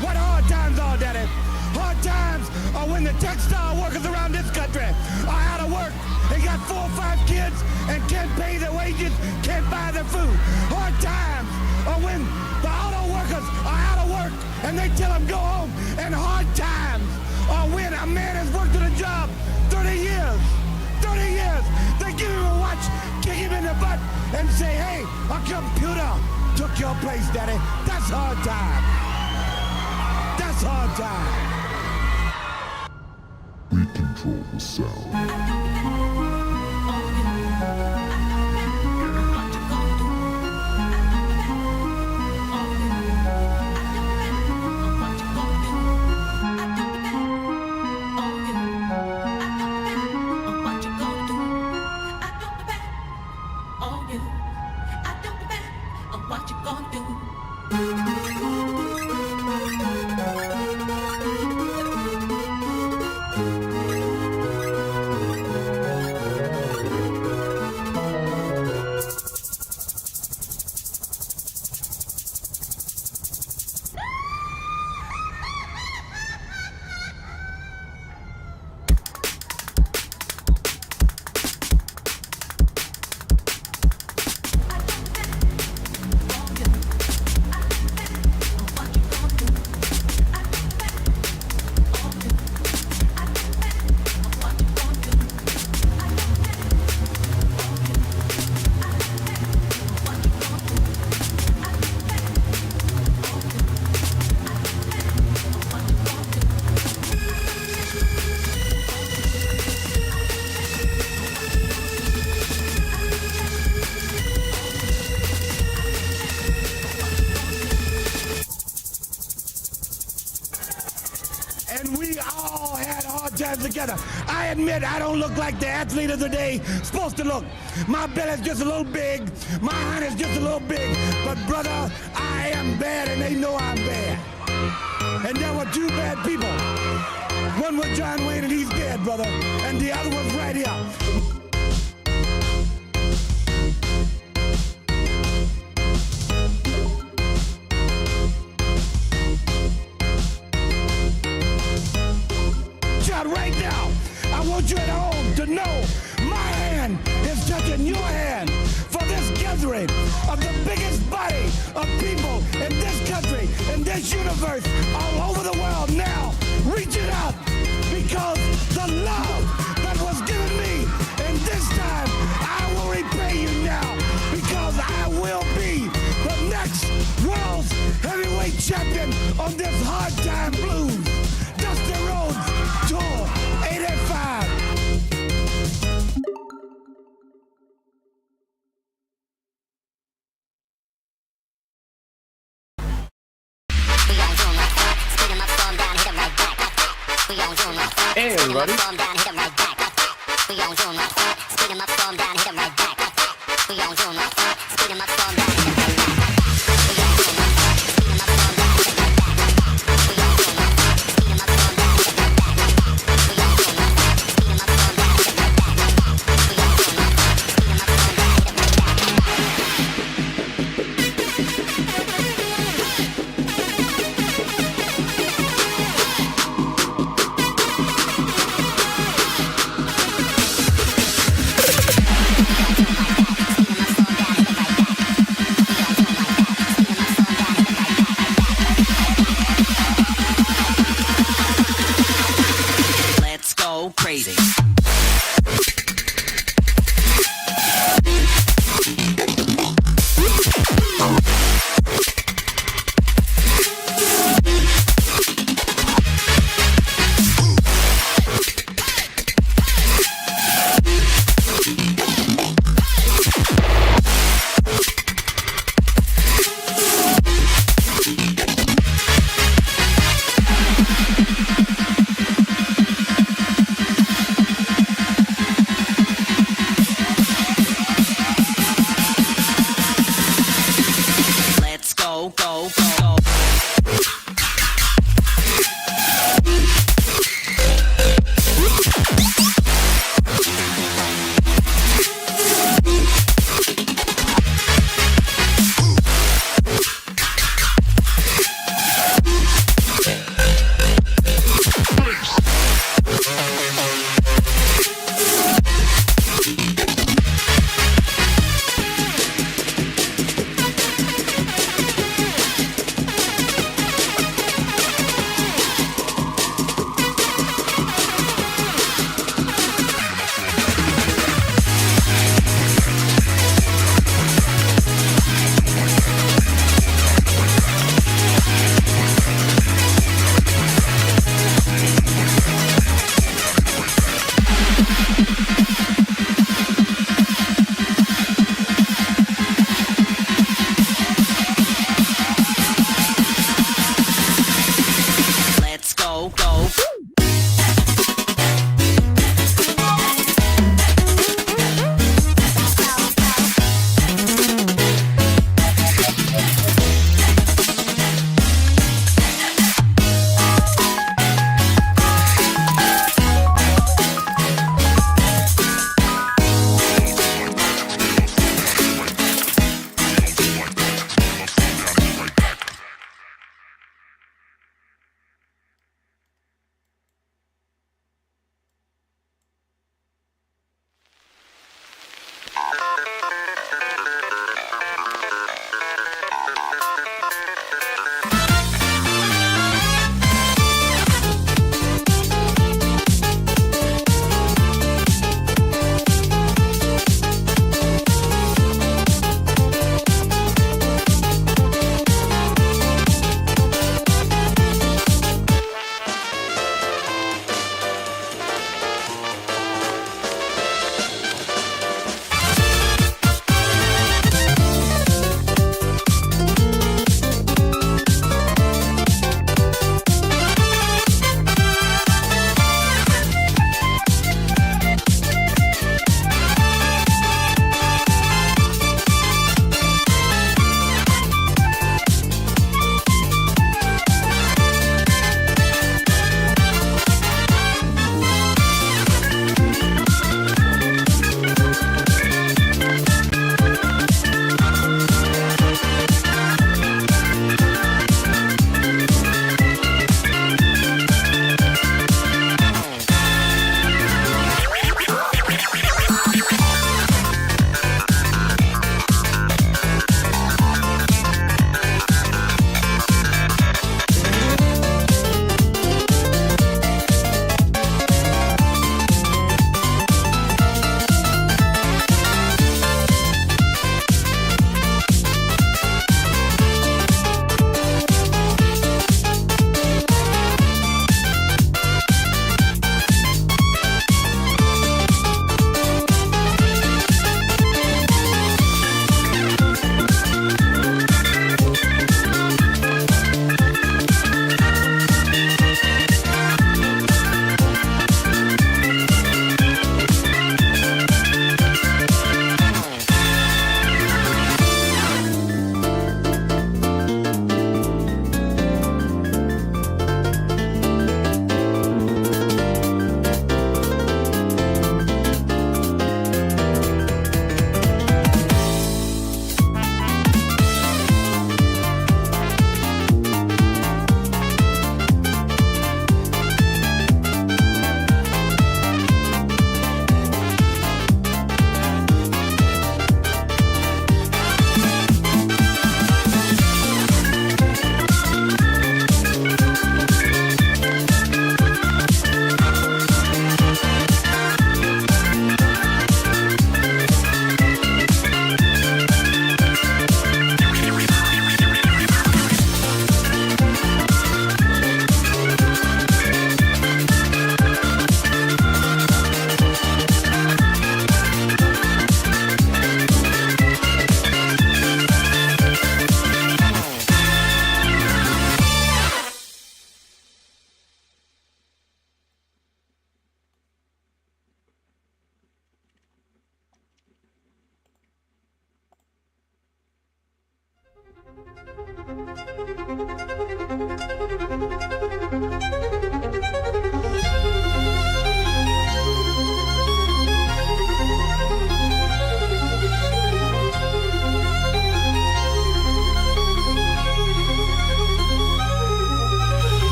what hard times are, Daddy. Hard times are when the textile workers around this country are out of work. They got 4 or 5 kids and can't pay their wages, can't buy their food. Hard times are when the auto workers are out of work and they tell them go home. And hard times are when a man has worked at a job 30 years. 30 years. They give him a watch, kick him in the butt, and say, hey, a computer took your place, Daddy. That's hard time. That's hard time. We control the sound. Together. I admit I don't look like the athlete of the day supposed to look. My belly's just a little big, my hand is just a little big, but brother, I am bad and they know I'm bad. And there were 2 bad people. One was John Wayne and he's dead, brother, and the other was right here. Right now, I want you at home to know my hand is touching your hand for this gathering of the biggest body of people in this country, in this universe, all over the world now. Reach it out because the love that was given me in this time, I will repay you now because I will be the next world's heavyweight champion on this hard time blues. Dusty Rhodes Tour 85. Hey everybody.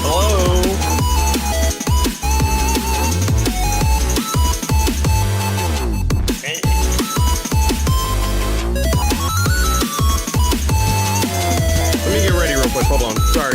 Hello? Hey. Let me get ready real quick. Hold on. Sorry.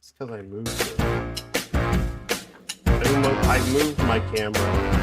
It's because I moved it. I moved my camera.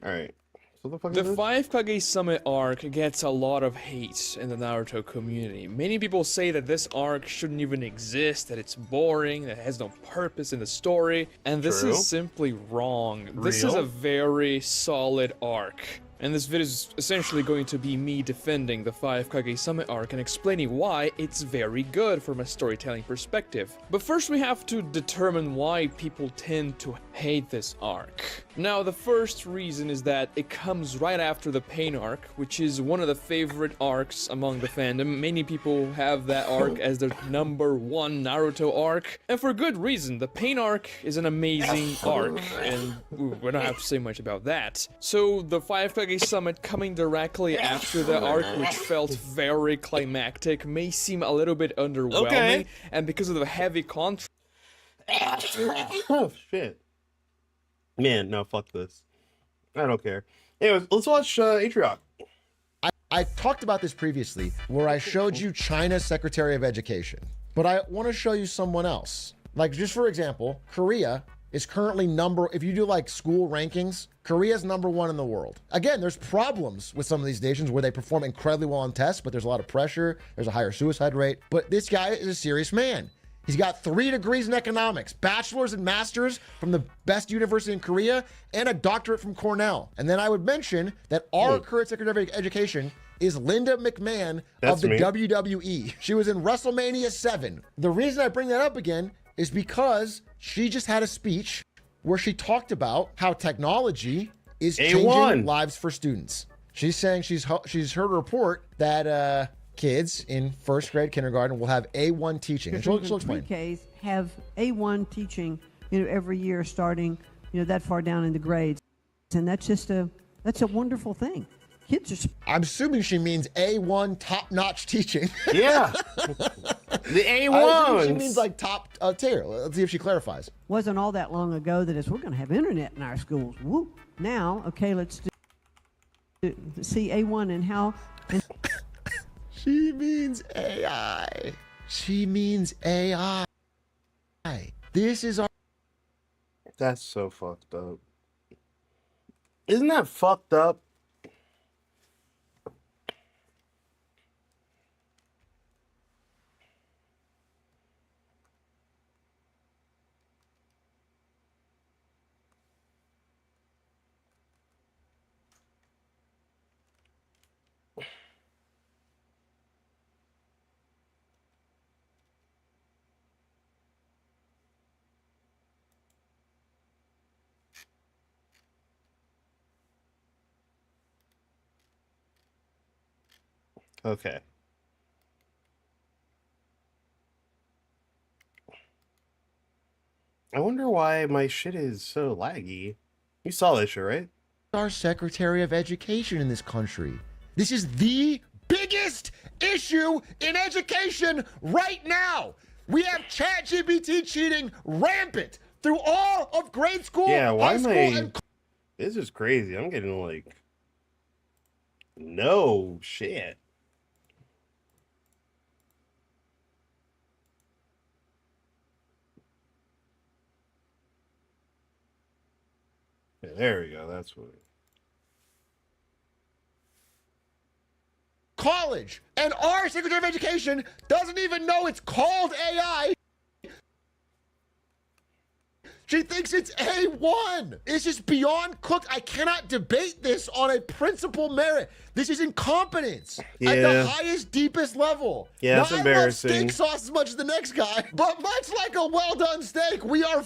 Alright. So the fuck is The this? 5 Kage Summit arc gets a lot of hate in the Naruto community. Many people say that this arc shouldn't even exist, that it's boring, that it has no purpose in the story, and this True. is simply wrong. This is Real? a very solid arc. And this video is essentially going to be me defending the 5 Kage Summit arc and explaining why it's very good from a storytelling perspective. But first we have to determine why people tend to hate this arc. Now the first reason is that it comes right after the Pain arc, which is one of the favorite arcs among the fandom. Many people have that arc as their #1 Naruto arc, and for good reason. The Pain arc is an amazing arc, and we don't have to say much about that. So the 5 Kage Summit coming directly after the arc, which felt very climactic, may seem a little bit underwhelming, Okay. and because of the heavy contrast. Oh shit. Man, no, fuck this. I don't care. Anyways, let's watch Atrioc. I talked about this previously where I showed you China's Secretary of Education, but I want to show you someone else. Like, just for example, Korea is currently if you do like school rankings, Korea's #1 in the world. Again, there's problems with some of these nations where they perform incredibly well on tests, but there's a lot of pressure, there's a higher suicide rate. But this guy is a serious man. He's got 3 degrees in economics, bachelor's and master's from the best university in Korea, and a doctorate from Cornell. And then I would mention that our current Secretary of Education is Linda McMahon That's of the me. WWE. She was in WrestleMania 7. The reason I bring that up again is because she just had a speech where she talked about how technology is changing A1. lives for students. She's saying she's heard a report that kids in first grade kindergarten will have A1 teaching. And she'll explain. Pre-Ks have A1 teaching, every year starting, that far down in the grades. And that's a wonderful thing. Kids are I'm assuming she means A1 top-notch teaching. Yeah. The I A1. assume she means like top tier. Let's see if she clarifies. wasn't all that long ago that we're going to have internet in our schools. Woo. Now, okay, let's see A1 and how. She means AI. She means AI. This is our. That's so fucked up. Isn't that fucked up? Okay. I wonder why my shit is so laggy. You saw this shit, right? Our Secretary of Education in this country. This is the biggest issue in education right now. We have ChatGPT cheating rampant through all of grade school, Yeah, why high am school, I? and This is crazy. I'm getting like, no shit. Yeah, there we go. That's what. college. And our Secretary of Education doesn't even know it's called AI. She thinks it's A1. It's just beyond cooked. I cannot debate this on a principal merit. This is incompetence at the Yeah. highest, deepest level. Yeah, now, it's I embarrassing. love steak sauce as much as the next guy, but much like a well-done steak, we are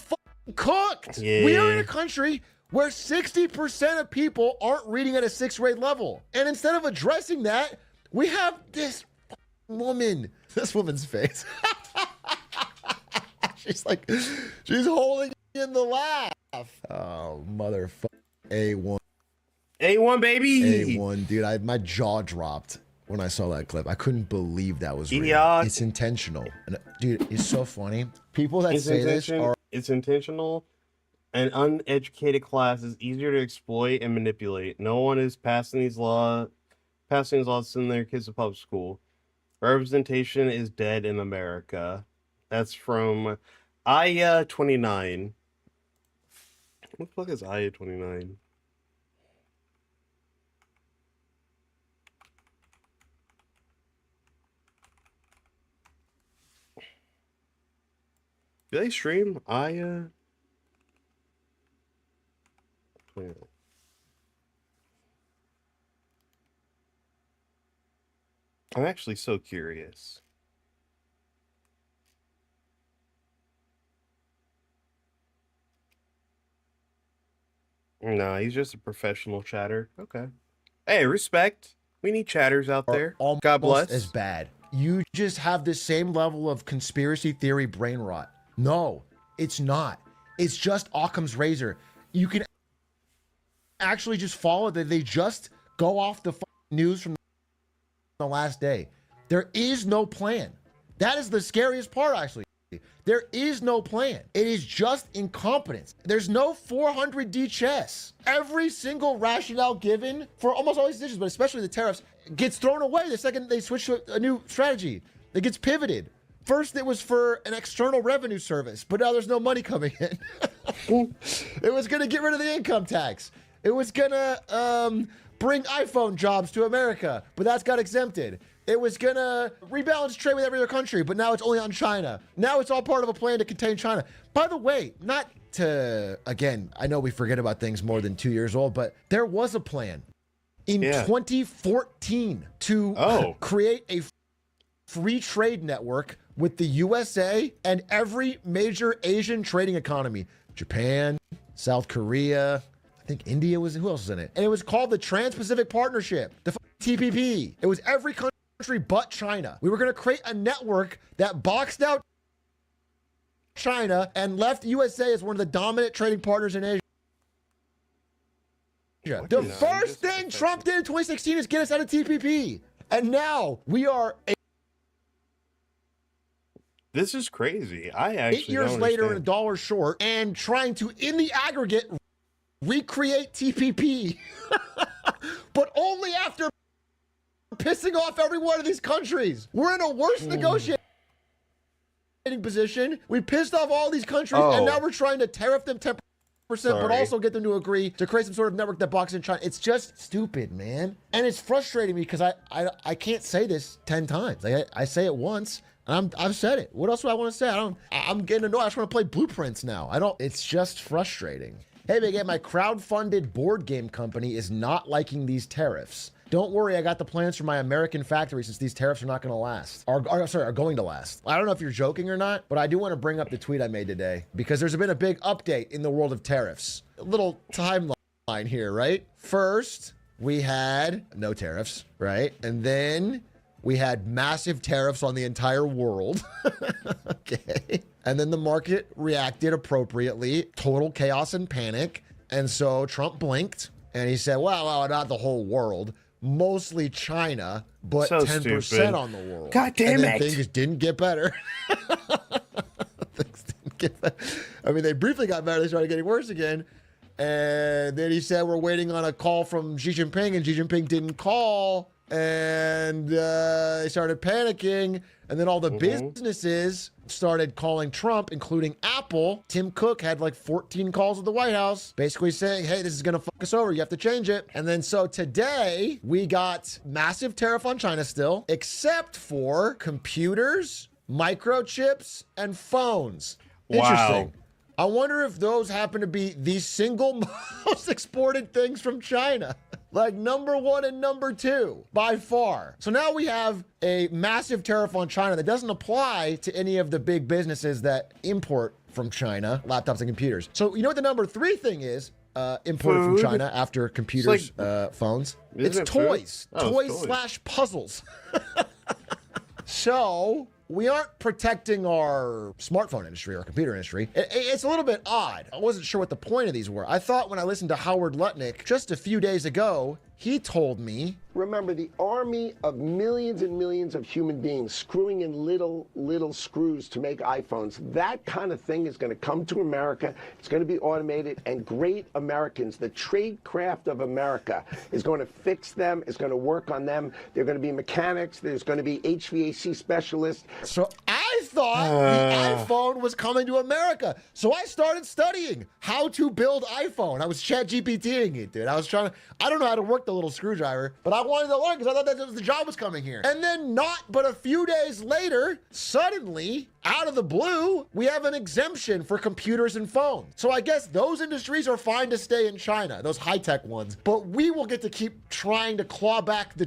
cooked. We are in Yeah. a country where 60% of people aren't reading at a 6th grade level. And instead of addressing that, we have this woman, this woman's face. She's like, she's holding in the laugh. Oh, motherfucker. A1. A1, baby. A1, dude. My jaw dropped when I saw that clip. I couldn't believe that was real. Idiot. It's intentional. And, dude, it's so funny. People that It's say this are It's intentional. An uneducated class is easier to exploit and manipulate. No one is passing these laws to send their kids to public school. Representation is dead in America. That's from Aya 29. What the fuck is Aya 29? Do they stream Aya 29? I'm actually so curious. Nah, he's just a professional chatter. Okay. Hey, respect. We need chatters out there. almost God bless. as bad. You just have the same level of conspiracy theory brain rot. No, it's not. It's just Occam's razor. You can actually just follow that. They just go off the news from the last day. There is no plan. That is the scariest part, actually. There is no plan. It is just incompetence. There's no 400D chess. Every single rationale given for almost all these decisions, but especially the tariffs, gets thrown away the second they switch to a new strategy. It gets pivoted. First, it was for an external revenue service, but now there's no money coming in. It was going to get rid of the income tax. It was going to bring iPhone jobs to America, but that's got exempted. It was going to rebalance trade with every other country, but now it's only on China. Now it's all part of a plan to contain China. By the way, not to, again, I know we forget about things more than 2 years old, but there was a plan in 2014 to create a free trade network with the USA and every major Asian trading economy. Japan, South Korea, I think India was, who else was in it? And it was called the Trans-Pacific Partnership, the TPP. It was every country but China. We were going to create a network that boxed out China and left USA as one of the dominant trading partners in Asia. The first thing Trump did in 2016 is get us out of TPP. And now we are This is crazy. I actually 8 years don't later and understand. $1 short and trying to, in the aggregate, recreate TPP. But only after pissing off every one of these countries. We're in a worse negotiating position. We pissed off all these countries, and now we're trying to tariff them 10%, but also get them to agree to create some sort of network that boxes in China. It's just stupid, man. And it's frustrating me because I can't say this 10 times. I say it once, and I've said it. What else do I want to say? I'm getting annoyed. I just want to play Blueprints now. It's just frustrating. Hey, Big Ed, my crowdfunded board game company is not liking these tariffs. Don't worry, I got the plans for my American factory since these tariffs are not going to last. Are going to last. I don't know if you're joking or not, but I do want to bring up the tweet I made today because there's been a big update in the world of tariffs. A little timeline here, right? First, we had no tariffs, right? And then we had massive tariffs on the entire world. Okay. And then the market reacted appropriately, total chaos and panic. And so Trump blinked and he said, well, not the whole world. mostly China, but So 10% stupid. on the world. God damn and then it. Things didn't get better. Things didn't get better. I mean, they briefly got better. They started getting worse again. And then he said, we're waiting on a call from Xi Jinping, and Xi Jinping didn't call. And they started panicking. And then all the businesses started calling Trump, including Apple. Tim Cook had like 14 calls at the White House, basically saying, hey, this is going to fuck us over. You have to change it. And then so today we got massive tariff on China still, except for computers, microchips, and phones. Wow. Interesting. I wonder if those happen to be the single most exported things from China. Like number 1 and number 2 by far. So now we have a massive tariff on China that doesn't apply to any of the big businesses that import from China, laptops and computers. So you know what the number 3 thing is imported from Food. China after computers, phones? It's Isn't it food? toys. Oh, it's Toys toys. slash puzzles. So we aren't protecting our smartphone industry or computer industry. It's a little bit odd. I wasn't sure what the point of these were. I thought when I listened to Howard Lutnick just a few days ago, he told me, remember the army of millions and millions of human beings screwing in little screws to make iPhones. That kind of thing is going to come to America. It's going to be automated, and great Americans, the trade craft of America, is going to fix them, is going to work on them. They're going to be mechanics. There's going to be HVAC specialists. so I thought the iPhone was coming to America. So I started studying how to build iPhone. I was ChatGPTing it, dude. I don't know how to work the little screwdriver, but I wanted to learn because I thought that the job was coming here. And then not but a few days later, suddenly, out of the blue, we have an exemption for computers and phones. So I guess those industries are fine to stay in China, those high-tech ones, but we will get to keep trying to claw back the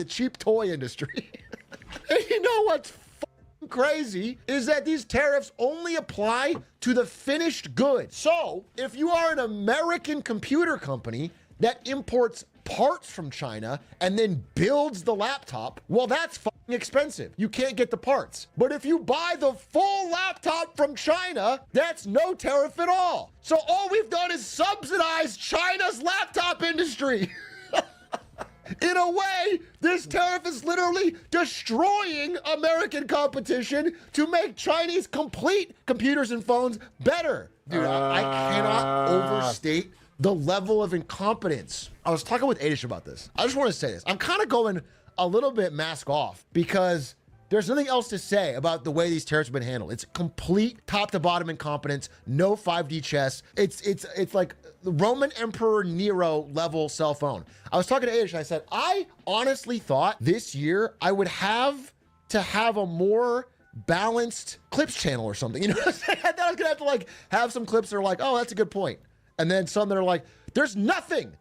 cheap toy industry. And you know what's crazy is that these tariffs only apply to the finished goods. So if you are an American computer company that imports parts from China and then builds the laptop, well, that's fucking expensive. You can't get the parts. But if you buy the full laptop from China, that's no tariff at all. So all we've done is subsidize China's laptop industry. In a way, this tariff is literally destroying American competition to make Chinese complete computers and phones better. Dude, I cannot overstate the level of incompetence. I was talking with Adish about this. I just want to say this. I'm kind of going a little bit mask off because there's nothing else to say about the way these tariffs have been handled. It's complete top to bottom incompetence, no 5D chess. It's like the Roman Emperor Nero level cell phone. I was talking to Adish and I said, I honestly thought this year I would have to have a more balanced clips channel or something. You know what I'm saying? I thought I was gonna have to like have some clips that are like, oh, that's a good point. And then some that are like, there's nothing.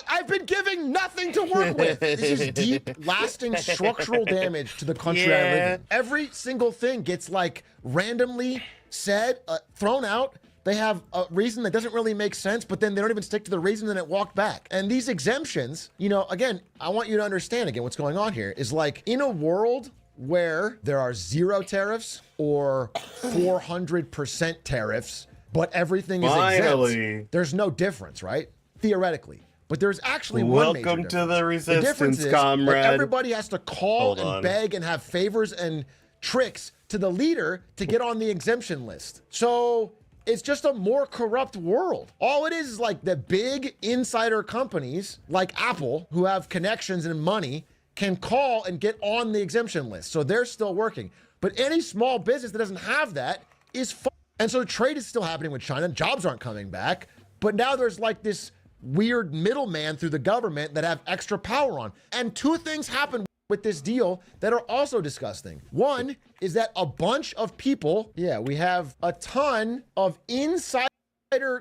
I've been giving nothing to work with. This is deep, lasting structural damage to the country I live in. Every single thing gets like randomly said, thrown out. They have a reason that doesn't really make sense, but then they don't even stick to the reason, and it walked back. And these exemptions, you know, again, I want you to understand again what's going on here is like in a world where there are 0 tariffs or 400% tariffs, but everything is exempt, there's no difference, right? Theoretically. But there's actually one major Welcome to difference. the resistance, difference is comrade. that everybody has to call Hold and on. beg and have favors and tricks to the leader to get on the exemption list. So it's just a more corrupt world. All it is like the big insider companies like Apple, who have connections and money, can call and get on the exemption list. So they're still working. But any small business that doesn't have that is and so trade is still happening with China. Jobs aren't coming back. But now there's like this weird middleman through the government that have extra power on. And 2 things happen with this deal that are also disgusting. One is that a bunch of people, we have a ton of insider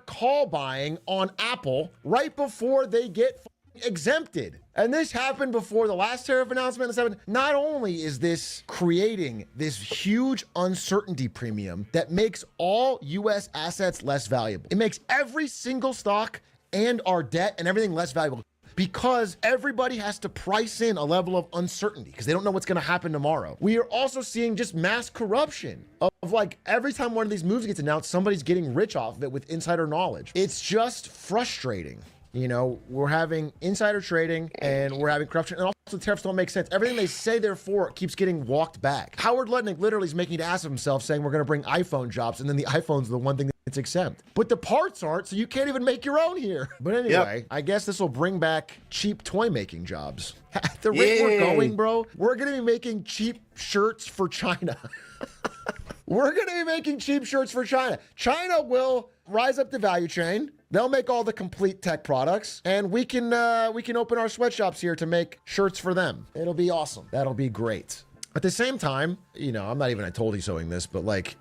call buying on Apple right before they get exempted. And this happened before the last tariff announcement. Not only is this creating this huge uncertainty premium that makes all US assets less valuable, it makes every single stock and our debt and everything less valuable because everybody has to price in a level of uncertainty because they don't know what's going to happen tomorrow. We are also seeing just mass corruption of like every time one of these moves gets announced, somebody's getting rich off of it with insider knowledge. It's just frustrating. You know, we're having insider trading and we're having corruption, and also tariffs don't make sense. Everything they say they're for keeps getting walked back. Howard Lutnick literally is making an ass of himself saying we're going to bring iPhone jobs, and then the iPhone's the one thing that's exempt. But the parts aren't, so you can't even make your own here. But anyway, I guess this will bring back cheap toy making jobs. At the rate we're going, bro, we're going to be making cheap shirts for China. We're going to be making cheap shirts for China. China will rise up the value chain. They'll make all the complete tech products, and we can open our sweatshops here to make shirts for them. It'll be awesome. That'll be great. At the same time, you know, I'm not even told he's sewing this, but like,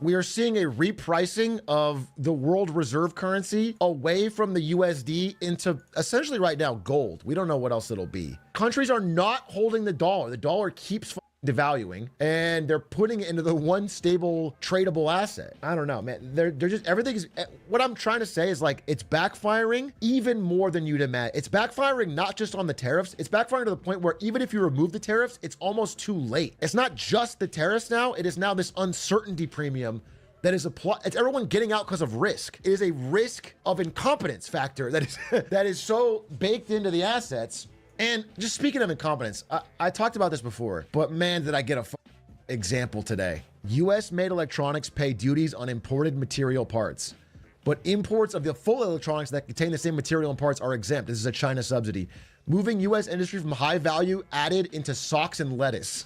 we are seeing a repricing of the world reserve currency away from the USD into essentially right now gold. We don't know what else it'll be. Countries are not holding the dollar. The dollar keeps devaluing, and they're putting it into the one stable tradable asset. I don't know, man. They're just, everything is, what I'm trying to say is like, it's backfiring even more than you'd imagine. It's backfiring not just on the tariffs, it's backfiring to the point where even if you remove the tariffs, it's almost too late. It's not just the tariffs now, it is now this uncertainty premium that is applied. It's everyone getting out because of risk. It is a risk of incompetence factor that is that is so baked into the assets. And just speaking of incompetence, I talked about this before, but man, did I get a example today. US-made electronics pay duties on imported material parts, but imports of the full electronics that contain the same material and parts are exempt. This is a China subsidy, moving US industry from high value added into socks and lettuce.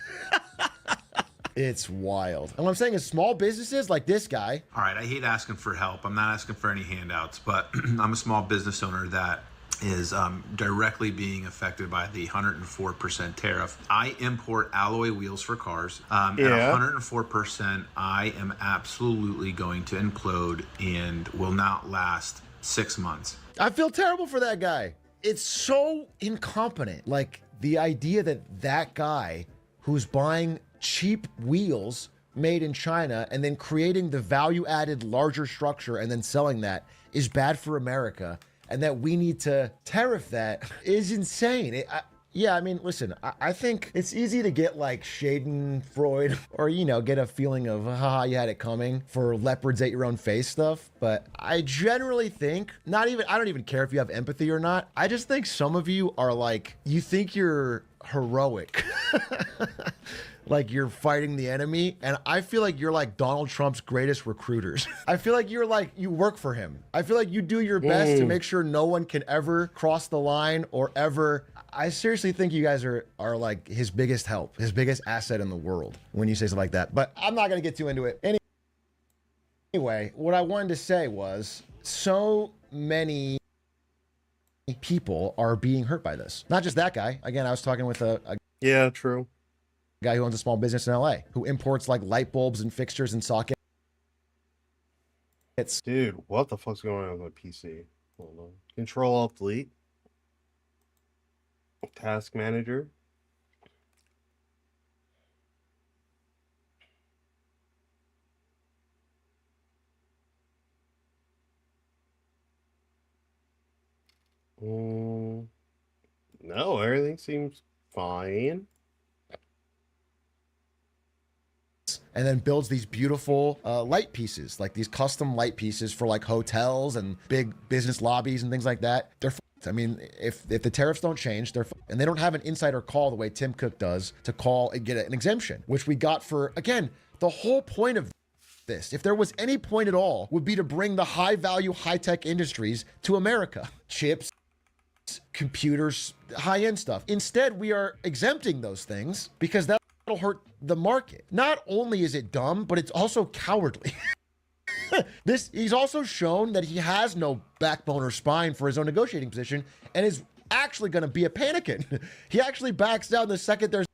It's wild. And what I'm saying is small businesses like this guy. All right, I hate asking for help. I'm not asking for any handouts, but I'm a small business owner that is directly being affected by the 104% tariff. I import alloy wheels for cars. At 104%, I am absolutely going to implode and will not last 6 months. I feel terrible for that guy. It's so incompetent. Like the idea that that guy who's buying cheap wheels made in China and then creating the value-added larger structure and then selling that is bad for America, and that we need to tariff that is insane. Yeah, I mean, listen, I think it's easy to get like Schadenfreude or, you know, get a feeling of, haha, you had it coming for leopards at your own face stuff. But I generally think, I don't even care if you have empathy or not. I just think some of you are like, you think you're heroic. Like you're fighting the enemy, and I feel like you're like Donald Trump's greatest recruiters. I feel like you're like, you work for him. I feel like you do your best to make sure no one can ever cross the line or ever. I seriously think you guys are like his biggest help, his biggest asset in the world when you say something like that. But I'm not gonna get too into it. Anyway, what I wanted to say was, so many people are being hurt by this. Not just that guy. Again, I was talking with a yeah, true. guy who owns a small business in LA who imports like light bulbs and fixtures and sockets. Dude, what the fuck's going on with my PC? Hold on. Control-Alt-Delete. Task Manager. No, everything seems fine. And then builds these beautiful light pieces, like these custom light pieces for like hotels and big business lobbies and things like that. They're I mean, if the tariffs don't change, and they don't have an insider call the way Tim Cook does to call and get an exemption, which we got for, again, the whole point of this, if there was any point at all, would be to bring the high value, high tech industries to America. Chips, computers, high end stuff. Instead, we are exempting those things because that'll hurt the market. Not only is it dumb, but it's also cowardly. He's also shown that he has no backbone or spine for his own negotiating position and is actually going to be a panicking. He actually backs down the second there's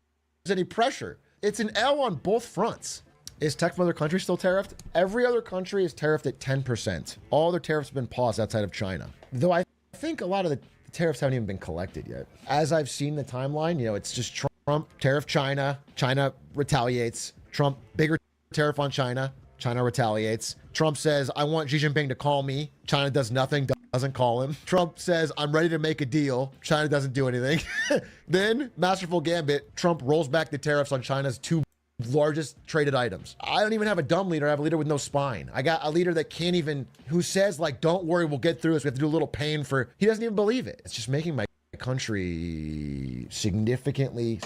any pressure. It's an L on both fronts. Is tech from other countries still tariffed? Every other country is tariffed at 10%. All their tariffs have been paused outside of China. Though I think a lot of the tariffs haven't even been collected yet. As I've seen the timeline, you know, it's just Trump, tariff China, China retaliates, Trump, bigger tariff on China, China retaliates. Trump says, I want Xi Jinping to call me. China does nothing, doesn't call him. Trump says, I'm ready to make a deal. China doesn't do anything. Then, masterful gambit, Trump rolls back the tariffs on China's $2 largest traded items. I don't even have a dumb leader. I have a leader with no spine. I got a leader that can't even, who says like, don't worry, we'll get through this. We have to do a little pain for, he doesn't even believe it. It's just making my country significantly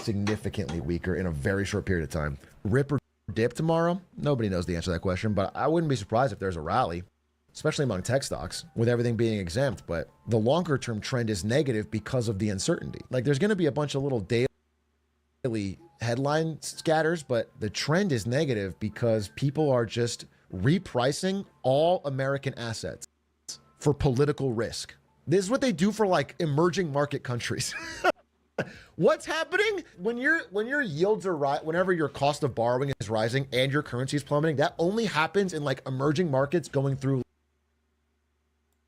weaker in a very short period of time. Rip or dip tomorrow? Nobody knows the answer to that question, but I wouldn't be surprised if there's a rally, especially among tech stocks, with everything being exempt. But the longer term trend is negative because of the uncertainty. Like there's going to be a bunch of little daily headline scatters, but the trend is negative because people are just repricing all American assets for political risk. This is what they do for like emerging market countries. What's happening when your yields are whenever your cost of borrowing is rising and your currency is plummeting? That only happens in like emerging markets going through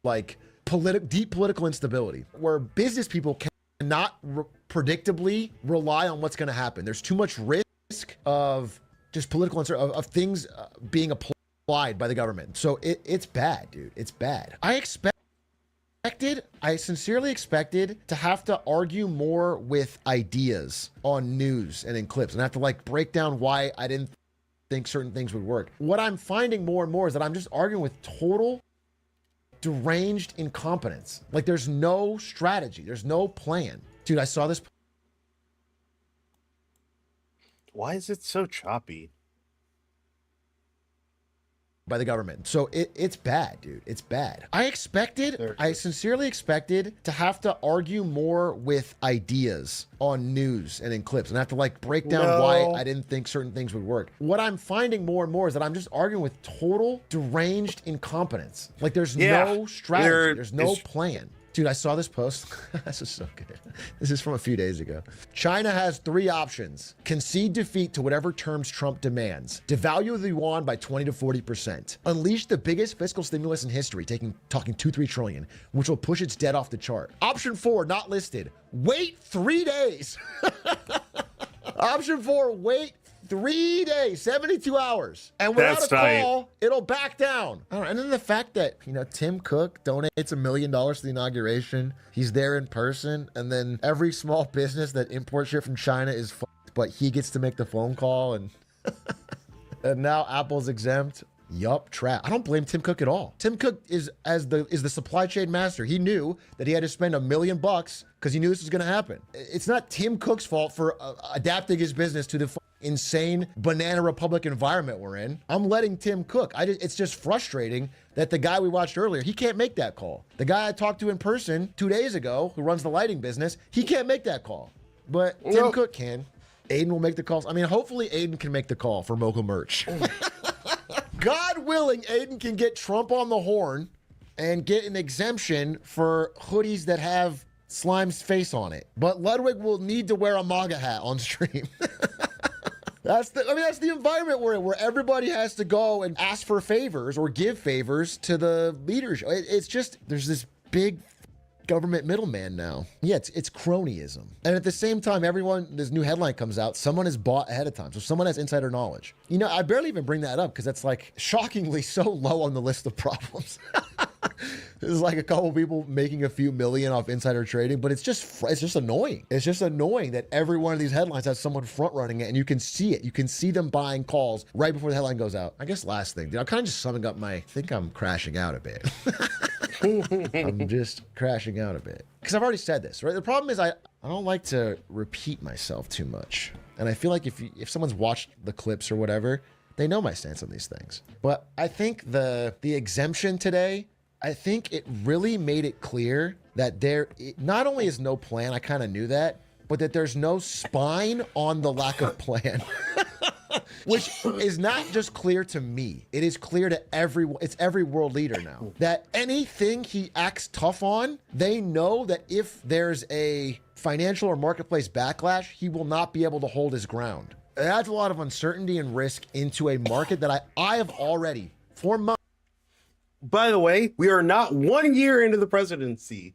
like deep political instability, where business people cannot predictably rely on what's going to happen. There's too much risk of just political uncertainty, of things being applied by the government. So it's bad, dude. It's bad. I sincerely expected to have to argue more with ideas on news and in clips, and have to like break down why I didn't think certain things would work. What I'm finding more and more is that I'm just arguing with total deranged incompetence. Like there's no strategy, there's no plan. Dude, I saw this. Why is it so choppy? By the government. So it's bad, dude. It's bad. I sincerely expected to have to argue more with ideas on news and in clips, and have to like break down why I didn't think certain things would work. What I'm finding more and more is that I'm just arguing with total deranged incompetence. Like there's no strategy, there's no plan. Dude, I saw this post. This is so good. This is from a few days ago. China has 3 options. Concede defeat to whatever terms Trump demands. Devalue the yuan by 20 to 40%. Unleash the biggest fiscal stimulus in history, talking 2-3 trillion, which will push its debt off the chart. Option 4, not listed. Wait 3 days. Option 4, wait 3 days, 72 hours. And without a call, it'll back down. I don't know. And then the fact that, Tim Cook donates $1 million to the inauguration. He's there in person. And then every small business that imports shit from China is fucked, but he gets to make the phone call. And, and now Apple's exempt. Yup, trap. I don't blame Tim Cook at all. Tim Cook is the supply chain master. He knew that he had to spend $1 million because he knew this was going to happen. It's not Tim Cook's fault for adapting his business to the insane banana republic environment we're in. I'm letting Tim cook. It's just frustrating that the guy we watched earlier, he can't make that call. The guy I talked to in person 2 days ago, who runs the lighting business, he can't make that call. But Tim Cook can. Aiden will make the calls. I mean, hopefully Aiden can make the call for Mogul merch. God willing, Aiden can get Trump on the horn and get an exemption for hoodies that have Slime's face on it. But Ludwig will need to wear a MAGA hat on stream. That's the environment we're in, where everybody has to go and ask for favors or give favors to the leadership. It's just, there's this big government middleman now. Yeah, it's cronyism. And at the same time, this new headline comes out, someone is bought ahead of time. So someone has insider knowledge. I barely even bring that up because that's like shockingly so low on the list of problems. There's like a couple people making a few million off insider trading, but it's just annoying. It's just annoying that every one of these headlines has someone front running it, and you can see it. You can see them buying calls right before the headline goes out. I guess last thing, I'm kind of just summing up I think I'm crashing out a bit. I'm just crashing out a bit. Because I've already said this, right? The problem is I don't like to repeat myself too much. And I feel like if someone's watched the clips or whatever, they know my stance on these things. But I think the exemption today, I think it really made it clear that there not only is no plan, I kind of knew that, but that there's no spine on the lack of plan. Which is not just clear to me. It is clear to every world leader now. That anything he acts tough on, they know that if there's a financial or marketplace backlash, he will not be able to hold his ground. It adds a lot of uncertainty and risk into a market that I have already, for months. By the way, we are not 1 year into the presidency.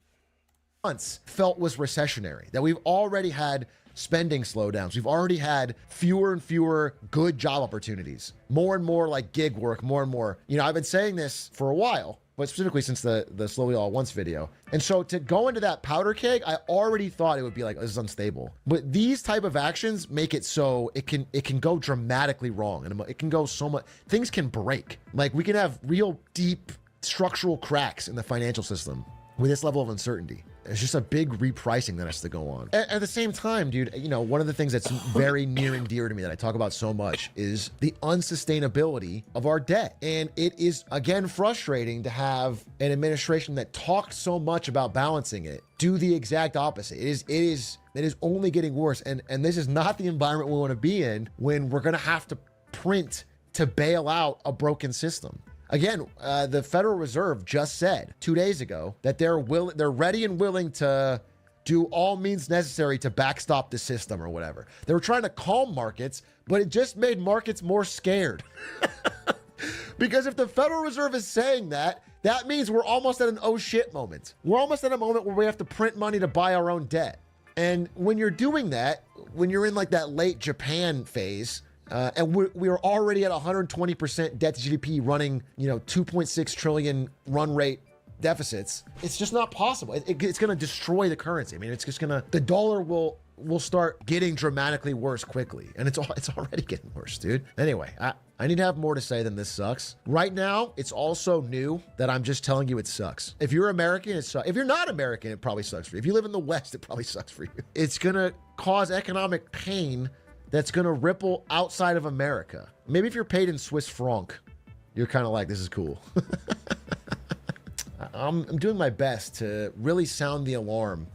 Felt was recessionary. That we've already had spending slowdowns. We've already had fewer and fewer good job opportunities. More and more like gig work, more and more. I've been saying this for a while, but specifically since the Slowly All at Once video. And so to go into that powder keg, I already thought it would be like, this is unstable. But these type of actions make it so it can go dramatically wrong, and it can go so much, things can break. Like we can have real deep structural cracks in the financial system with this level of uncertainty. It's just a big repricing that has to go on. At the same time, dude, you know, one of the things that's very near and dear to me that I talk about so much is the unsustainability of our debt. And it is, again, frustrating to have an administration that talked so much about balancing it do the exact opposite. It is only getting worse. And this is not the environment we want to be in when we're going to have to print to bail out a broken system. Again, the Federal Reserve just said 2 days ago that they're ready and willing to do all means necessary to backstop the system or whatever. They were trying to calm markets, but it just made markets more scared. Because if the Federal Reserve is saying that, that means we're almost at an oh shit moment. We're almost at a moment where we have to print money to buy our own debt. And when you're doing that, when you're in like that late Japan phase, and we're already at 120% debt to GDP running, 2.6 trillion run rate deficits. It's just not possible. It's going to destroy the currency. I mean, the dollar will start getting dramatically worse quickly. And it's already getting worse, dude. Anyway, I need to have more to say than this sucks. Right now, it's also new that I'm just telling you it sucks. If you're American, it sucks. If you're not American, it probably sucks for you. If you live in the West, it probably sucks for you. It's going to cause economic pain that's going to ripple outside of America. Maybe if you're paid in Swiss franc, you're kind of like, this is cool. I'm doing my best to really sound the alarm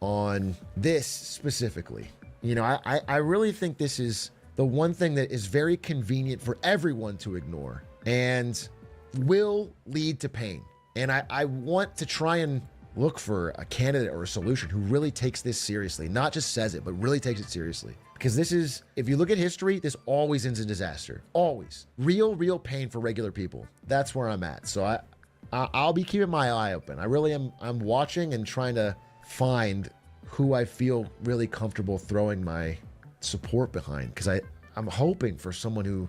on this specifically. I really think this is the one thing that is very convenient for everyone to ignore and will lead to pain. And I want to try and look for a candidate or a solution who really takes this seriously, not just says it, but really takes it seriously. Because this is, if you look at history, this always ends in disaster. Always. Real pain for regular people. That's where I'm at. So I'll be keeping my eye open. I really am. I'm watching and trying to find who I feel really comfortable throwing my support behind. Because I'm hoping for someone who,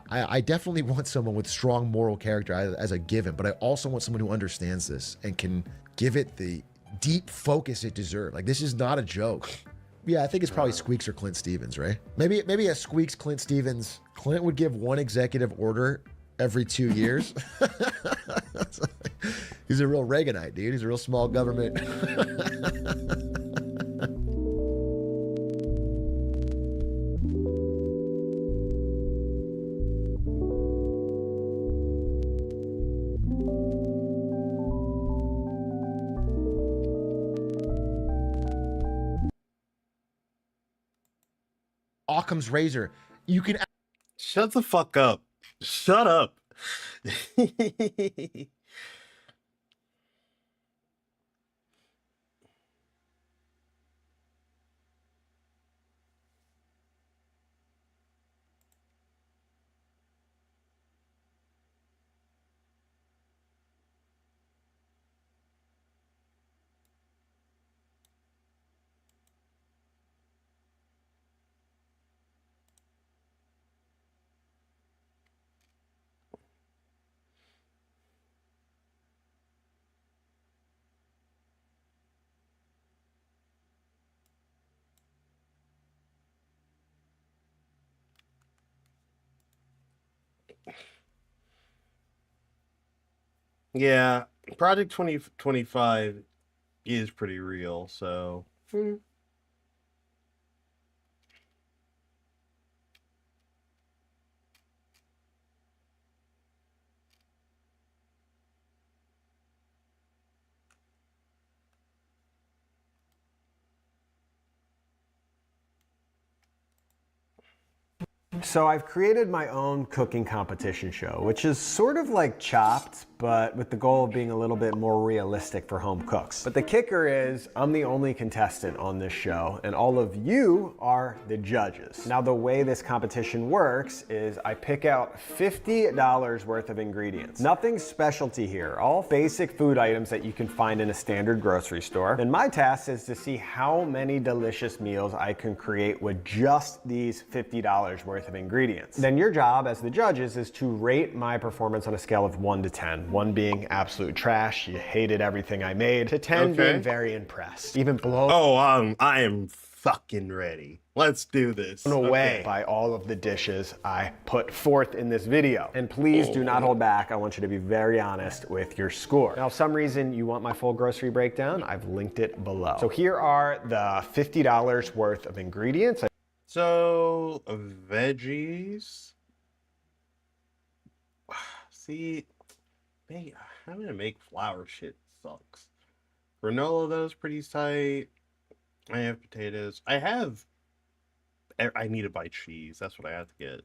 I definitely want someone with strong moral character as a given, but I also want someone who understands this and can give it the deep focus it deserves. Like, this is not a joke. Yeah, I think it's probably Squeaks or Clint Stevens, right? Maybe a Squeaks, Clint Stevens. Clint would give one executive order every 2 years. He's a real Reaganite, dude. He's a real small government. Occam's razor. You can shut the fuck up. Shut up. Yeah, Project 2025 is pretty real, so. So I've created my own cooking competition show, which is sort of like Chopped, but with the goal of being a little bit more realistic for home cooks. But the kicker is I'm the only contestant on this show, and all of you are the judges. Now, the way this competition works is I pick out $50 worth of ingredients. Nothing specialty here, all basic food items that you can find in a standard grocery store. And my task is to see how many delicious meals I can create with just these $50 worth of of ingredients. Then your job as the judges is to rate my performance on a scale of 1 to 10. 1 being absolute trash, you hated everything I made, to 10 being very impressed. Even below. Oh, I am fucking ready. Let's do this. Blown away by all of the dishes I put forth in this video. And please do not hold back. I want you to be very honest with your score. Now, if for some reason you want my full grocery breakdown, I've linked it below. So here are the $50 worth of ingredients. So, veggies. See, having to make flour shit sucks. Granola, those pretty tight. I have potatoes. I need to buy cheese. That's what I have to get.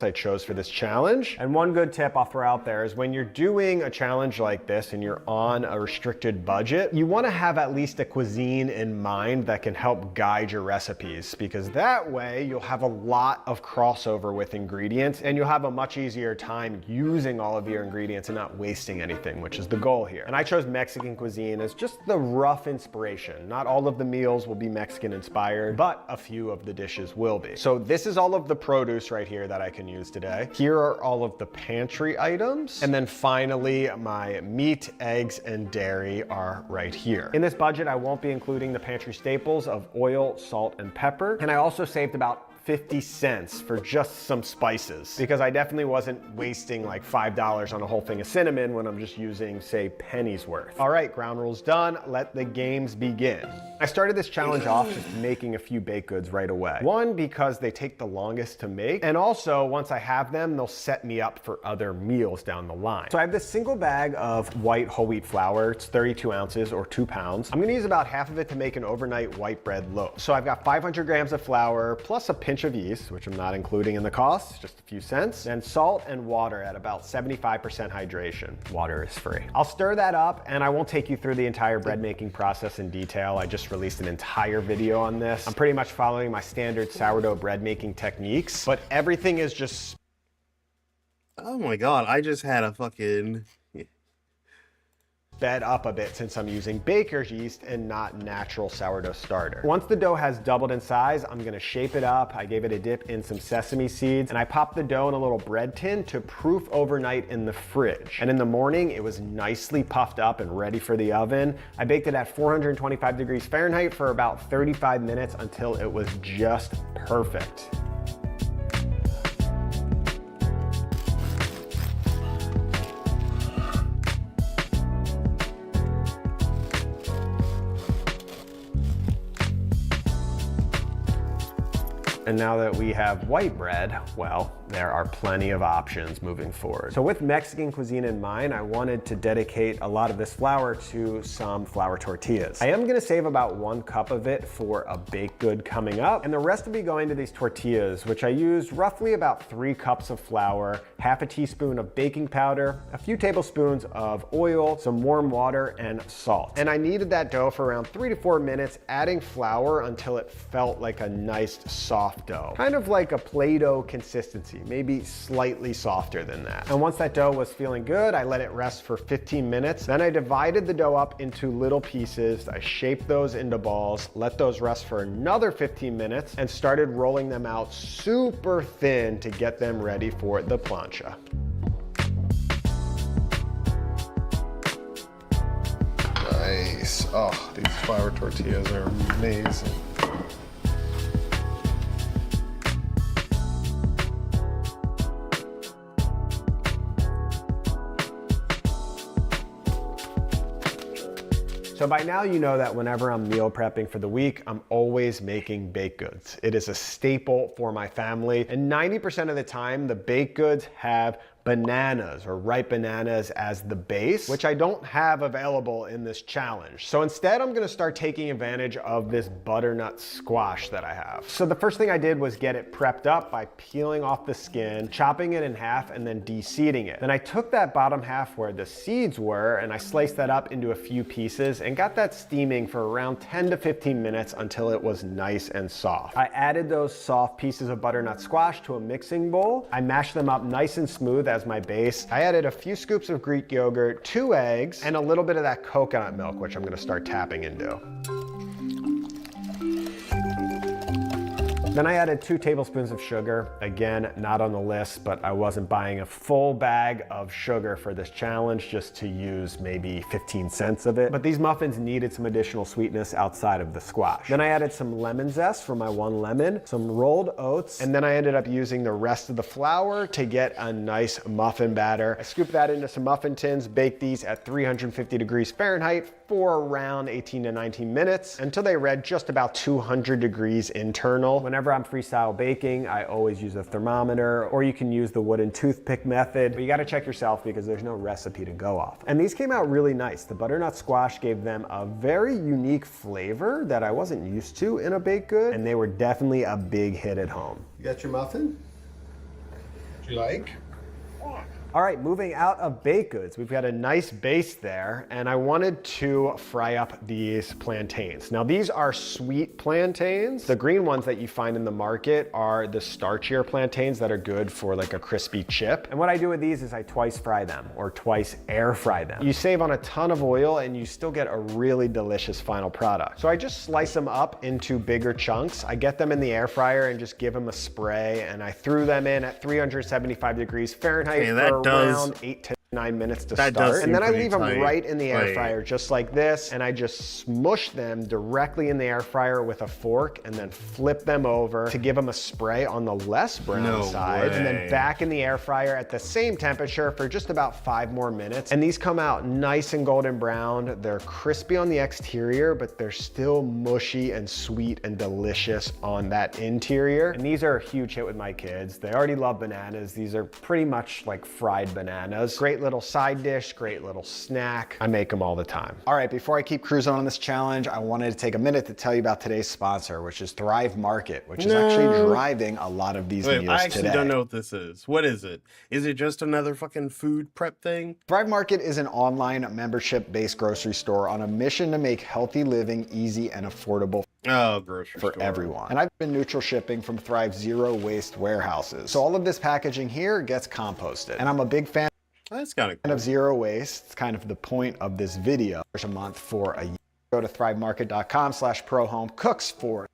I chose for this challenge. And one good tip I'll throw out there is when you're doing a challenge like this and you're on a restricted budget, you want to have at least a cuisine in mind that can help guide your recipes, because that way you'll have a lot of crossover with ingredients and you'll have a much easier time using all of your ingredients and not wasting anything, which is the goal here. And I chose Mexican cuisine as just the rough inspiration. Not all of the meals will be Mexican inspired, but a few of the dishes will be. So this is all of the produce right here that I can use today. Here are all of the pantry items. And then finally, my meat, eggs, and dairy are right here. In this budget, I won't be including the pantry staples of oil, salt, and pepper. And I also saved about 50 cents for just some spices, because I definitely wasn't wasting like $5 on a whole thing of cinnamon when I'm just using, say, pennies worth. All right, ground rules done. Let the games begin. I started this challenge off just making a few baked goods right away. One, because they take the longest to make, and also once I have them, they'll set me up for other meals down the line. So I have this single bag of white whole wheat flour. It's 32 ounces or 2 pounds. I'm gonna use about half of it to make an overnight white bread loaf. So I've got 500 grams of flour plus a pinch of yeast, which I'm not including in the cost, just a few cents, and salt and water at about 75% hydration. Water is free. I'll stir that up, and I won't take you through the entire bread making process in detail. I just released an entire video on this. I'm pretty much following my standard sourdough bread making techniques, but everything is just... Oh my god, I just had a fucking... sped up a bit since I'm using baker's yeast and not natural sourdough starter. Once the dough has doubled in size, I'm gonna shape it up. I gave it a dip in some sesame seeds, and I popped the dough in a little bread tin to proof overnight in the fridge. And in the morning, it was nicely puffed up and ready for the oven. I baked it at 425 degrees Fahrenheit for about 35 minutes until it was just perfect. And now that we have white bread, well, there are plenty of options moving forward. So with Mexican cuisine in mind, I wanted to dedicate a lot of this flour to some flour tortillas. I am gonna save about 1 cup of it for a baked good coming up, and the rest will be going to these tortillas, which I used roughly about 3 cups of flour, half a teaspoon of baking powder, a few tablespoons of oil, some warm water, and salt. And I kneaded that dough for around 3 to 4 minutes, adding flour until it felt like a nice soft dough. Kind of like a Play-Doh consistency, maybe slightly softer than that. And once that dough was feeling good, I let it rest for 15 minutes. Then I divided the dough up into little pieces. I shaped those into balls, let those rest for another 15 minutes, and started rolling them out super thin to get them ready for the plancha. Nice. Oh, these flour tortillas are amazing. So by now you know that whenever I'm meal prepping for the week, I'm always making baked goods. It is a staple for my family, and 90% of the time the baked goods have bananas or ripe bananas as the base, which I don't have available in this challenge. So instead, I'm gonna start taking advantage of this butternut squash that I have. So the first thing I did was get it prepped up by peeling off the skin, chopping it in half, and then de-seeding it. Then I took that bottom half where the seeds were, and I sliced that up into a few pieces and got that steaming for around 10 to 15 minutes until it was nice and soft. I added those soft pieces of butternut squash to a mixing bowl. I mashed them up nice and smooth as my base. I added a few scoops of Greek yogurt, 2 eggs, and a little bit of that coconut milk, which I'm gonna start tapping into. Then I added 2 tablespoons of sugar. Again, not on the list, but I wasn't buying a full bag of sugar for this challenge, just to use maybe 15 cents of it. But these muffins needed some additional sweetness outside of the squash. Then I added some lemon zest for my 1 lemon, some rolled oats, and then I ended up using the rest of the flour to get a nice muffin batter. I scooped that into some muffin tins, baked these at 350 degrees Fahrenheit for around 18 to 19 minutes until they read just about 200 degrees internal. Whenever I'm freestyle baking, I always use a thermometer, or you can use the wooden toothpick method, but you gotta check yourself because there's no recipe to go off. And these came out really nice. The butternut squash gave them a very unique flavor that I wasn't used to in a baked good, and they were definitely a big hit at home. You got your muffin? Do you like? All right, moving out of baked goods, we've got a nice base there, and I wanted to fry up these plantains. Now, these are sweet plantains. The green ones that you find in the market are the starchier plantains that are good for like a crispy chip. And what I do with these is I twice fry them, or twice air fry them. You save on a ton of oil and you still get a really delicious final product. So I just slice them up into bigger chunks. I get them in the air fryer and just give them a spray, and I threw them in at 375 degrees Fahrenheit for around 8 to 9 minutes to start. And then I leave them right in the air fryer, just like this, and I just smush them directly in the air fryer with a fork and then flip them over to give them a spray on the less brown side, and then back in the air fryer at the same temperature for just about 5 more minutes. And these come out nice and golden brown. They're crispy on the exterior, but they're still mushy and sweet and delicious on that interior. And these are a huge hit with my kids. They already love bananas. These are pretty much like fried bananas. Great little side dish, great little snack. I make them all the time. All right, before I keep cruising on this challenge, I wanted to take a minute to tell you about today's sponsor, which is Thrive Market, which is actually driving a lot of these meals today. I actually don't know what this is. What is it? Is it just another fucking food prep thing? Thrive Market is an online membership-based grocery store on a mission to make healthy living easy and affordable for everyone. And I've been neutral shipping from Thrive Zero Waste warehouses. So all of this packaging here gets composted. And I'm a big fan That's kind of cool. of zero waste. It's kind of the point of this video. There's a month for a year. Go to thrivemarket.com/ProHomeCooks for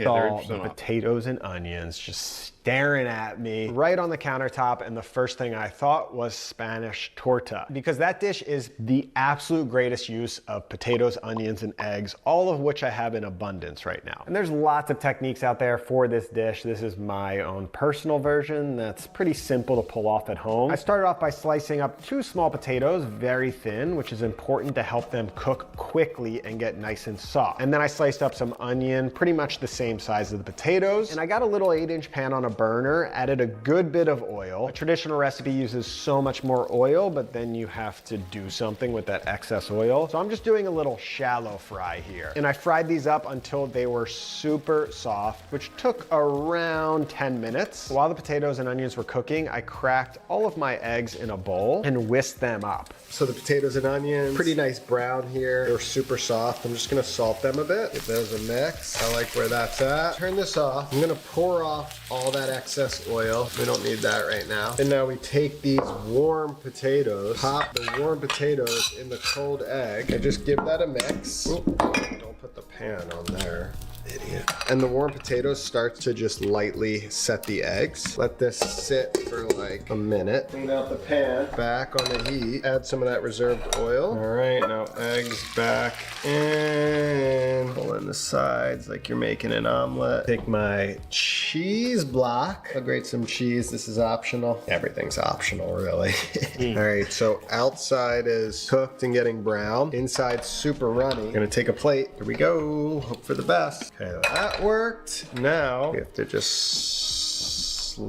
all the potatoes and onions just staring at me right on the countertop, and the first thing I thought was Spanish torta, because that dish is the absolute greatest use of potatoes, onions, and eggs, all of which I have in abundance right now. And there's lots of techniques out there for this dish. This is my own personal version that's pretty simple to pull off at home. I started off by slicing up 2 small potatoes very thin, which is important to help them cook quickly and get nice and soft. And then I sliced up some onion, pretty much the same size as the potatoes, and I got a little 8-inch pan on a burner, added a good bit of oil. A traditional recipe uses so much more oil, but then you have to do something with that excess oil. So I'm just doing a little shallow fry here. And I fried these up until they were super soft, which took around 10 minutes. While the potatoes and onions were cooking, I cracked all of my eggs in a bowl and whisked them up. So the potatoes and onions, pretty nice brown here. They're super soft. I'm just gonna salt them a bit. Give those a mix. I like where that's at. Turn this off. I'm gonna pour off all that excess oil. We don't need that right now. And now we take these warm potatoes, pop the warm potatoes in the cold egg, and just give that a mix. Oop, don't put the pan on there. Idiot. And the warm potatoes start to just lightly set the eggs. Let this sit for like a minute. Clean out the pan, back on the heat, add some of that reserved oil. All right, now eggs back in. Pull in the sides like you're making an omelet. Take my cheese block. I'll grate some cheese. This is optional. Everything's optional, really. All right, so outside is cooked and getting brown. Inside super runny. I'm gonna take a plate. Here we go. Hope for the best. Okay, that worked. Now we have to just slippy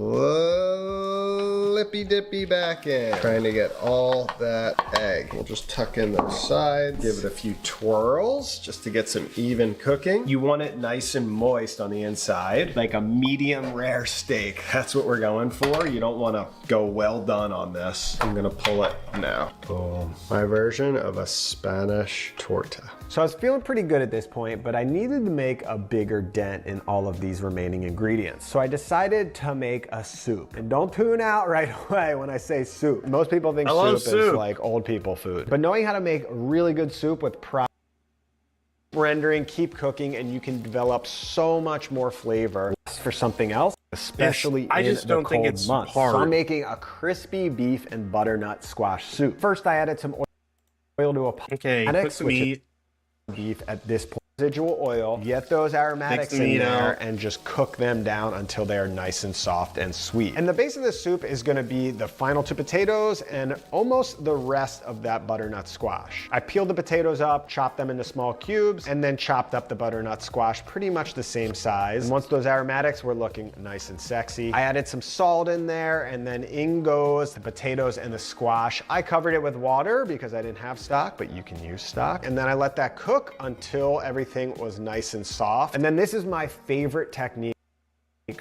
dippy back in. Trying to get all that egg. We'll just tuck in the sides, give it a few twirls just to get some even cooking. You want it nice and moist on the inside, like a medium rare steak. That's what we're going for. You don't want to go well done on this. I'm gonna pull it now. Boom. My version of a Spanish torta. So I was feeling pretty good at this point, but I needed to make a bigger dent in all of these remaining ingredients. So I decided to make a soup. And don't tune out right away when I say soup. Most people think soup is like old people food. But knowing how to make really good soup with rendering, keep cooking, and you can develop so much more flavor. for something else, especially I in just the don't cold think it's months. hard. So I'm making a crispy beef and butternut squash soup. First, I added some oil to a pot. Okay, put the meat. Beef at this point. Residual oil, get those aromatics in there and just cook them down until they are nice and soft and sweet. And the base of this soup is gonna be the final two potatoes and almost the rest of that butternut squash. I peeled the potatoes up, chopped them into small cubes, and then chopped up the butternut squash pretty much the same size. And once those aromatics were looking nice and sexy, I added some salt in there, and then in goes the potatoes and the squash. I covered it with water because I didn't have stock, but you can use stock. And then I let that cook until everything was nice and soft. And then this is my favorite technique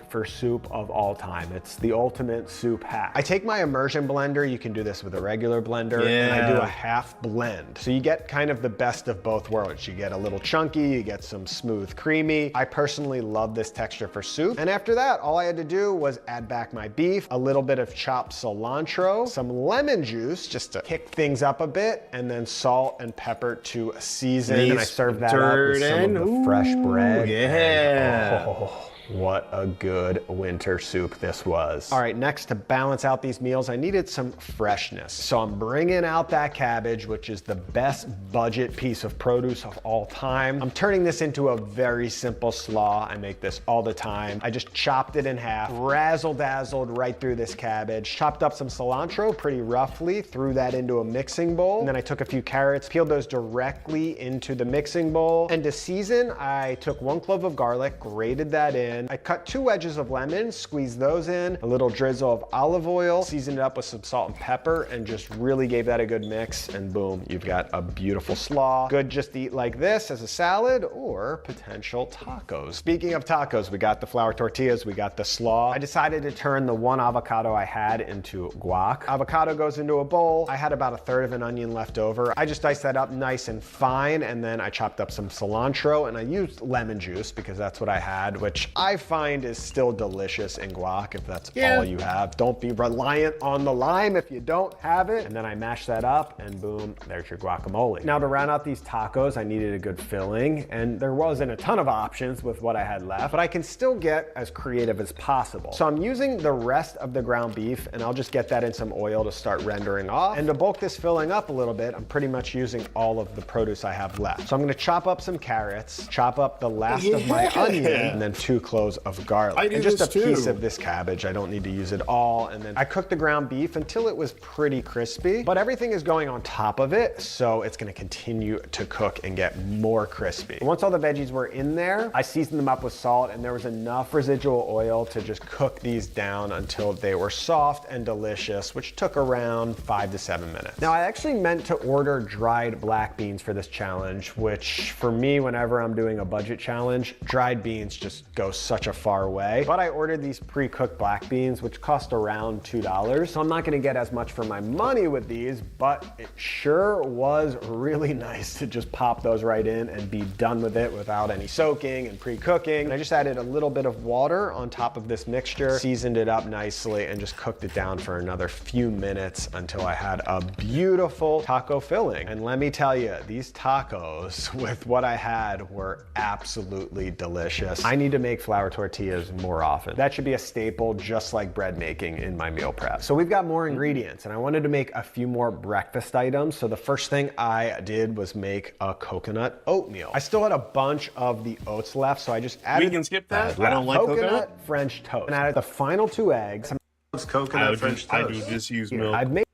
for soup of all time. It's the ultimate soup hack. I take my immersion blender, you can do this with a regular blender, and I do a half blend. So you get kind of the best of both worlds. You get a little chunky, you get some smooth creamy. I personally love this texture for soup. And after that, all I had to do was add back my beef, a little bit of chopped cilantro, some lemon juice just to kick things up a bit, and then salt and pepper to season. And I serve that up with some of the fresh bread. Yeah. Oh, what a good winter soup this was. All right, next, to balance out these meals, I needed some freshness. So I'm bringing out that cabbage, which is the best budget piece of produce of all time. I'm turning this into a very simple slaw. I make this all the time. I just chopped it in half, razzle-dazzled right through this cabbage, chopped up some cilantro pretty roughly, threw that into a mixing bowl, and then I took a few carrots, peeled those directly into the mixing bowl, and to season, I took 1 clove of garlic, grated that in. I cut 2 wedges of lemon, squeezed those in, a little drizzle of olive oil, seasoned it up with some salt and pepper, and just really gave that a good mix, and boom, you've got a beautiful slaw. Good just to eat like this as a salad or potential tacos. Speaking of tacos, we got the flour tortillas, we got the slaw. I decided to turn the 1 avocado I had into guac. Avocado goes into a bowl. I had about 1/3 of an onion left over. I just diced that up nice and fine, and then I chopped up some cilantro, and I used lemon juice because that's what I had, which I find is still delicious in guac if that's all you have. Don't be reliant on the lime if you don't have it. And then I mash that up, and boom, there's your guacamole. Now, to round out these tacos, I needed a good filling, and there wasn't a ton of options with what I had left, but I can still get as creative as possible. So I'm using the rest of the ground beef, and I'll just get that in some oil to start rendering off. And to bulk this filling up a little bit, I'm pretty much using all of the produce I have left. So I'm gonna chop up some carrots, chop up the last of my onion, and then 2 cloves of garlic. And just a piece of this cabbage. I don't need to use it all. And then I cooked the ground beef until it was pretty crispy, but everything is going on top of it, so it's gonna continue to cook and get more crispy. And once all the veggies were in there, I seasoned them up with salt, and there was enough residual oil to just cook these down until they were soft and delicious, which took around 5 to 7 minutes. Now, I actually meant to order dried black beans for this challenge, which for me, whenever I'm doing a budget challenge, dried beans just go such a far way. But I ordered these pre-cooked black beans, which cost around $2. So I'm not gonna get as much for my money with these, but it sure was really nice to just pop those right in and be done with it without any soaking and pre-cooking. And I just added a little bit of water on top of this mixture, seasoned it up nicely, and just cooked it down for another few minutes until I had a beautiful taco filling. And let me tell you, these tacos with what I had were absolutely delicious. I need to make flour tortillas more often. That should be a staple, just like bread making in my meal prep. So we've got more ingredients, and I wanted to make a few more breakfast items. So the first thing I did was make a coconut oatmeal. I still had a bunch of the oats left, so I just added— We can skip that? I don't like coconut. French toast. And added the final 2 eggs. It's coconut French toast. I do just use milk. I've made—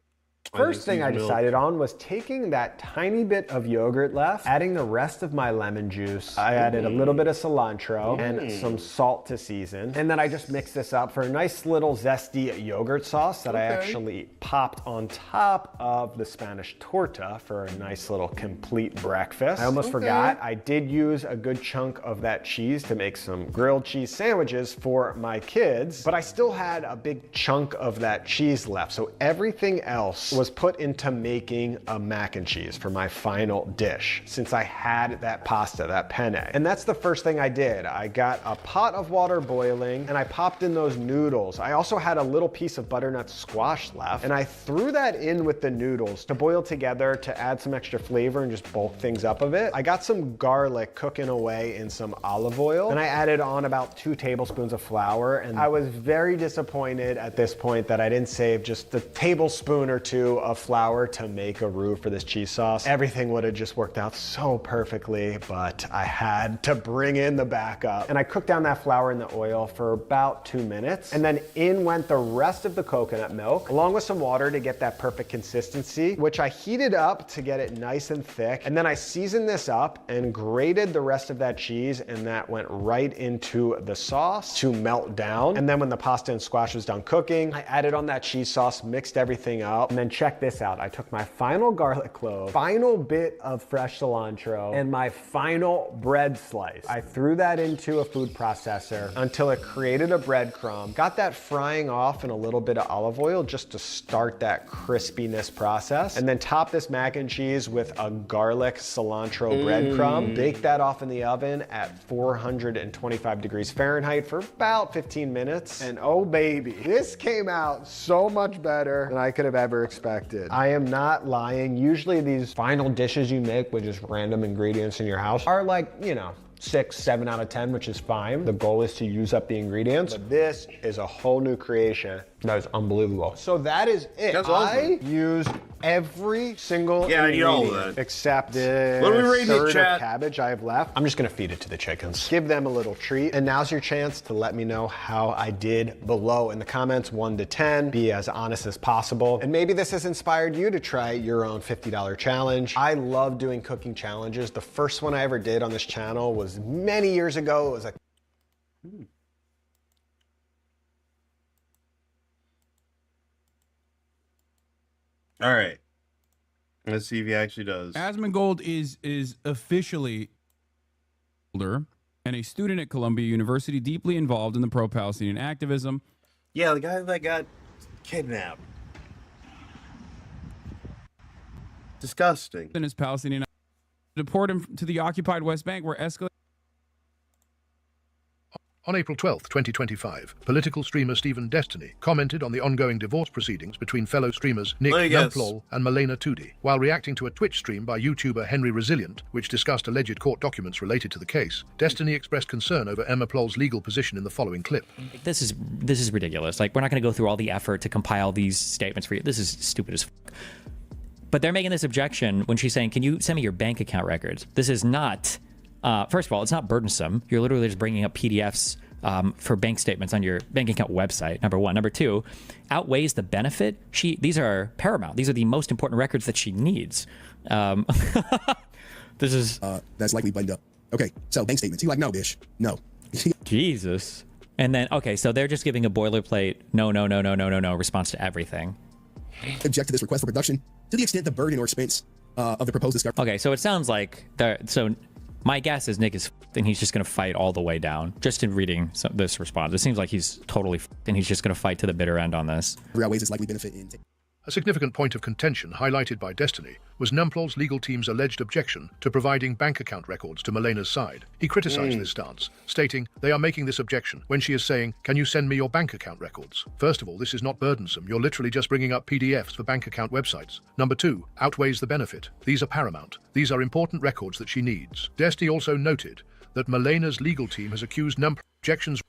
First thing I decided on was taking that tiny bit of yogurt left, adding the rest of my lemon juice. I added a little bit of cilantro and some salt to season. And then I just mixed this up for a nice little zesty yogurt sauce that I actually popped on top of the Spanish torta for a nice little complete breakfast. I almost forgot, I did use a good chunk of that cheese to make some grilled cheese sandwiches for my kids, but I still had a big chunk of that cheese left. So everything else was put into making a mac and cheese for my final dish, since I had that pasta, that penne. And that's the first thing I did. I got a pot of water boiling and I popped in those noodles. I also had a little piece of butternut squash left, and I threw that in with the noodles to boil together to add some extra flavor and just bulk things up a bit. I got some garlic cooking away in some olive oil, and I added on about 2 tablespoons of flour, and I was very disappointed at this point that I didn't save just a tablespoon or 2 of flour to make a roux for this cheese sauce. Everything would have just worked out so perfectly, but I had to bring in the backup. And I cooked down that flour in the oil for about 2 minutes, and then in went the rest of the coconut milk, along with some water to get that perfect consistency, which I heated up to get it nice and thick. And then I seasoned this up and grated the rest of that cheese, and that went right into the sauce to melt down. And then when the pasta and squash was done cooking, I added on that cheese sauce, mixed everything up, and then check this out. I took my final garlic clove, final bit of fresh cilantro, and my final bread slice. I threw that into a food processor until it created a breadcrumb, got that frying off in a little bit of olive oil just to start that crispiness process, and then top this mac and cheese with a garlic cilantro breadcrumb. Bake that off in the oven at 425 degrees Fahrenheit for about 15 minutes. And oh baby, this came out so much better than I could have ever expected. I am not lying. Usually these final dishes you make with just random ingredients in your house are like, you know, 6, 7 out of 10, which is fine. The goal is to use up the ingredients, but this is a whole new creation that is unbelievable. So that is it. That's awesome. I used every single ingredient except the third of cabbage I have left. I'm just gonna feed it to the chickens. Give them a little treat. And now's your chance to let me know how I did below in the comments, 1 to 10. Be as honest as possible. And maybe this has inspired you to try your own $50 challenge. I love doing cooking challenges. The first one I ever did on this channel was many years ago. It was a All right. Let's see if he actually does. Asmongold is officially older and a student at Columbia University, deeply involved in the pro-Palestinian activism. Yeah, the guy that got kidnapped. Disgusting. And his Palestinian deport him to the occupied West Bank, where escalated. On April 12, 2025, political streamer Stephen Destiny commented on the ongoing divorce proceedings between fellow streamers Nick Numplol and Malena Tudi. While reacting to a Twitch stream by YouTuber Henry Resilient, which discussed alleged court documents related to the case, Destiny expressed concern over Emma Plol's legal position in the following clip. This is ridiculous. Like, we're not going to go through all the effort to compile these statements for you. This is stupid as fuck. But they're making this objection when she's saying, can you send me your bank account records? This is not... first of all, it's not burdensome. You're literally just bringing up PDFs for bank statements on your bank account website, number one. Number two, outweighs the benefit. These are paramount. These are the most important records that she needs. This is... that's likely buttoned up. Okay, so bank statements. You're like, no, bitch. No. Jesus. And then, okay, so they're just giving a boilerplate, no response to everything. Object to this request for production to the extent the burden or expense of the proposed discovery. Okay, so it sounds like so my guess is Nick is and he's just going to fight all the way down. Just in reading this response, it seems like he's totally and he's just going to fight to the bitter end on this. Outweighs its likely benefit in. A significant point of contention highlighted by Destiny was Numplol's legal team's alleged objection to providing bank account records to Malena's side. He criticized this stance, stating, they are making this objection when she is saying, can you send me your bank account records? First of all, this is not burdensome. You're literally just bringing up PDFs for bank account websites. Number two, outweighs the benefit. These are paramount. These are important records that she needs. Destiny also noted that Malena's legal team has accused Numplol's objections.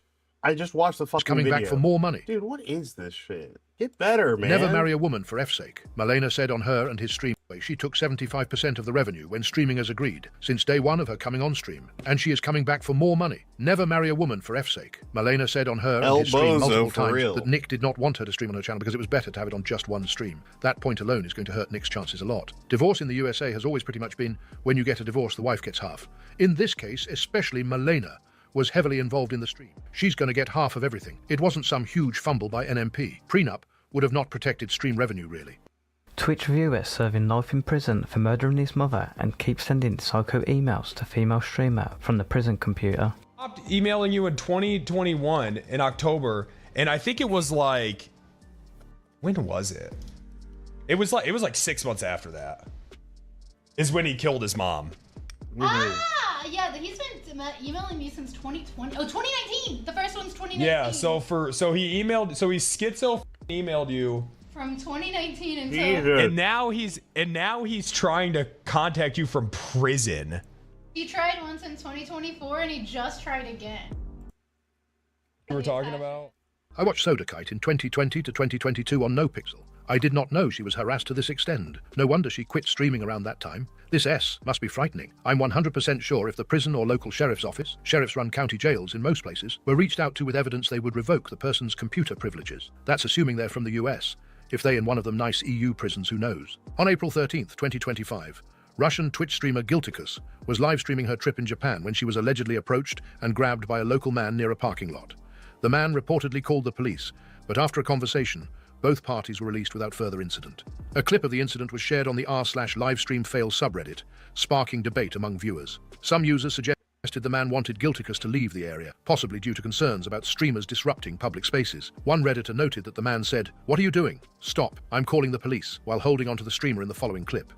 I just watched the fucking coming video. Back for more money. Dude, what is this shit? Get better, man. Never marry a woman for F's sake. Malena said on her and his stream, she took 75% of the revenue when streaming as agreed, since day one of her coming on stream, and she is coming back for more money. Never marry a woman for F's sake. Malena said on her and his stream multiple times that Nick did not want her to stream on her channel because it was better to have it on just one stream. That point alone is going to hurt Nick's chances a lot. Divorce in the USA has always pretty much been, when you get a divorce, the wife gets half. In this case, especially Malena was heavily involved in the stream. She's going to get half of everything. It wasn't some huge fumble by NMP. Prenup would have not protected stream revenue, really. Twitch viewer serving life in prison for murdering his mother and keeps sending psycho emails to female streamer from the prison computer. I stopped emailing you in 2021 in October, and I think it was like, when was it? It was like 6 months after that. Is when he killed his mom. Ah, yeah, he's been emailing me since 2020. Oh, 2019. The first one's 2019. Yeah, so he schizo emailed you from 2019 until and now he's trying to contact you from prison. He tried once in 2024 and he just tried again. You were talking about? I watched Sodakite in 2020 to 2022 on NoPixel. I did not know she was harassed to this extent. No wonder she quit streaming around that time. This S must be frightening. I'm 100% sure if the prison or local sheriff's office, sheriffs run county jails in most places, were reached out to with evidence, they would revoke the person's computer privileges. That's assuming they're from the US. If they in one of them nice EU prisons, who knows? On April 13th, 2025, Russian Twitch streamer Gilticus was live streaming her trip in Japan when she was allegedly approached and grabbed by a local man near a parking lot. The man reportedly called the police, but after a conversation, both parties were released without further incident. A clip of the incident was shared on the r/livestreamfail subreddit, sparking debate among viewers. Some users suggested the man wanted Gilticus to leave the area, possibly due to concerns about streamers disrupting public spaces. One Redditor noted that the man said, "What are you doing? Stop, I'm calling the police," while holding onto the streamer in the following clip.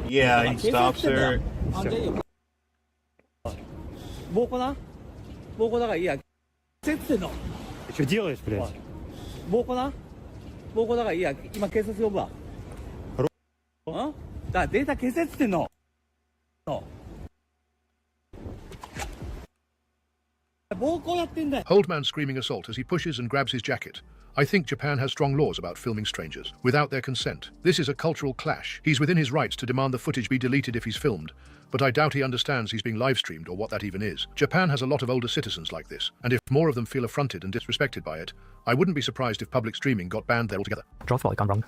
Yeah, he stops her. Holdman screaming assault as he pushes and grabs his jacket. I think Japan has strong laws about filming strangers without their consent. This is a cultural clash. He's within his rights to demand the footage be deleted if he's filmed, but I doubt he understands he's being live streamed or what that even is. Japan has a lot of older citizens like this, and if more of them feel affronted and disrespected by it, I wouldn't be surprised if public streaming got banned there altogether. Draw thought gone wrong.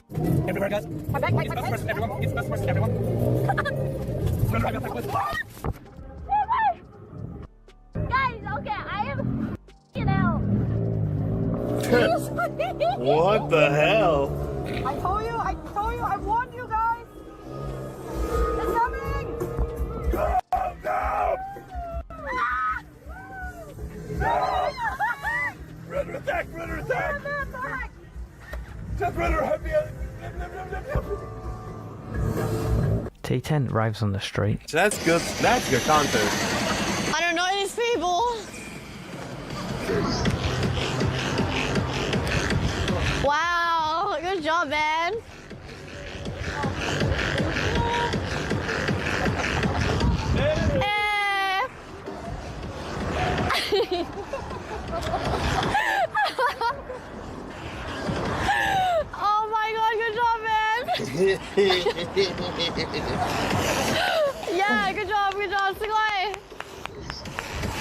Everywhere, guys. Everyone. It's best for everyone. Guys, okay, I am out. What the hell? I told you, I warned you guys. It's coming. Go, go. Runner attack, runner attack. Runner attack. Just runner, help me. T10 arrives on the street. So that's good. That's good content. I don't know these people. Wow, good job, man. Oh my god, good job, man. Yeah, good job, Sugoi.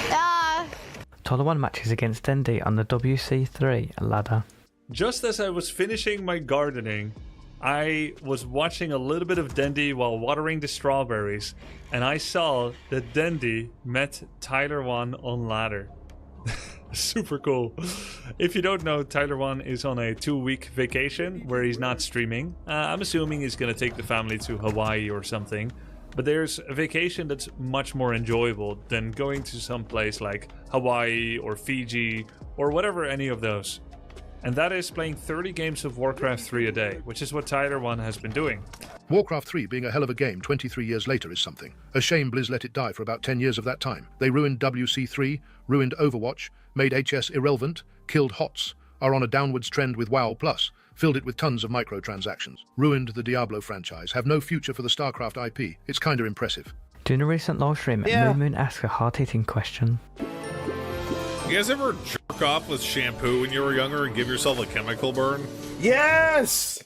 Yeah. Tolawan matches against Dendi on the WC3 ladder. Just as I was finishing my gardening, I was watching a little bit of Dendi while watering the strawberries, and I saw that Dendi met Tyler1 on ladder. Super cool. If you don't know, Tyler1 is on a 2-week vacation where he's not streaming. I'm assuming he's gonna take the family to Hawaii or something. But there's a vacation that's much more enjoyable than going to some place like Hawaii or Fiji or whatever, any of those. And that is playing 30 games of Warcraft 3 a day, which is what Tyler1 has been doing. Warcraft 3 being a hell of a game 23 years later is something. A shame Blizz let it die for about 10 years of that time. They ruined WC3, ruined Overwatch, made HS irrelevant, killed HOTS, are on a downwards trend with WoW+, filled it with tons of microtransactions, ruined the Diablo franchise, have no future for the StarCraft IP. It's kinda impressive. During a recent live stream, Moon asked a hard-hitting question. You guys ever jerk off with shampoo when you were younger and give yourself a chemical burn? Yes!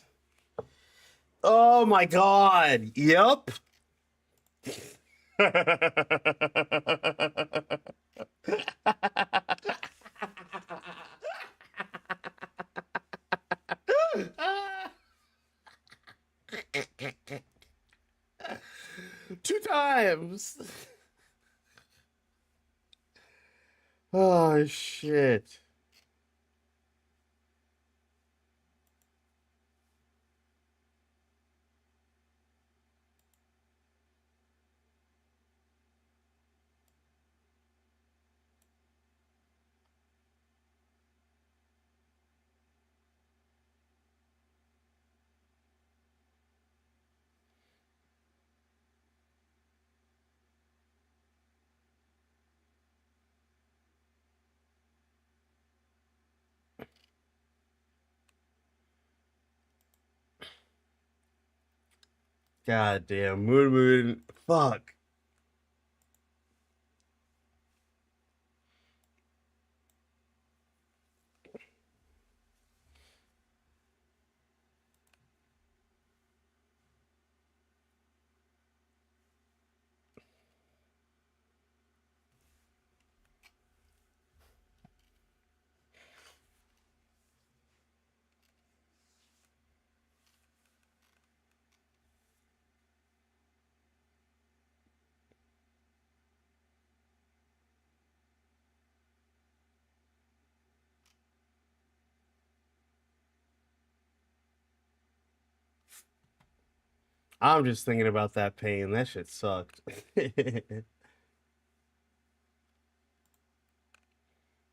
Oh my god. Yep. Two times. Oh shit. God damn, Moon. Fuck. I'm just thinking about that pain. That shit sucked.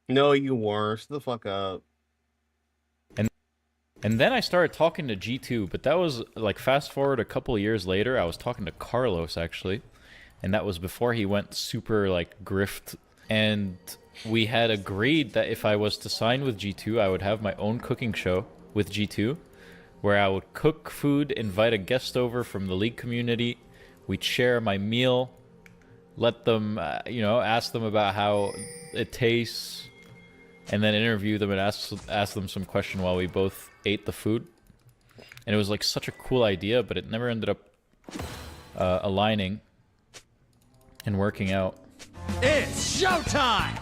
No, you weren't. Shut the fuck up. And then I started talking to G2, but that was like fast forward a couple years later. I was talking to Carlos actually, and that was before he went super like grift. And we had agreed that if I was to sign with G2, I would have my own cooking show with G2, where I would cook food, invite a guest over from the League community. We'd share my meal, let them, ask them about how it tastes, and then interview them and ask them some question while we both ate the food. And it was like such a cool idea, but it never ended up aligning and working out. It's showtime!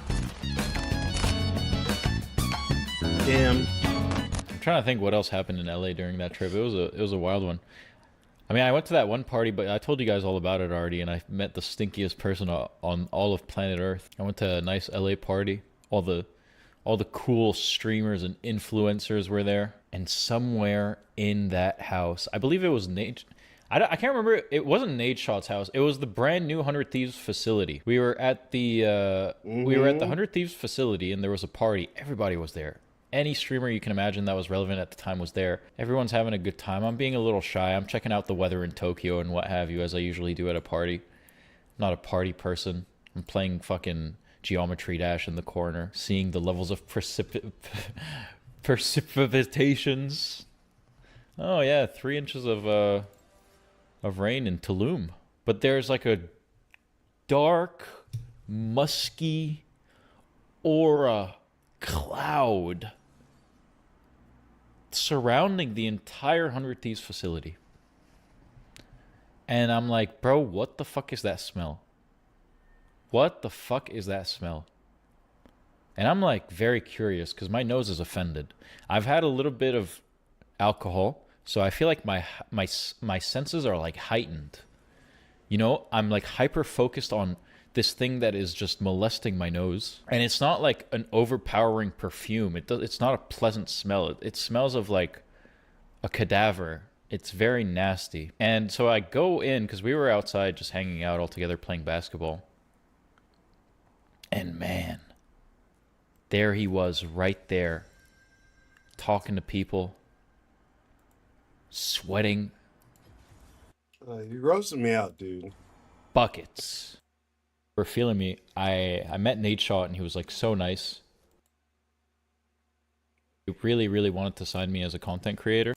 Damn. I'm trying to think what else happened in LA during that trip. It was a wild one. I mean, I went to that one party, but I told you guys all about it already, and I met the stinkiest person on all of planet Earth. I went to a nice LA party. All the cool streamers and influencers were there. And somewhere in that house, I believe it was Nate. I can't remember. It wasn't Nate Shot's house. It was the brand new 100 Thieves facility. We were at the 100 Thieves facility, and there was a party. Everybody was there. Any streamer you can imagine that was relevant at the time was there. Everyone's having a good time. I'm being a little shy. I'm checking out the weather in Tokyo and what have you, as I usually do at a party. Not a party person. I'm playing fucking Geometry Dash in the corner, seeing the levels of precipitations. Oh yeah, 3 inches of rain in Tulum. But there's like a dark, musky aura cloud surrounding the entire 100 Thieves facility. And I'm like, bro, what the fuck is that smell? What the fuck is that smell? And I'm like very curious because my nose is offended. I've had a little bit of alcohol, so I feel like my senses are like heightened. You know, I'm like hyper focused on this thing that is just molesting my nose. And it's not like an overpowering perfume. It's not a pleasant smell. It smells of like a cadaver. It's very nasty. And so I go in because we were outside just hanging out all together playing basketball. And man, there he was right there, talking to people, sweating. You're roasting me out, dude. Buckets. For feeling me, I met Nate Shot and he was like so nice. He really, really wanted to sign me as a content creator.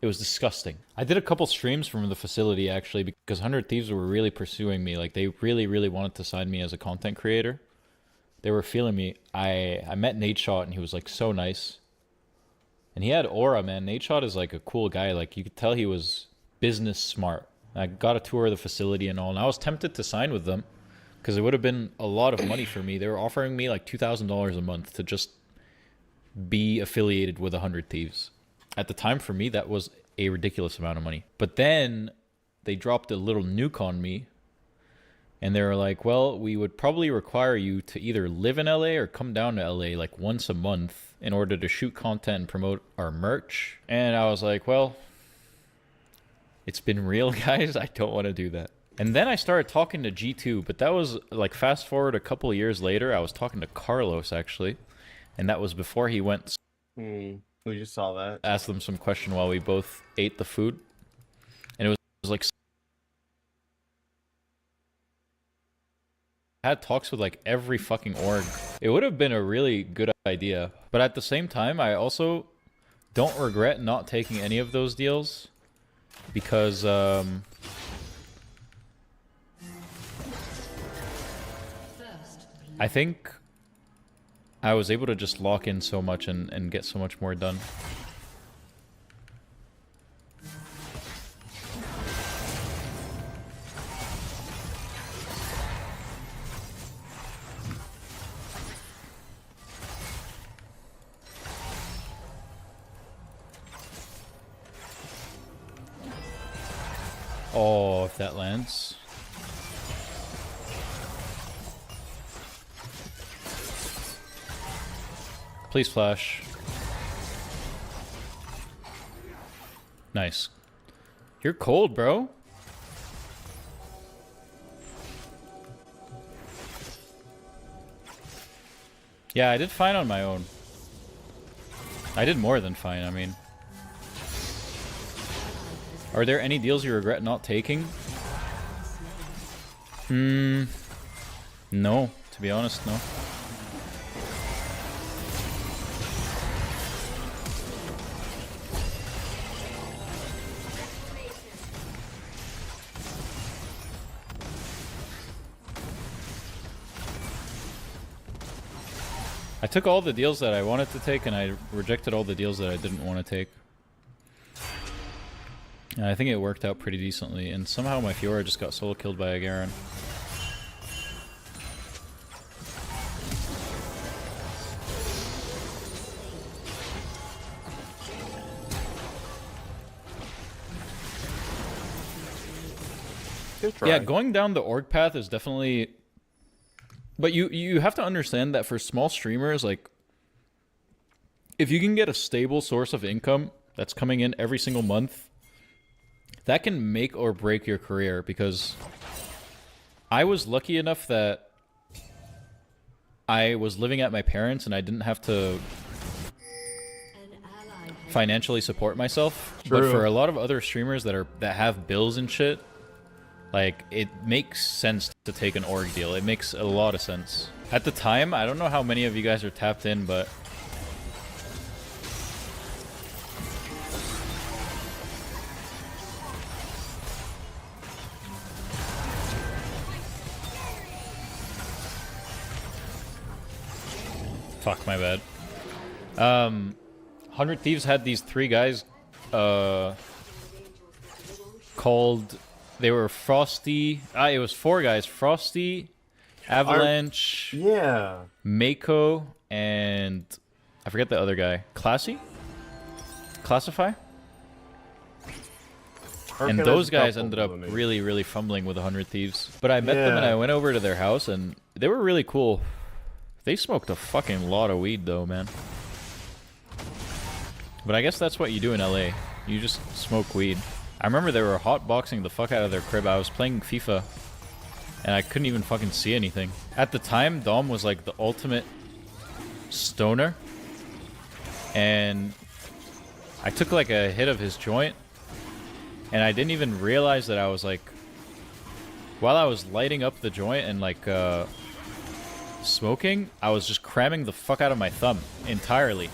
It was disgusting. I did a couple streams from the facility actually because 100 Thieves were really pursuing me. Like they really, really wanted to sign me as a content creator. They were feeling me. I met Nate Shot and he was like so nice. And he had aura, man. Nate Shot is like a cool guy. Like you could tell he was business smart. I got a tour of the facility and all, and I was tempted to sign with them because it would have been a lot of money for me. They were offering me like $2,000 a month to just be affiliated with 100 Thieves. At the time, for me, that was a ridiculous amount of money. But then they dropped a little nuke on me. And they were like, well, we would probably require you to either live in LA or come down to LA like once a month in order to shoot content and promote our merch. And I was like, well, it's been real, guys. I don't want to do that. And then I started talking to G2, but that was like fast forward a couple of years later. I was talking to Carlos, actually. And that was before he went... We just saw that. Asked them some question while we both ate the food. And it was like... had talks with like every fucking org. It would have been a really good idea. But at the same time, I also don't regret not taking any of those deals because I think I was able to just lock in so much and get so much more done. Oh, if that lands. Please flash. Nice. You're cold, bro. Yeah, I did fine on my own. I did more than fine, I mean. Are there any deals you regret not taking? No, to be honest, no. I took all the deals that I wanted to take, and I rejected all the deals that I didn't want to take. And I think it worked out pretty decently, and somehow my Fiora just got solo killed by a Garen. Yeah, going down the org path is definitely... But you have to understand that for small streamers, like, if you can get a stable source of income that's coming in every single month, that can make or break your career, because I was lucky enough that I was living at my parents and I didn't have to financially support myself. True. But for a lot of other streamers that have bills and shit, like, it makes sense to take an org deal. It makes a lot of sense. At the time, I don't know how many of you guys are tapped in, but fuck, my bad. 100 Thieves had these 3 guys called... They were Frosty... it was 4 guys. Frosty, Avalanche... Yeah. Mako, and... I forget the other guy. Classy? Classify? And those guys ended up really, really fumbling with 100 Thieves. But I met them and I went over to their house and they were really cool. They smoked a fucking lot of weed though, man. But I guess that's what you do in LA. You just smoke weed. I remember they were hotboxing the fuck out of their crib. I was playing FIFA and I couldn't even fucking see anything. At the time, Dom was like the ultimate stoner. And I took like a hit of his joint and I didn't even realize that I was like, while I was lighting up the joint and like smoking, I was just cramming the fuck out of my thumb entirely.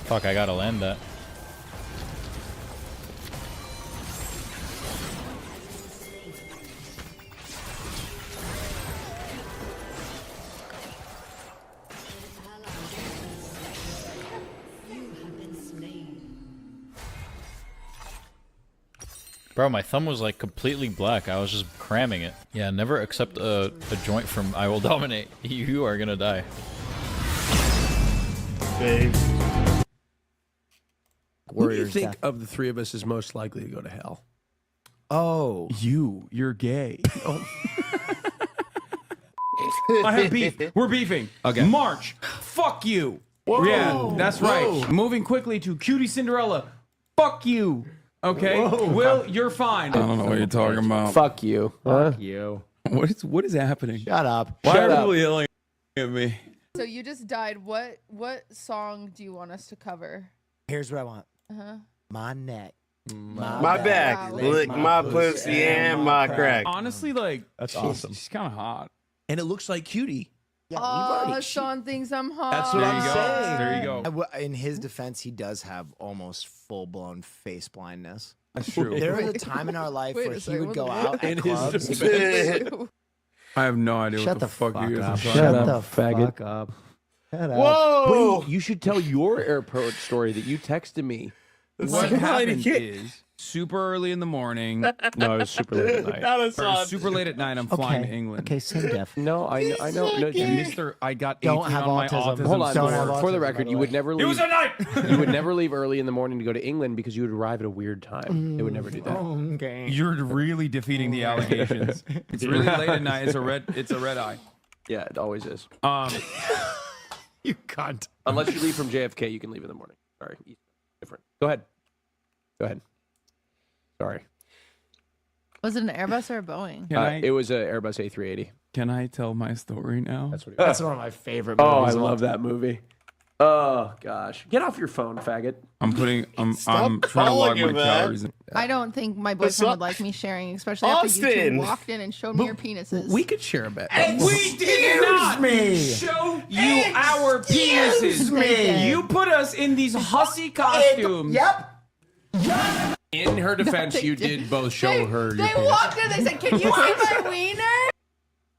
Fuck, I gotta land that. Bro, my thumb was like completely black. I was just cramming it. Yeah, never accept a joint from I Will Dominate. You are gonna die. Okay. Who do you think of the 3 of us is most likely to go to hell? Oh, you're gay. Oh. I have beef. We're beefing. Okay. March. Fuck you. Whoa. Yeah, that's right. Whoa. Moving quickly to Cutie Cinderella. Fuck you. Okay. Whoa. Will, you're fine. I don't know what you're talking about. Fuck you. Fuck you. What is happening? Shut up. Why Shut are up. people yelling at me? So you just died. What song do you want us to cover? Here's what I want. Uh-huh. My neck. My back, lick my pussy and my crack. Honestly, like That's awesome. She's kind of hot. And it looks like Cutie. Yeah, Oh, Sean thinks I'm hot. That's what I'm saying. There you go. In his defense, he does have almost full-blown face blindness. That's true. There was a time in our life Wait a where he second, would what go the out fuck? at In his clubs. defense. I have no idea Shut what the the fuck you fuck guys up. are Shut talking the about. fuck up. Shut up. Whoa! Wait, you should tell your airport story that you texted me. What happened is super early in the morning. No, it was super late at night. Not a Or son. super late at night. I'm flying to England. Okay, sing deaf. No, I know. No, And Mr. I got 18 Don't have on my autism. autism. Hold on. Don't have For the autism, record, by you the would way. never It leave. was a night. You would never leave early in the morning to go to England because you would arrive at a weird time. They would never do that. Okay. You're really defeating the allegations. It's really late at night. It's a red eye. Yeah, it always is. You cunt. Unless you leave from JFK, you can leave in the morning. Sorry, different. Go ahead. Sorry. Was it an Airbus or a Boeing? It was an Airbus A380. Can I tell my story now? That's what. That's one of my favorite Oh, I movies. love that movie. Oh gosh, get off your phone, faggot. I'm trying to calling log you my that. calories. I don't think my What's boyfriend up? would like me sharing, especially after you two Austin! walked in and showed me your penises. We could share a bit. We did not show you our penises. me. You put us in these hussy costumes. Yep. In her defense, they you did. did both show her your They penis. walked in. They said, "Can you see my wiener?"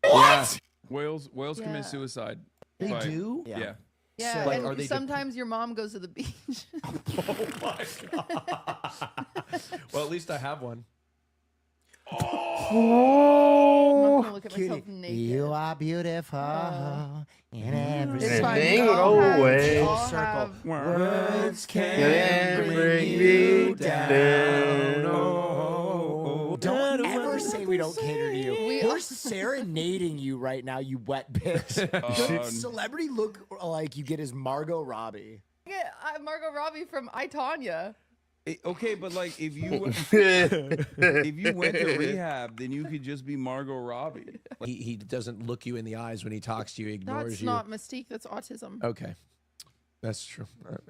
What? Whales Yeah. commit suicide. They by- do? Yeah. Yeah, like, and are they sometimes your mom goes to the beach. Oh my god. Well, at least I have one. I'm not gonna look at myself naked. You are beautiful in every It's And fine. they We all go have- away. we all circle. have- Words Can bring you down. Don't ever say we don't cater to you. We We're are- serenading you right now, you wet bitch. Good celebrity look like you get is Margot Robbie. Yeah, Margot Robbie from I, Tonya. Okay, but like if you went to rehab, then you could just be Margot Robbie. He doesn't look you in the eyes when he talks to you. He ignores That's you. not Mystique. That's autism. Okay, that's true.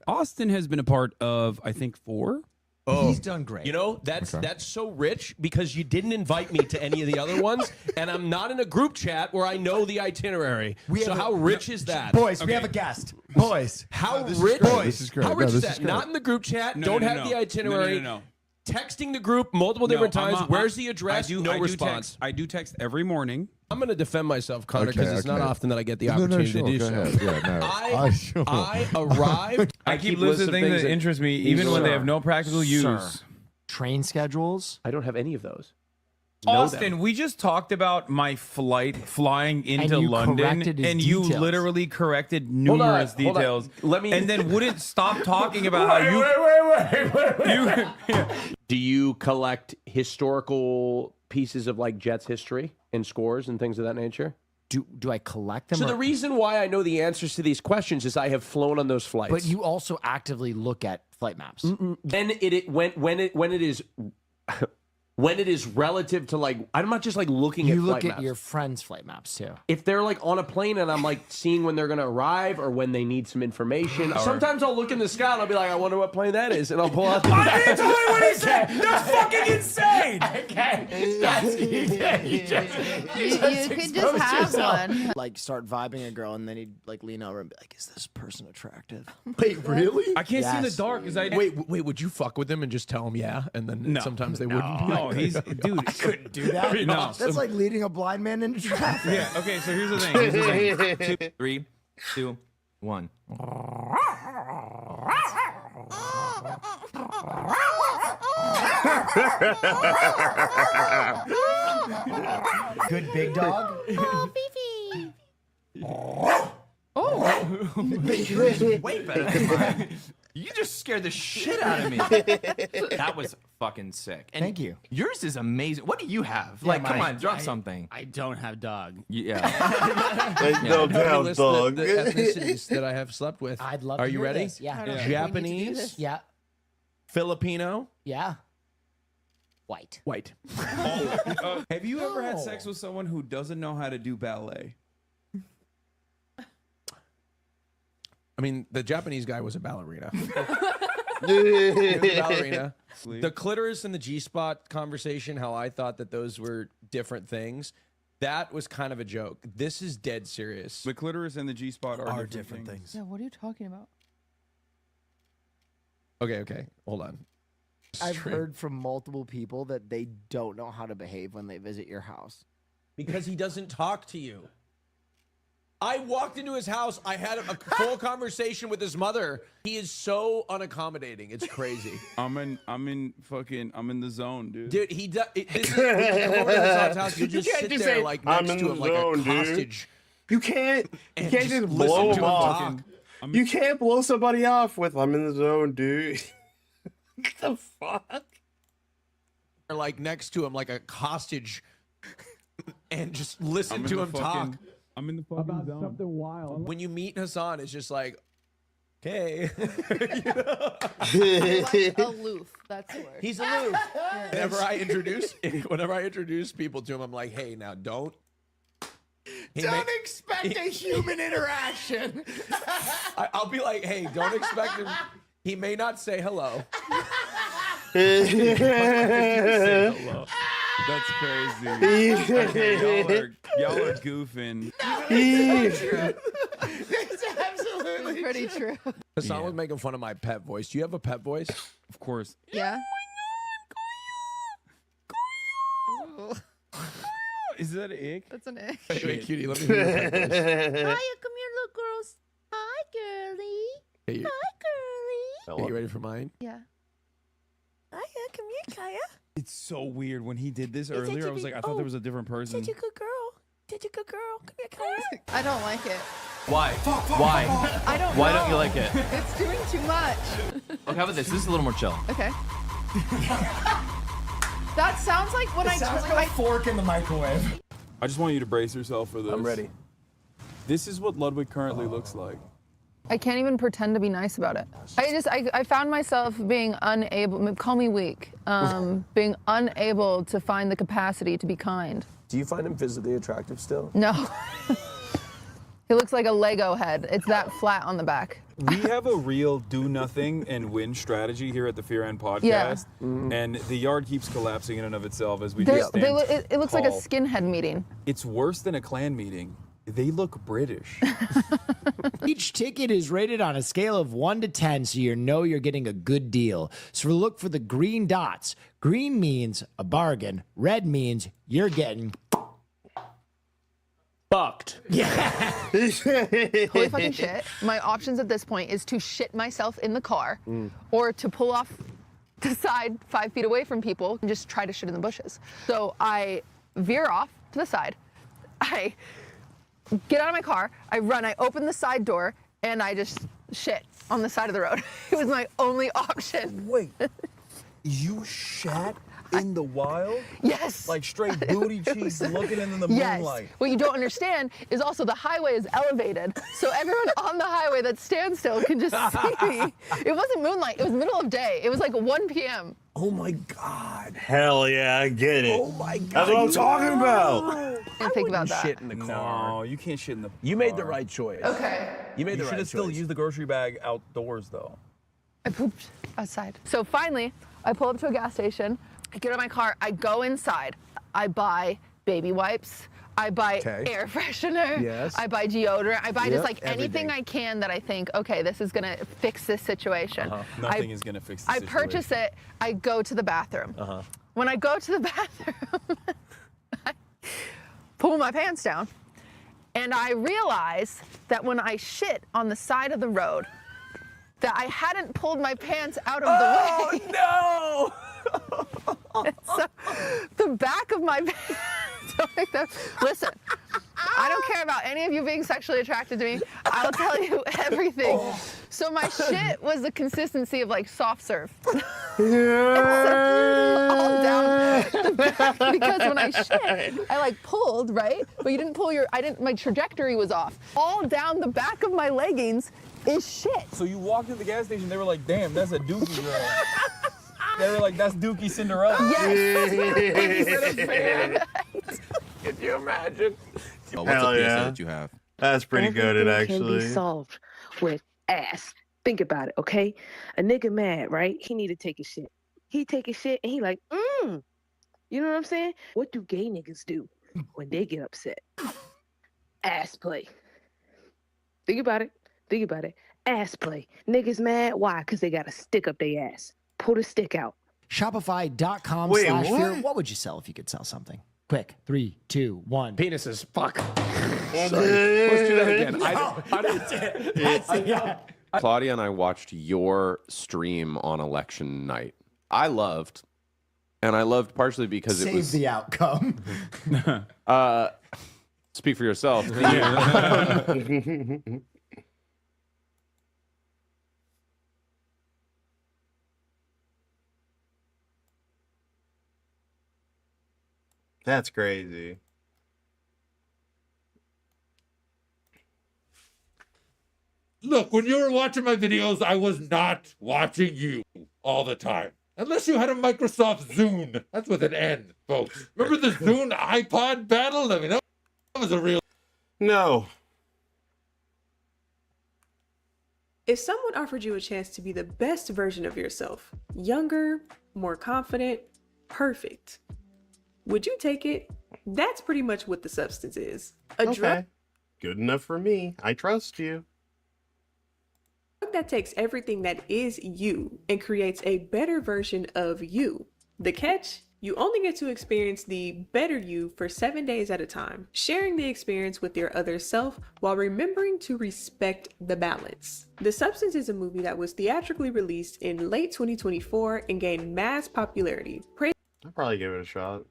Austin has been a part of, I think, 4. Oh, He's done great. You know, that's so rich because you didn't invite me to any of the other ones, and I'm not in a group chat where I know the itinerary. So how rich is that? Boys, we have a guest. Boys. How rich? This is great. How No, rich is this is that? great. Not in the group chat. No, Don't no, have no. the itinerary. No. Texting the group multiple different No, I'm times. not- Where's the address? I No do response. I do text every morning. I'm going to defend myself, Connor, because Okay, it's not okay. often that I get the No, no, opportunity sure, to do go so. ahead. Yeah, no. I arrived. I keep lists of things that interest me, even when they have no practical use. Sir. Train schedules. I don't have any of those. Know Austin, them. we just talked about my flight flying into you London, corrected his and you details. literally corrected Hold on, numerous hold on. details. Let me. And then wouldn't stop talking about how you. Do you collect historical pieces of like Jets history and scores and things of that nature? Do I collect them? So or- the reason why I know the answers to these questions is I have flown on those flights. but you also actively look at flight maps. then when it is when it is relative to like I'm not just like looking You at look flight at maps. your friends' flight maps too. If they're like on a plane and I'm like seeing when they're gonna arrive or when they need some information, sometimes I'll look in the sky and I'll be like, I wonder what plane that is, and I'll pull out. I didn't tell you what he said. That's fucking insane. You could just have one. Like start vibing a girl, and then he'd like lean over and be like, "Is this person attractive?" Wait, really? I can't see in the Yes. dark because I Wait, would you fuck with them and just tell them yeah, and then No. sometimes they wouldn't? No, he's dude. Couldn't do that. No. That's like leading a blind man into traffic. Yeah. Okay. So here's the thing. Here's the thing. 2, 3, 2, 1. Good big dog. Oh, Fifi. Way better than mine. You just scared the shit out of me. That was fucking sick. And Thank you. Yours is amazing. What do you have? Like, come on, drop something. I don't have dog. Yeah. Don't have List dog. the ethnicities that I have slept with. I'd love Are to you hear ready? this. Yeah. I don't think we need to do Japanese, this. Yeah. Filipino, Yeah. White. white. Have you ever had No. sex with someone who doesn't know how to do ballet? I mean, the Japanese guy was a ballerina. He was a ballerina. The clitoris and the G-spot conversation, how I thought that those were different things, that was kind of a joke. This is dead serious. The clitoris and the G-spot are different things. Yeah, what are you talking about? Okay, hold on. I've heard from multiple people that they don't know how to behave when they visit your house. Because he doesn't talk to you. I walked into his house. I had a full conversation with his mother. He is so unaccommodating. It's crazy. I'm in the zone, dude. Dude, he does. When you come over to Hassan's house, you just sit there say, like "I'm next in to the him like zone, a dude." hostage. You can't just listen blow to him off. You can't blow somebody off with "I'm in the zone, dude." What the fuck? Or like next to him like a hostage, and just listen to him talk. I'm in the fucking zone. Something wild. When you meet Hassan, it's just like, okay. Like aloof. That's the word. He's aloof. Whenever I introduce people to him, I'm like, hey, now don't expect a human interaction. I'll be like, hey, don't expect him. He may not say hello. That's crazy. Okay, y'all are goofing. It's absolutely pretty true. Hassan was making fun of my pet voice. Do you have a pet voice? Of course. Yeah. Is that an ick? That's an ick. Hey, cutie, let me hear your pet voice. Hiya, come here, little girls. Hi, girly. Hey, Hi, girly. Are you ready for mine? Yeah. Hiya, come here, Kaya. It's so weird. When he did this Is that earlier, I your was big- like, I thought there was a different person. Such a good girl. Such a good girl. Come here, Kaya. I don't like it. Why? Why? I don't Why know. don't you like it? It's doing too much. Okay, how about this? This is a little more chill. Okay. That sounds like when It I sounds turn like a fork in the microwave. I just want you to brace yourself for this. I'm ready. This is what Ludwig currently looks like. I can't even pretend to be nice about it. I found myself being unable, call me weak, being unable to find the capacity to be kind. Do you find him physically attractive still? No. He looks like a Lego head. It's that flat on the back. We have a real do nothing and win strategy here at the Fear End podcast. Yeah. And the yard keeps collapsing in and of itself as we They- just they stand look- it looks like a tall. skinhead meeting. It's worse than a clan meeting. They look British. Each ticket is rated on a scale of 1 to 10, so you know you're getting a good deal. So look for the green dots. Green means a bargain. Red means you're getting fucked. Holy fucking shit. My options at this point is to shit myself in the car or to pull off the side 5 feet away from people and just try to shit in the bushes. So I veer off to the side. I get out of my car, I run, I open the side door, and I just shit on the side of the road. It was my only option. Wait, you shat in the wild? Yes. Like straight booty cheeks looking into the Yes. moonlight. What you don't understand is also the highway is elevated, so everyone on the highway that stands still can just see me. It wasn't moonlight, it was middle of day. It was like 1 p.m. Oh my God. Hell yeah, I get it. Oh my God. That's what I'm talking about. And think about that. Shit in the car. No, you can't shit in the You made the right choice. Okay. You made the You right should have still choice. used the grocery bag outdoors though. I pooped outside. So finally, I pull up to a gas station. I get out of my car. I go inside. I buy baby wipes. I buy Okay. air freshener. Yes. I buy deodorant. I buy Yep, just like everything. anything I can that I think, okay, this is gonna fix this situation. Nothing is gonna fix the I purchase it. I go to the bathroom. When I go to the bathroom, I pull my pants down, and I realize that when I shit on the side of the road, that I hadn't pulled my pants out of the way. No! So the back of my pants. Don't make that. Listen, I don't care about any of you being sexually attracted to me. I'll tell you everything. So my shit was the consistency of like soft serve. All down the back, because when I shit, I like pulled, right? But you didn't pull my trajectory was off. All down the back of my leggings is shit. So you walked to the gas station, they were like, damn, that's a Dookie girl. They were like, that's Dookie Cinderella. Yes. Can you imagine? Hell yeah. that you have? That's pretty good, Everything can be actually. solved with ass. Think about it, okay? A nigga mad, right? He need to take a shit. He take a shit and he like, You know what I'm saying? What do gay niggas do when they get upset? Ass play. Think about it. Think about it. Ass play. Niggas mad. Why? Because they got a stick up their ass. Pull the stick out. Shopify.com/fear. What would you sell if you could sell something? Quick. 3, 2, 1. Penises. Fuck. Let's do that again. That's it. Yeah. Claudia and I watched your stream on election night. I loved partially because it was the outcome. Speak for yourself. That's crazy. Look, when you were watching my videos, I was not watching you all the time. Unless you had a Microsoft Zune. That's with an N, folks. Remember the Zune iPod battle? I mean, that was a real... No. If someone offered you a chance to be the best version of yourself, younger, more confident, perfect, would you take it? That's pretty much what the substance is. A drug Good enough for me. I trust you. that takes everything that is you and creates a better version of you. The catch? You only get to experience the better you for 7 days at a time, sharing the experience with your other self while remembering to respect the balance. The Substance is a movie that was theatrically released in late 2024 and gained mass popularity. I'll probably give it a shot.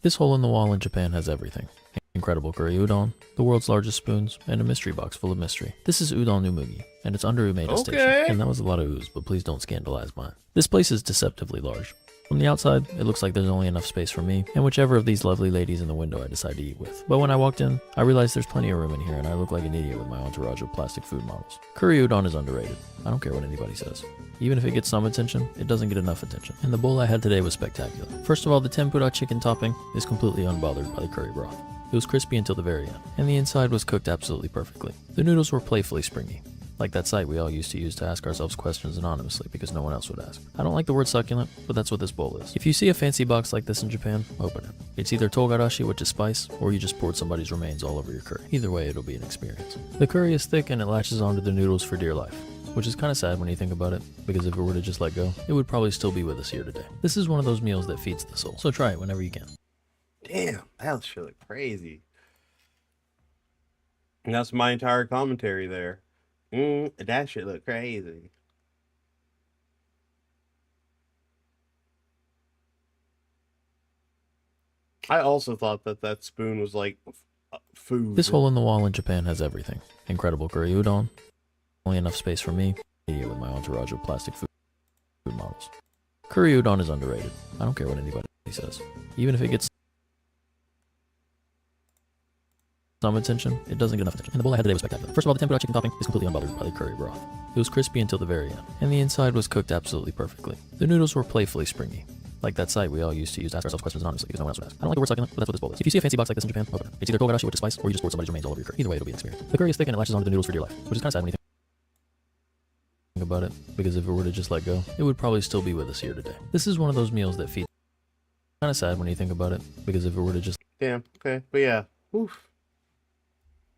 This hole in the wall in Japan has everything. Incredible curry udon, the world's largest spoons, and a mystery box full of mystery. This is Udon Umugi, and it's under Umeda Station. And that was a lot of ooze, but please don't scandalize mine. This place is deceptively large. From the outside, it looks like there's only enough space for me and whichever of these lovely ladies in the window I decide to eat with. But when I walked in, I realized there's plenty of room in here and I look like an idiot with my entourage of plastic food models. Curry udon is underrated. I don't care what anybody says. Even if it gets some attention, it doesn't get enough attention. And the bowl I had today was spectacular. First of all, the tempura chicken topping is completely unbothered by the curry broth. It was crispy until the very end, and the inside was cooked absolutely perfectly. The noodles were playfully springy. Like that site we all used to use to ask ourselves questions anonymously because no one else would ask. I don't like the word succulent, but that's what this bowl is. If you see a fancy box like this in Japan, open it. It's either togarashi, which is spice, or you just poured somebody's remains all over your curry. Either way, it'll be an experience. The curry is thick and it latches onto the noodles for dear life, which is kind of sad when you think about it, because if it were to just let go, it would probably still be with us here today. This is one of those meals that feeds the soul, so try it whenever you can. Damn, that shit look crazy. And that's my entire commentary there. That shit look crazy. I also thought that spoon was like food. This hole in the wall in Japan has everything. Incredible curry udon, only enough space for me, idiot with my entourage of plastic food models. Curry udon is underrated. I don't care what anybody says. Even if it gets some attention, it doesn't get enough attention. And the bowl I had today was spectacular. First of all, the tempura chicken topping is completely unbothered by the curry broth. It was crispy until the very end, and the inside was cooked absolutely perfectly. The noodles were playfully springy. Like that site we all used to use to ask ourselves questions anonymously because no one else would ask. I don't like the word succulent, but that's what this bowl is. If you see a fancy box like this in Japan, open it. It's either togarashi, which is spice, or you just poured somebody's remains all over your curry. Either way, it'll be an experience. The curry is thick and it latches onto the noodles for dear life, which is kind of sad when you think about it, because if it were to just let go, it would probably still be with us here today. This is one of those meals that feed. Kind of sad when you think about it, because if it were to just. Damn. Okay, but yeah. Oof.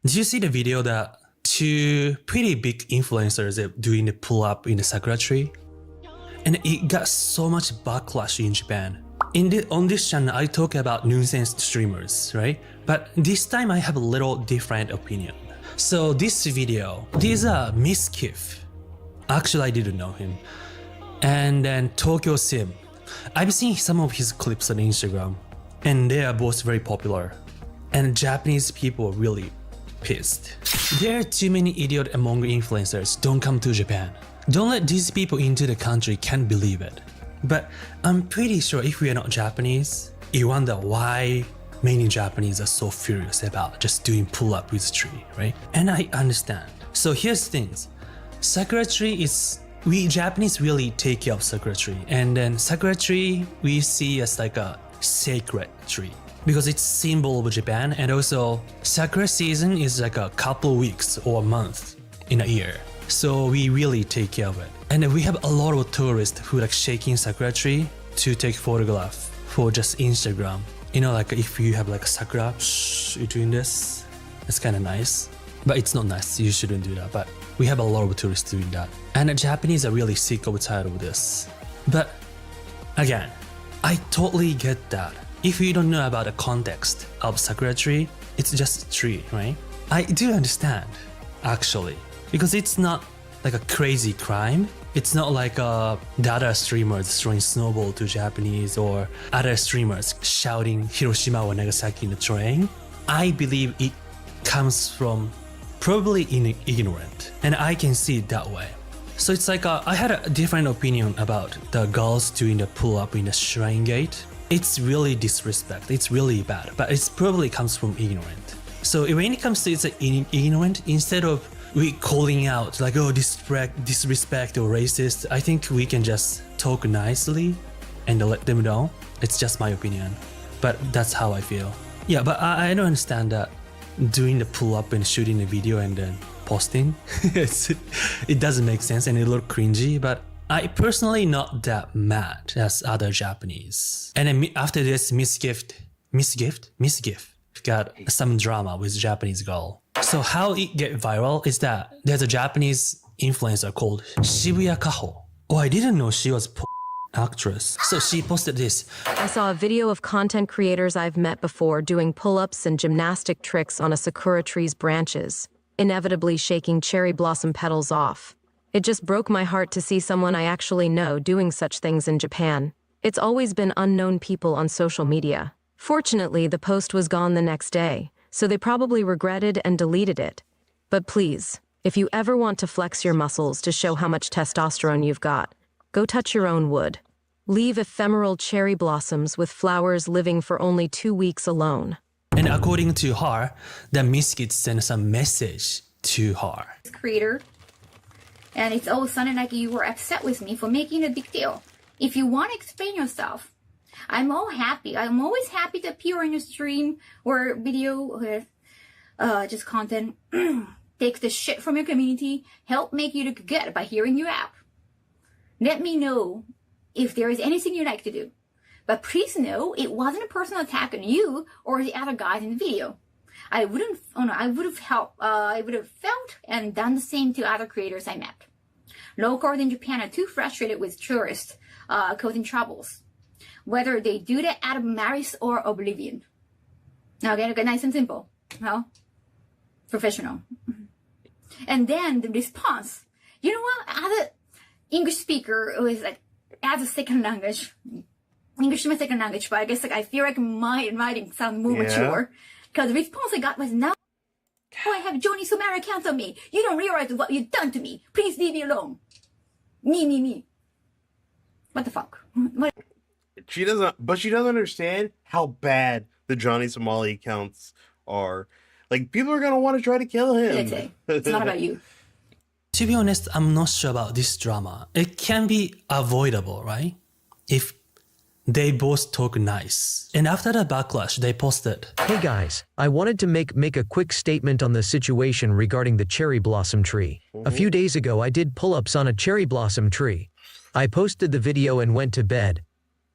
Did you see the video that two pretty big influencers are doing the pull-up in the sakura tree? And it got so much backlash in Japan. On this channel, I talk about nonsense streamers, right? But this time I have a little different opinion. So this video, this is Miss Kif. Actually, I didn't know him. And then Tokyo Sim. I've seen some of his clips on Instagram, and they are both very popular. And Japanese people are really pissed. There are too many idiots among influencers. Don't come to Japan. Don't let these people into the country, can't believe it. But I'm pretty sure if we are not Japanese, you wonder why many Japanese are so furious about just doing pull-up with tree, right? And I understand. So here's things. Sakura tree is, we Japanese really take care of sakura tree. And then sakura tree, we see as like a sacred tree, because it's symbol of Japan, and also sakura season is like a couple weeks or a month in a year. So we really take care of it. And then we have a lot of tourists who like shaking sakura tree to take photograph for just Instagram. You know, like if you have like a sakura, you're doing this, it's kind of nice. But it's not nice, you shouldn't do that. But we have a lot of tourists doing that. And the Japanese are really sick of tired of this. But again, I totally get that. If you don't know about the context of sakura tree, it's just a tree, right? I do understand, actually. Because it's not like a crazy crime. It's not like the other streamers throwing snowball to Japanese or other streamers shouting Hiroshima or Nagasaki in the train. I believe it comes from probably ignorant, and I can see it that way. So it's like I had a different opinion about the girls doing the pull-up in the shrine gate. It's really disrespect. It's really bad, but it probably comes from ignorant. So when it comes to it's ignorant, instead of we calling out like, oh, disrespect or racist, I think we can just talk nicely and let them know. It's just my opinion, but that's how I feel. Yeah, but I don't understand that doing the pull-up and shooting the video and then posting. It doesn't make sense and it look cringy, but I personally not that mad as other Japanese. And then after this, Miss Gift got some drama with Japanese girl. So how it get viral is that there's a Japanese influencer called Shibuya Kaho. Oh, I didn't know she was actress. So she posted this. I saw a video of content creators I've met before doing pull-ups and gymnastic tricks on a sakura tree's branches, inevitably shaking cherry blossom petals off. It just broke my heart to see someone I actually know doing such things in Japan. It's always been unknown people on social media. Fortunately, the post was gone the next day, so they probably regretted and deleted it. But please, if you ever want to flex your muscles to show how much testosterone you've got, go touch your own wood. Leave ephemeral cherry blossoms with flowers living for only 2 weeks alone. And according to her, the Misfits sent some message to her. Creator, and it's all sounded like you were upset with me for making a big deal. If you want to explain yourself, I'm all happy. I'm always happy to appear on your stream or video with just content. Take the shit from your community, help make you look good by hearing you out. Let me know if there is anything you'd like to do. But please know it wasn't a personal attack on you or the other guys in the video. I would have felt and done the same to other creators I met. Locals in Japan are too frustrated with tourists causing troubles, whether they do that out of malice or oblivion. Now get it nice and simple, professional. And then the response. You know what? Other English speaker who is like as a second language. English is my second language, but I guess I feel like my writing sounds more mature. Because the response I got was, now I have Johnny Sumera cancel me. You don't realize what you've done to me. Please leave me alone. Me. What the fuck? What? She doesn't understand how bad the Johnny Somali accounts are. Like, people are gonna want to try to kill him. It's not about you. To be honest, I'm not sure about this drama. It can be avoidable, right? If they both talk nice. And after the backlash, they posted, "Hey guys, I wanted to make a quick statement on the situation regarding the cherry blossom tree. A few days ago, I did pull-ups on a cherry blossom tree. I posted the video and went to bed.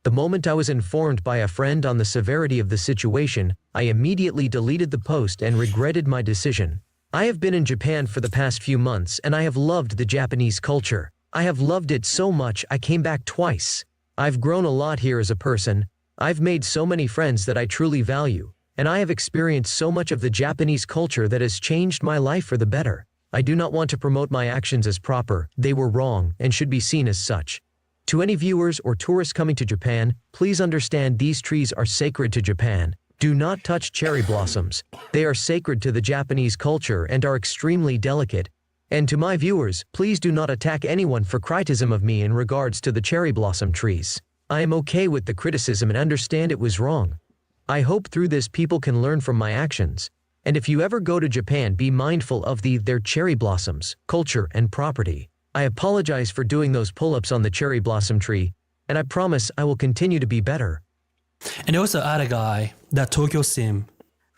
The moment I was informed by a friend on the severity of the situation, I immediately deleted the post and regretted my decision. I have been in Japan for the past few months and I have loved the Japanese culture. I have loved it so much I came back twice. I've grown a lot here as a person. I've made so many friends that I truly value, and I have experienced so much of the Japanese culture that has changed my life for the better. I do not want to promote my actions as proper. They were wrong and should be seen as such. To any viewers or tourists coming to Japan, please understand these trees are sacred to Japan. Do not touch cherry blossoms. They are sacred to the Japanese culture and are extremely delicate. And to my viewers, please do not attack anyone for criticism of me in regards to the cherry blossom trees. I am okay with the criticism and understand it was wrong. I hope through this people can learn from my actions. And if you ever go to Japan, be mindful of their cherry blossoms, culture, and property. I apologize for doing those pull-ups on the cherry blossom tree, and I promise I will continue to be better." And also other guy, that Tokyo Sim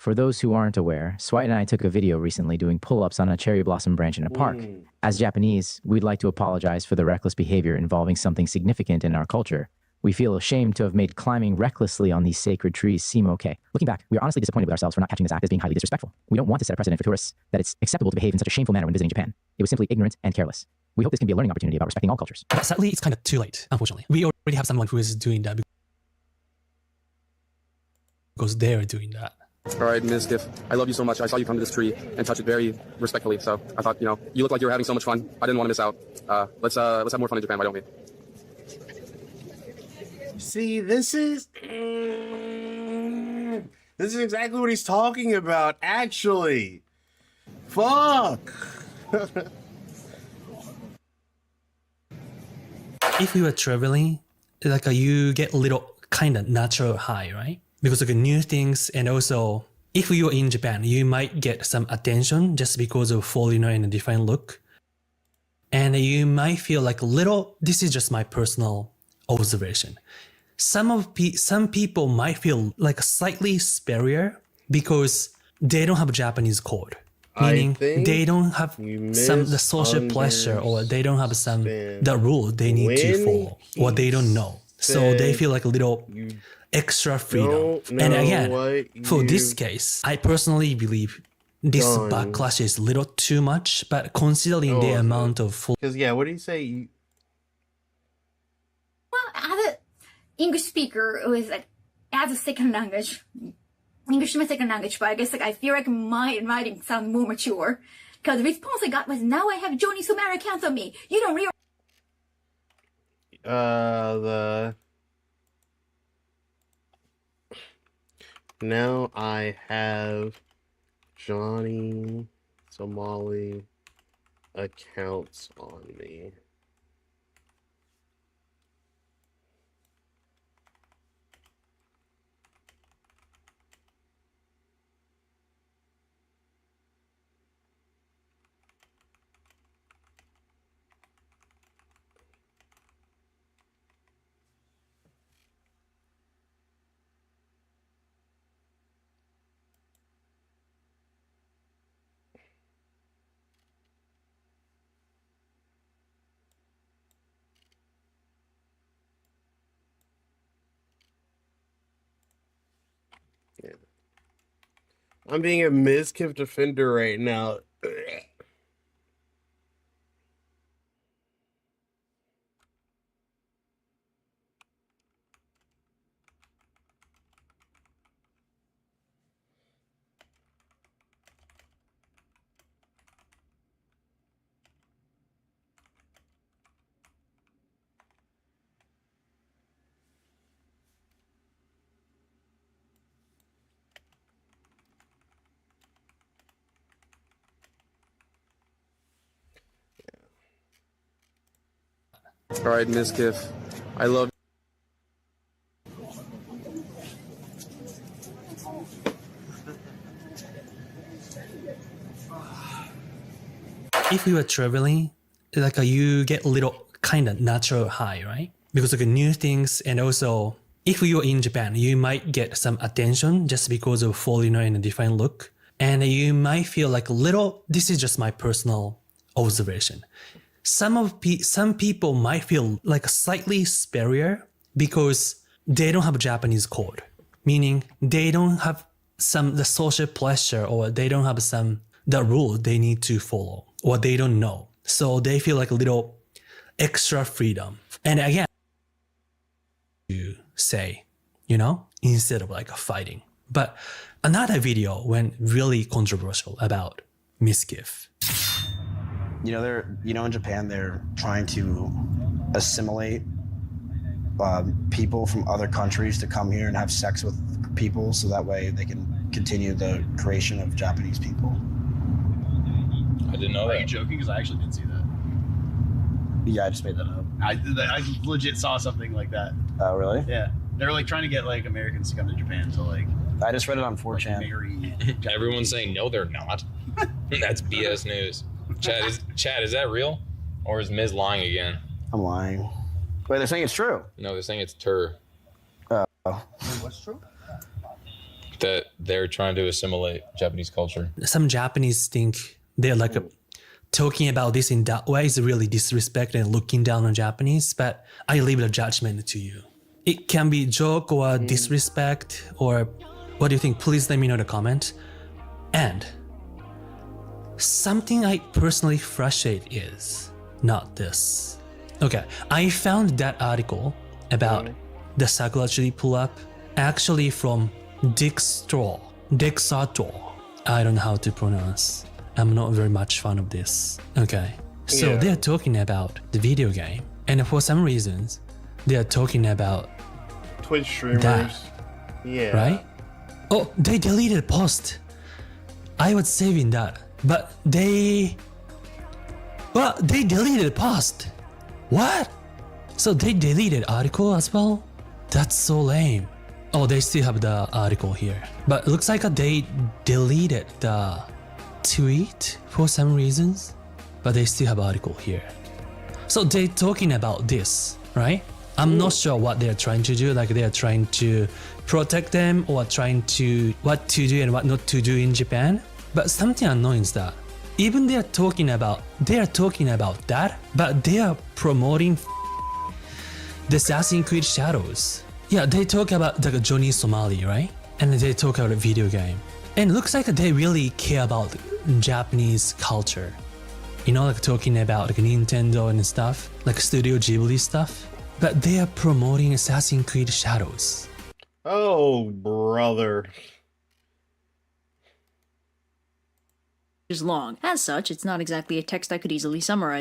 For those who aren't aware, Swite and I took a video recently doing pull-ups on a cherry blossom branch in a park. As Japanese, we'd like to apologize for the reckless behavior involving something significant in our culture. We feel ashamed to have made climbing recklessly on these sacred trees seem okay. Looking back, we are honestly disappointed with ourselves for not catching this act as being highly disrespectful. We don't want to set a precedent for tourists that it's acceptable to behave in such a shameful manner when visiting Japan. It was simply ignorant and careless. We hope this can be a learning opportunity about respecting all cultures. But sadly, it's kind of too late, unfortunately. We already have someone who is doing that because they're doing that. All right, Ms. Giff, I love you so much. I saw you come to this tree and touch it very respectfully. So I thought, you look like you were having so much fun. I didn't want to miss out. Let's have more fun in Japan, why don't we? See, this is exactly what he's talking about, actually. Fuck. If you are traveling, like you get a little kind of natural high, right? Because of the new things, and also if you're in Japan, you might get some attention just because of foreigner in a different look. And you might feel like a little, this is just my personal observation. Some people might feel like slightly superior because they don't have a Japanese code. Meaning they don't have the social pressure, or they don't have the rule they need to follow, or they don't know. So they feel like a little extra freedom. And again, for this case, I personally believe this backlash is a little too much, but considering the amount of because what do you say? Well, as an English speaker who is like as a second language, English is my second language, but I guess I feel like my writing sounds more mature. Because the response I got was, now I have Johnny Sumera cancel me. You don't realize. Now I have Johnny Somali accounts on me. I'm being a Ms. Giff defender right now. All right, Ms. Giff, I love. If you are traveling, like you get a little kind of natural high, right? Because of the new things, and also if you're in Japan, you might get some attention just because of foreigner in a different look. And you might feel like a little, this is just my personal observation. Some people might feel like slightly superior because they don't have a Japanese code. Meaning they don't have the social pressure, or they don't have the rule they need to follow, or they don't know. So they feel like a little extra freedom. And again, you say, instead of like fighting. But another video went really controversial about Ms. Giff. In Japan, they're trying to assimilate people from other countries to come here and have sex with people, so that way they can continue the creation of Japanese people. I didn't know that. Are you joking? Because I actually did see that. Yeah, I just made that up. I legit saw something like that. Oh, really? Yeah. They were like trying to get like Americans to come to Japan to like. I just read it on 4chan. Everyone's saying no, they're not. That's BS news. Chad, is that real? Or is Miz lying again? I'm lying. Wait, they're saying it's true. No, they're saying it's tur. Oh. What's true? that they're trying to assimilate Japanese culture. Some Japanese think they're like talking about this in that way is really disrespect and looking down on Japanese, but I leave the judgment to you. It can be joke or disrespect, or what do you think? Please let me know in the comment. And something I personally frustrate is not this. Okay, I found that article about the Sakura tree pull-up actually from Dexator. I don't know how to pronounce. I'm not very much fan of this. Okay, so they're talking about the video game, and for some reasons, they're talking about Twitch streamers. that, Yeah. right? Oh, they deleted a post. I was saving that, but they deleted a post. What? So they deleted article as well? That's so lame. Oh, they still have the article here, but it looks like they deleted the tweet for some reasons, but they still have article here. So they're talking about this, right? I'm not sure what they're trying to do, like they're trying to protect them or trying to what to do and what not to do in Japan. But something annoying is that even they're talking about that, but they are promoting the Assassin's Creed Shadows. Yeah, they talk about like Johnny Somali, right? And they talk about a video game. And it looks like they really care about Japanese culture. You know, like talking about like Nintendo and stuff, like Studio Ghibli stuff. But they are promoting Assassin's Creed Shadows. Oh, brother. Is long. As such, it's not exactly a text I could easily summarize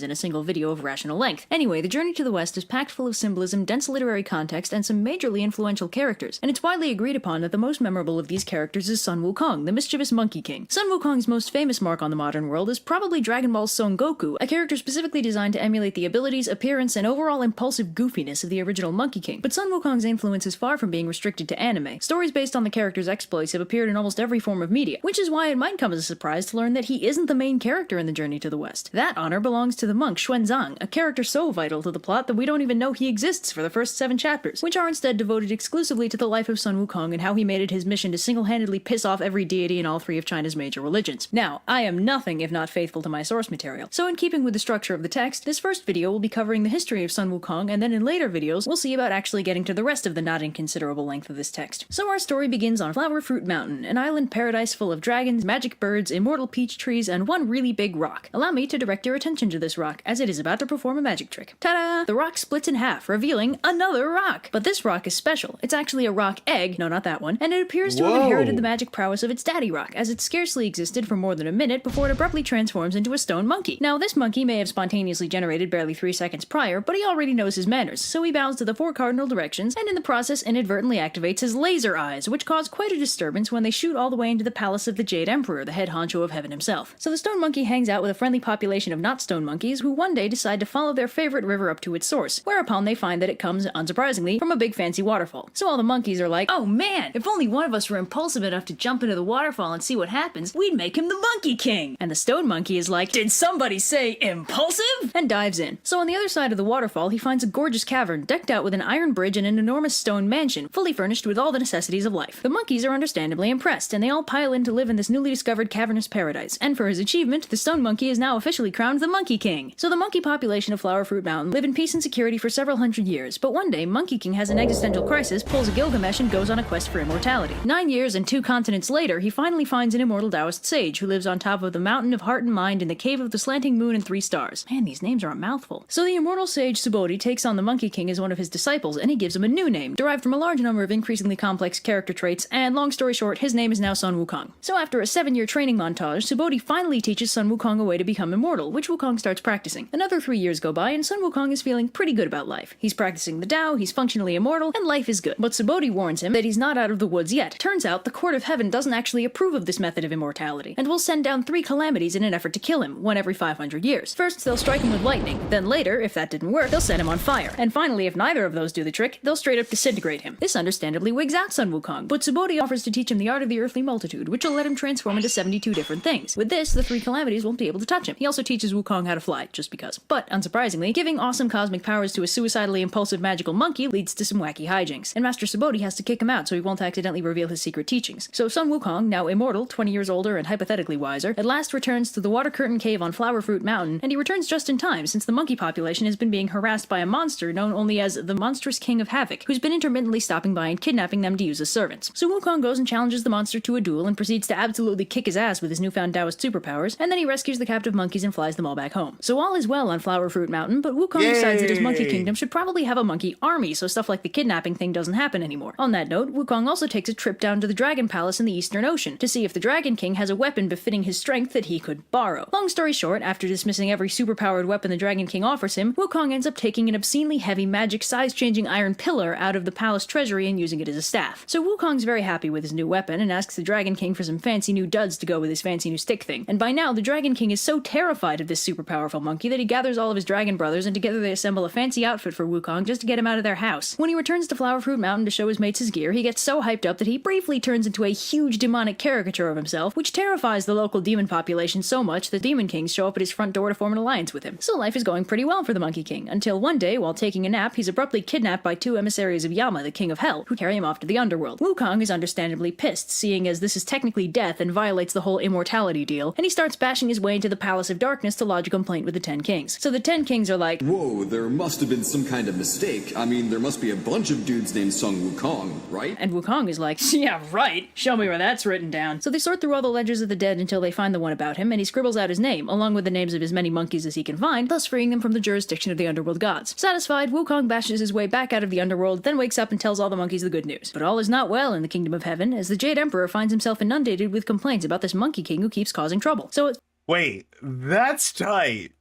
in a single video of rational length. Anyway, The Journey to the West is packed full of symbolism, dense literary context, and some majorly influential characters, and it's widely agreed upon that the most memorable of these characters is Sun Wukong, the mischievous Monkey King. Sun Wukong's most famous mark on the modern world is probably Dragon Ball's Son Goku, a character specifically designed to emulate the abilities, appearance, and overall impulsive goofiness of the original Monkey King. But Sun Wukong's influence is far from being restricted to anime. Stories based on the character's exploits have appeared in almost every form of media, which is why it might come as a surprise to learn that he isn't the main character in The Journey to the West. That honor belongs to the monk Xuanzang, a character so vital to the plot that we don't even know he exists for the first 7 chapters, which are instead devoted exclusively to the life of Sun Wukong and how he made it his mission to single-handedly piss off every deity in all 3 of China's major religions. Now, I am nothing if not faithful to my source material, so in keeping with the structure of the text, this first video will be covering the history of Sun Wukong, and then in later videos, we'll see about actually getting to the rest of the not inconsiderable length of this text. So our story begins on Flower Fruit Mountain, an island paradise full of dragons, magic birds, immortal peach trees, and one really big rock. Allow me to direct your attention to this rock, as it is about to perform a magic trick. Ta-da! The rock splits in half, revealing another rock. But this rock is special. It's actually a rock egg, no, not that one, and it appears to have inherited the magic prowess of its daddy rock, as it scarcely existed for more than a minute before it abruptly transforms into a stone monkey. Now, this monkey may have spontaneously generated barely 3 seconds prior, but he already knows his manners, so he bows to the 4 cardinal directions, and in the process inadvertently activates his laser eyes, which cause quite a disturbance when they shoot all the way into the palace of the Jade Emperor, the head honcho of heaven himself. So the stone monkey hangs out with a friendly population of not stone monkeys who one day decide to follow their favorite river up to its source, whereupon they find that it comes, unsurprisingly, from a big fancy waterfall. So all the monkeys are like, oh man, if only one of us were impulsive enough to jump into the waterfall and see what happens, we'd make him the Monkey King! And the stone monkey is like, did somebody say impulsive? And dives in. So on the other side of the waterfall, he finds a gorgeous cavern decked out with an iron bridge and an enormous stone mansion, fully furnished with all the necessities of life. The monkeys are understandably impressed, and they all pile in to live in this newly discovered cavernous paradise. And for his achievement, the stone monkey is now officially crowned the Monkey King. So the monkey population of Flower Fruit Mountain live in peace and security for several hundred years, but one day Monkey King has an existential crisis, pulls a Gilgamesh, and goes on a quest for immortality. 9 years and 2 continents later, he finally finds an immortal Taoist sage who lives on top of the mountain of heart and mind in the cave of the slanting moon and 3 stars. Man, these names are a mouthful. So the immortal sage Subodhi takes on the Monkey King as one of his disciples, and he gives him a new name, derived from a large number of increasingly complex character traits, and long story short, his name is now Sun Wukong. So after a 7-year training montage, Subodhi finally teaches Sun Wukong a way to become immortal, which Wukong starts practicing. Another 3 years go by, and Sun Wukong is feeling pretty good about life. He's practicing the Tao, he's functionally immortal, and life is good. But Subodhi warns him that he's not out of the woods yet. Turns out, the court of heaven doesn't actually approve of this method of immortality, and will send down 3 calamities in an effort to kill him, one every 500 years. First, they'll strike him with lightning, then later, if that didn't work, they'll set him on fire. And finally, if neither of those do the trick, they'll straight up disintegrate him. This understandably wigs out Sun Wukong, but Subodhi offers to teach him the art of the earthly multitude, which will let him transform into 72 different things. With this, the 3 calamities won't be able to touch him. He also teaches Wukong how to fly fly, just because. But, unsurprisingly, giving awesome cosmic powers to a suicidally impulsive magical monkey leads to some wacky hijinks, and Master Subodhi has to kick him out so he won't accidentally reveal his secret teachings. So Sun Wukong, now immortal, 20 years older and hypothetically wiser, at last returns to the Water Curtain Cave on Flowerfruit Mountain, and he returns just in time since the monkey population has been being harassed by a monster known only as the Monstrous King of Havoc, who's been intermittently stopping by and kidnapping them to use as servants. So Wukong goes and challenges the monster to a duel and proceeds to absolutely kick his ass with his newfound Taoist superpowers, and then he rescues the captive monkeys and flies them all back home. So all is well on Flowerfruit Mountain, but Wukong decides that his monkey kingdom should probably have a monkey army, so stuff like the kidnapping thing doesn't happen anymore. On that note, Wukong also takes a trip down to the Dragon Palace in the Eastern Ocean to see if the Dragon King has a weapon befitting his strength that he could borrow. Long story short, after dismissing every superpowered weapon the Dragon King offers him, Wukong ends up taking an obscenely heavy magic size-changing iron pillar out of the palace treasury and using it as a staff. So Wukong's very happy with his new weapon and asks the Dragon King for some fancy new duds to go with his fancy new stick thing. And by now, the Dragon King is so terrified of this super powerful monkey that he gathers all of his dragon brothers and together they assemble a fancy outfit for Wukong just to get him out of their house. When he returns to Flowerfruit Mountain to show his mates his gear, he gets so hyped up that he briefly turns into a huge demonic caricature of himself, which terrifies the local demon population so much that Demon Kings show up at his front door to form an alliance with him. So life is going pretty well for the Monkey King, until one day, while taking a nap, he's abruptly kidnapped by two emissaries of Yama, the King of Hell, who carry him off to the underworld. Wukong is understandably pissed, seeing as this is technically death and violates the whole immortality deal, and he starts bashing his way into the Palace of Darkness to lodge a complaint with the Ten Kings. So the Ten Kings are like, "Whoa, there must have been some kind of mistake. I mean, there must be a bunch of dudes named Sun Wukong, right?" And Wukong is like, "Yeah, right. Show me where that's written down." So they sort through all the ledgers of the dead until they find the one about him, and he scribbles out his name, along with the names of as many monkeys as he can find, thus freeing them from the jurisdiction of the underworld gods. Satisfied, Wukong bashes his way back out of the underworld, then wakes up and tells all the monkeys the good news. But all is not well in the Kingdom of Heaven, as the Jade Emperor finds himself inundated with complaints about this Monkey King who keeps causing trouble. So it's... Wait, that's tight.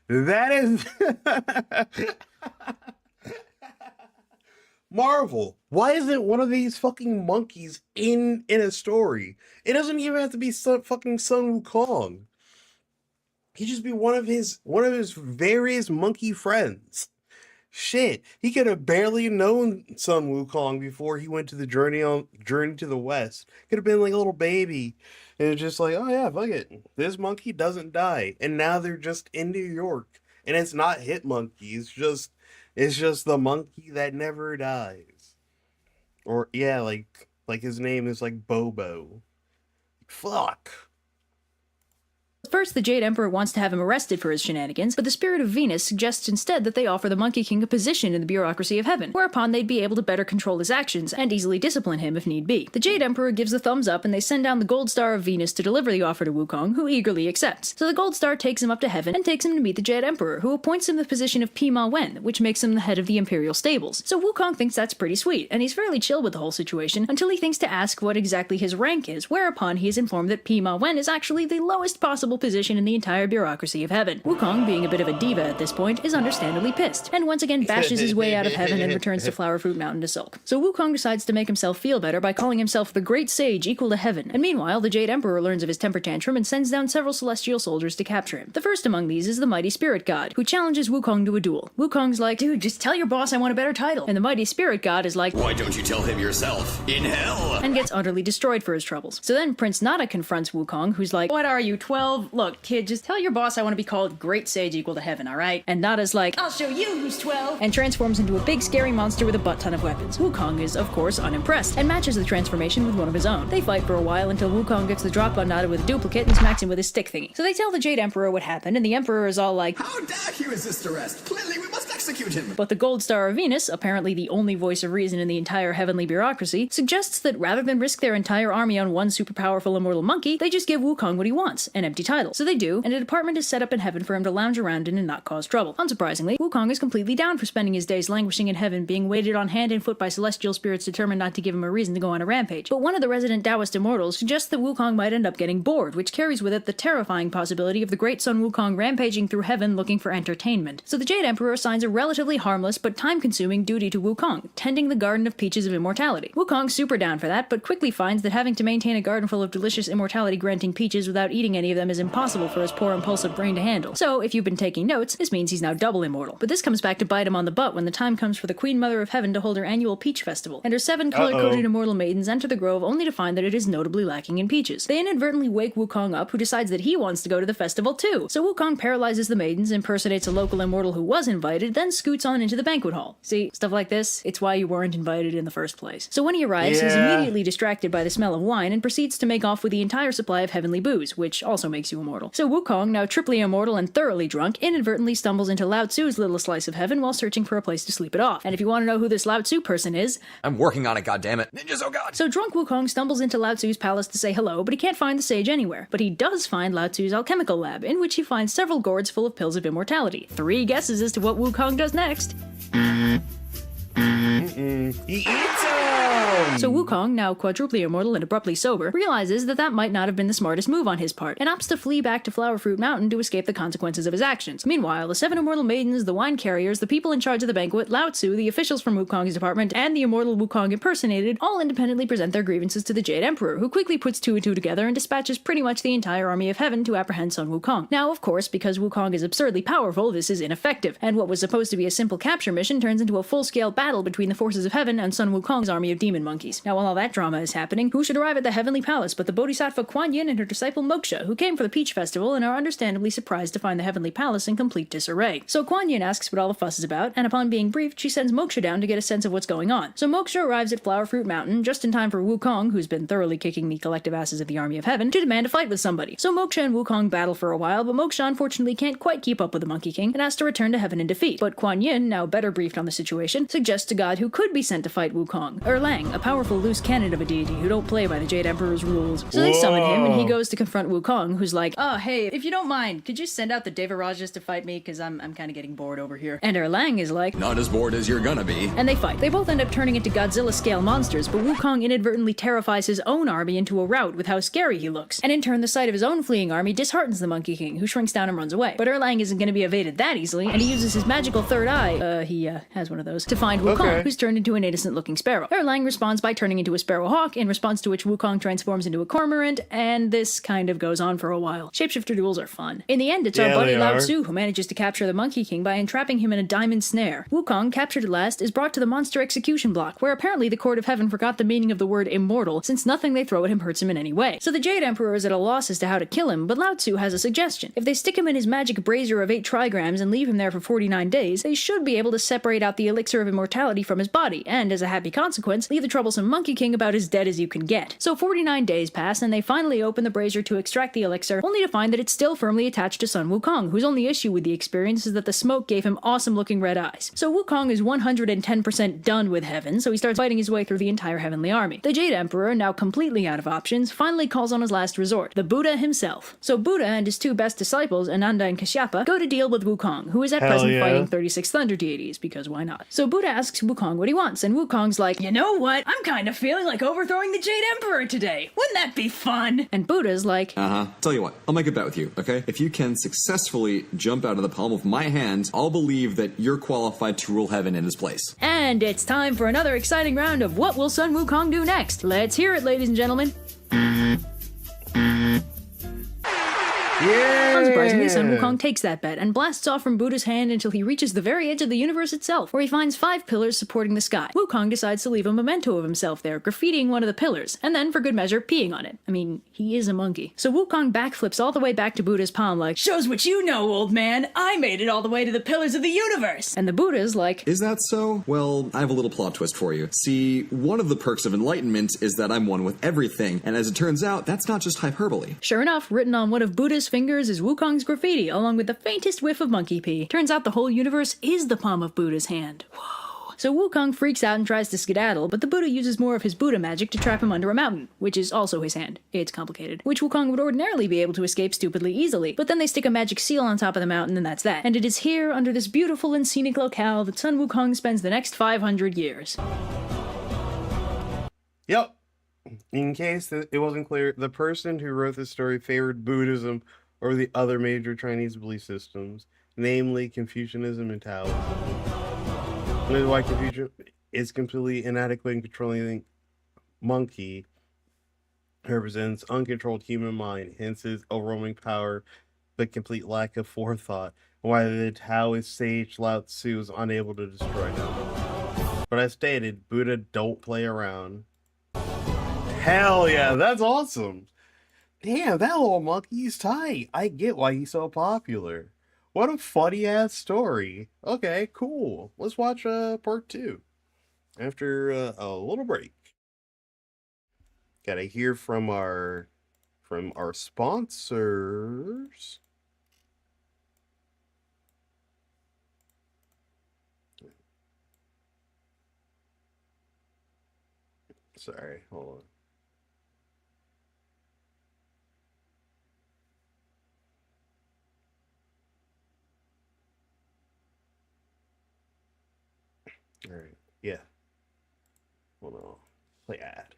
That is... Marvel, why isn't one of these fucking monkeys in a story? It doesn't even have to be fucking Sun Wukong. He'd just be one of his various monkey friends. Shit, he could have barely known Sun Wukong before he went to the journey to the west. Could have been like a little baby, and it's just like, oh yeah, fuck it, this monkey doesn't die, and now they're just in New York, and it's not Hit Monkey, it's just the monkey that never dies. Or yeah, like his name is like Bobo. Fuck. First, the Jade Emperor wants to have him arrested for his shenanigans, but the Spirit of Venus suggests instead that they offer the Monkey King a position in the bureaucracy of heaven, whereupon they'd be able to better control his actions and easily discipline him if need be. The Jade Emperor gives the thumbs up and they send down the Gold Star of Venus to deliver the offer to Wukong, who eagerly accepts. So the Gold Star takes him up to heaven and takes him to meet the Jade Emperor, who appoints him the position of Pima Wen, which makes him the head of the Imperial Stables. So Wukong thinks that's pretty sweet, and he's fairly chill with the whole situation until he thinks to ask what exactly his rank is, whereupon he is informed that Pima Wen is actually the lowest possible position in the entire bureaucracy of heaven. Wukong, being a bit of a diva at this point, is understandably pissed, and once again bashes his way out of heaven and returns to Flowerfruit Mountain to sulk. So Wukong decides to make himself feel better by calling himself the Great Sage equal to heaven, and meanwhile the Jade Emperor learns of his temper tantrum and sends down several celestial soldiers to capture him. The first among these is the Mighty Spirit God, who challenges Wukong to a duel. Wukong's like, "Dude, just tell your boss I want a better title." And the Mighty Spirit God is like, "Why don't you tell him yourself? In hell!" and gets utterly destroyed for his troubles. So then Prince Nada confronts Wukong, who's like, "What are you, 12? Look, kid, just tell your boss I want to be called Great Sage equal to heaven, alright?" And Nada's like, "I'll show you who's 12, and transforms into a big scary monster with a butt ton of weapons. Wukong is, of course, unimpressed, and matches the transformation with one of his own. They fight for a while until Wukong gets the drop on Nada with a duplicate and smacks him with his stick thingy. So they tell the Jade Emperor what happened, and the Emperor is all like, "How dare he resist arrest? Clearly we must execute him." But the Gold Star of Venus, apparently the only voice of reason in the entire heavenly bureaucracy, suggests that rather than risk their entire army on one super powerful immortal monkey, they just give Wukong what he wants, an empty title. So they do, and a department is set up in heaven for him to lounge around in and not cause trouble. Unsurprisingly, Wukong is completely down for spending his days languishing in heaven, being waited on hand and foot by celestial spirits determined not to give him a reason to go on a rampage. But one of the resident Taoist immortals suggests that Wukong might end up getting bored, which carries with it the terrifying possibility of the great Sun Wukong rampaging through heaven looking for entertainment. So the Jade Emperor assigns a relatively harmless but time-consuming duty to Wukong, tending the Garden of Peaches of Immortality. Wukong's super down for that, but quickly finds that having to maintain a garden full of delicious immortality-granting peaches without eating any of them is impossible for his poor impulsive brain to handle. So, if you've been taking notes, this means he's now double immortal. But this comes back to bite him on the butt when the time comes for the Queen Mother of Heaven to hold her annual Peach Festival, and her 7 color-coded immortal maidens enter the grove only to find that it is notably lacking in peaches. They inadvertently wake Wukong up, who decides that he wants to go to the festival too. So Wukong paralyzes the maidens, impersonates a local immortal who was invited, then scoots on into the banquet hall. See, stuff like this, it's why you weren't invited in the first place. So when he arrives, he's immediately distracted by the smell of wine and proceeds to make off with the entire supply of heavenly booze, which also makes you immortal. So Wukong, now triply immortal and thoroughly drunk, inadvertently stumbles into Lao Tzu's little slice of heaven while searching for a place to sleep it off. And if you want to know who this Lao Tzu person is, I'm working on it, goddammit. Ninjas, oh god! So drunk Wukong stumbles into Lao Tzu's palace to say hello, but he can't find the sage anywhere. But he does find Lao Tzu's alchemical lab, in which he finds several gourds full of pills of immortality. 3 guesses as to what Wukong does next. He eats him! So Wukong, now quadruply immortal and abruptly sober, realizes that that might not have been the smartest move on his part, and opts to flee back to Flower Fruit Mountain to escape the consequences of his actions. Meanwhile, the 7 immortal maidens, the wine carriers, the people in charge of the banquet, Lao Tzu, the officials from Wukong's department, and the immortal Wukong impersonated, all independently present their grievances to the Jade Emperor, who quickly puts 2 and 2 together and dispatches pretty much the entire army of heaven to apprehend Sun Wukong. Now, of course, because Wukong is absurdly powerful, this is ineffective, and what was supposed to be a simple capture mission turns into a full-scale battle between the forces of heaven and Sun Wukong's army of demon monkeys. Now, while all that drama is happening, who should arrive at the heavenly palace but the Bodhisattva Kuan Yin and her disciple Moksha, who came for the Peach Festival and are understandably surprised to find the heavenly palace in complete disarray. So Kuan Yin asks what all the fuss is about, and upon being briefed, she sends Moksha down to get a sense of what's going on. So Moksha arrives at Flower Fruit Mountain just in time for Wukong, who's been thoroughly kicking the collective asses of the army of heaven, to demand a fight with somebody. So Moksha and Wukong battle for a while, but Moksha unfortunately can't quite keep up with the Monkey King and has to return to heaven in defeat. But Kuan Yin, now better briefed on the situation, suggests a god who could be sent to fight Wukong, Erlang, a powerful loose cannon of a deity who don't play by the Jade Emperor's rules. So they summon him, and he goes to confront Wukong, who's like, "Oh, hey, if you don't mind, could you send out the Devarajas to fight me? Because I'm kind of getting bored over here." And Erlang is like, "Not as bored as you're gonna be." And they fight. They both end up turning into Godzilla-scale monsters, but Wukong inadvertently terrifies his own army into a rout with how scary he looks. And in turn, the sight of his own fleeing army disheartens the Monkey King, who shrinks down and runs away. But Erlang isn't going to be evaded that easily, and he uses his magical third eye, he has one of those, to find Wukong, who's turned into an innocent-looking sparrow. Erlang responds by turning into a sparrow hawk, in response to which Wukong transforms into a cormorant, and this kind of goes on for a while. Shapeshifter duels are fun. In the end, it's our buddy Lao Tzu who manages to capture the Monkey King by entrapping him in a diamond snare. Wukong, captured at last, is brought to the monster execution block, where apparently the Court of Heaven forgot the meaning of the word immortal, since nothing they throw at him hurts him in any way. So the Jade Emperor is at a loss as to how to kill him, but Lao Tzu has a suggestion. If they stick him in his magic brazier of 8 trigrams and leave him there for 49 days, they should be able to separate out the elixir of immortality from his body, and as a happy consequence, leave the troublesome Monkey King about as dead as you can get. So 49 days pass, and they finally open the brazier to extract the elixir, only to find that it's still firmly attached to Sun Wukong, whose only issue with the experience is that the smoke gave him awesome-looking red eyes. So Wukong is 110% done with heaven, so he starts fighting his way through the entire heavenly army. The Jade Emperor, now completely out of options, finally calls on his last resort, the Buddha himself. So Buddha and his 2 best disciples, Ananda and Kashyapa, go to deal with Wukong, who is at present fighting 36 thunder deities, because why not? So Buddha asks Wukong what he wants, and Wukong's like, "You know what? I'm kind of feeling like overthrowing the Jade Emperor today. Wouldn't that be fun?" And Buddha's like, Tell you what, I'll make a bet with you, okay? If you can successfully jump out of the palm of my hand, I'll believe that you're qualified to rule heaven in his place. And it's time for another exciting round of What Will Sun Wukong Do Next? Let's hear it, ladies and gentlemen. Unsurprisingly, Sun Wukong takes that bet and blasts off from Buddha's hand until he reaches the very edge of the universe itself, where he finds 5 pillars supporting the sky. Wukong decides to leave a memento of himself there, graffitiing one of the pillars, and then, for good measure, peeing on it. I mean, he is a monkey. So Wukong backflips all the way back to Buddha's palm like, "Shows what you know, old man! I made it all the way to the pillars of the universe!" And the Buddha's like, "Is that so? Well, I have a little plot twist for you. See, one of the perks of enlightenment is that I'm one with everything, and as it turns out, that's not just hyperbole." Sure enough, written on one of Buddha's fingers is Wukong's graffiti, along with the faintest whiff of monkey pee. Turns out the whole universe is the palm of Buddha's hand. Whoa. So Wukong freaks out and tries to skedaddle, but the Buddha uses more of his Buddha magic to trap him under a mountain, which is also his hand. It's complicated. Which Wukong would ordinarily be able to escape stupidly easily, but then they stick a magic seal on top of the mountain and that's that. And it is here, under this beautiful and scenic locale, that Sun Wukong spends the next 500 years. Yep. In case it wasn't clear, the person who wrote this story favored Buddhism over the other major Chinese belief systems, namely Confucianism and Taoism. This is why Confucius is completely inadequate in controlling monkey. Represents uncontrolled human mind, hence his overwhelming power, but complete lack of forethought. Why the Taoist sage Lao Tzu was unable to destroy him. But as stated, Buddha don't play around. Hell yeah, that's awesome. Damn, that little monkey's tight. I get why he's so popular. What a funny ass story. Okay, cool. Let's watch part 2 after a little break. Gotta hear from our sponsors. Sorry, hold on. All right, yeah. Hold on. Play ad.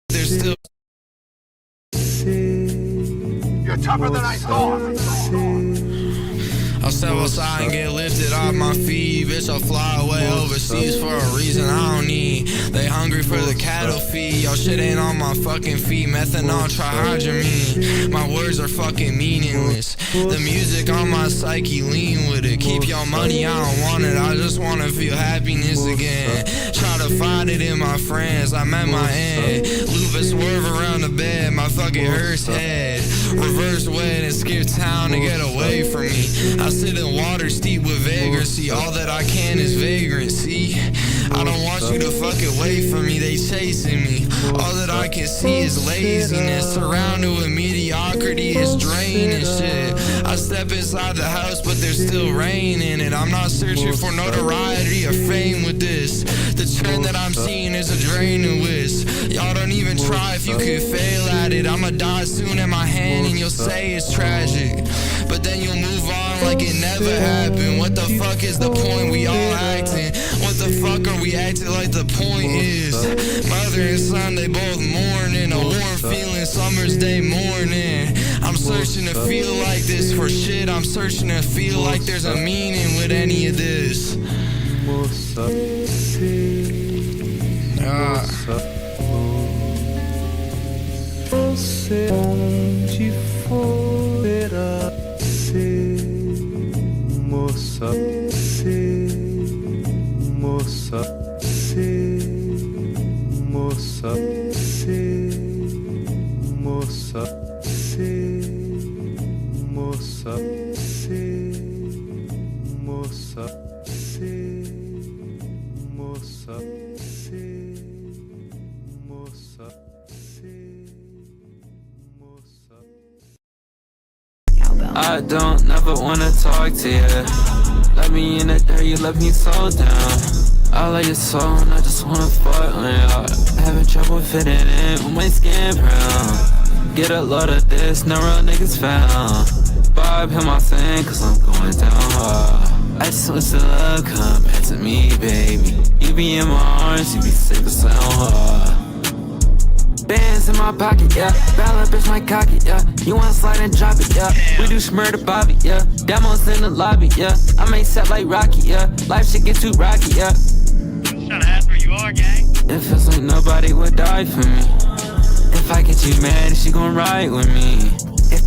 There's still. You're tougher than I thought. I'll step outside and get lifted off my feet. Bitch, I'll fly away overseas for a reason I don't need. They hungry for the cattle feed. Y'all shit ain't on my fucking feet. Methanol, trihydramine. My words are fucking meaningless. The music on my psyche, lean with it. Keep your money, I don't want it. I just wanna feel happiness again. Try to find it in my friends. I'm at my end. Lupus swerve around the bed. My fucking hearse head. Reverse wet and skip town to get away from me. I sit in water steep with vagrancy. All that I can is vagrancy. I don't want you to fucking wait for me. They chasing me. All that I can see is laziness. Surrounded with mediocrity, it's draining shit. I step inside the house, but there's still rain in it. I'm not searching for notoriety or fame with this. The trend that I'm seeing is a draining whiz. Y'all don't even try if you can fail at it. I'ma die soon at my hand and you'll say it's tragic. But then you'll move on like it never happened. What the fuck is the point? We all acting. What the fuck are we acting like the point is? Mother and son, they both mourning. A warm feeling, summer's day morning. I'm searching to feel like this for shit. I'm searching to feel like there's a meaning with any of this. Você onde for irá ser, moça, ser, moça, ser, moça, ser, moça, ser, moça, ser, moça, ser, moça, ser, moça, ser. I don't never wanna talk to you. Let me in the dirt, you let me so down. I like your soul and I just wanna fuck on you. Having trouble fitting in with my skin brown. Get a load of this, no real niggas found. Bob hit my thing cause I'm going down hard. I just want to love come back to me, baby. You be in my arms, you be sick of sound hard. Bands in my pocket, yeah. Ballad bitch, my cocky, yeah. You wanna slide and drop it, yeah. We do Shmurda Bobby, yeah. Demos in the lobby, yeah. I make set like Rocky, yeah. Life shit get too rocky, yeah. Tryna ask where you are, gang? It feels like nobody would die for me. If I get you mad, is she gon' ride with me?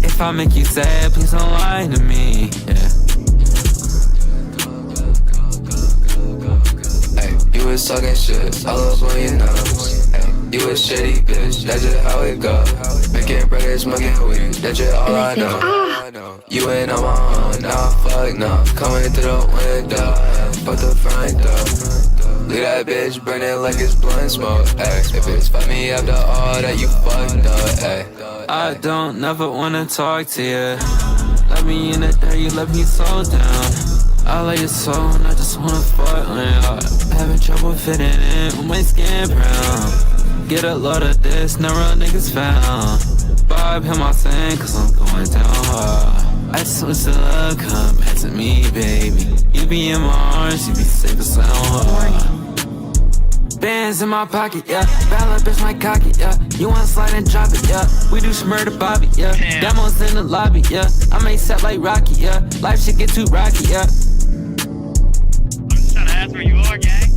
If I make you sad, please don't lie to me, yeah. Hey, you was talking shit all up on your nose. You a shitty bitch, that's just how it go. Making bread, smoking weed, that's just all I know. You ain't on my own, nah, fuck no. Coming through the window, fuck the front door. Leave that bitch burning like it's blunt smoke, ayy. If it's fuck me after all that you fucked up, ayy. I don't never wanna talk to you. Let me in the dirt, you let me so down. I like your soul and I just wanna fuck on you. Having trouble fitting in with my skin brown. Get a load of this, no real niggas found. Vibe him my thing, cause I'm going down hard. I just wish the love come back to me, baby. You be in my arms, you be safe and sound hard. Bands in my pocket, yeah. Ballad bitch my cocky, yeah. You wanna slide and drop it, yeah. We do Shmurda Bobby, yeah. Demos in the lobby, yeah. I make set like Rocky, yeah. Life should get too rocky, yeah. I'm just trying to ask where you are, gang.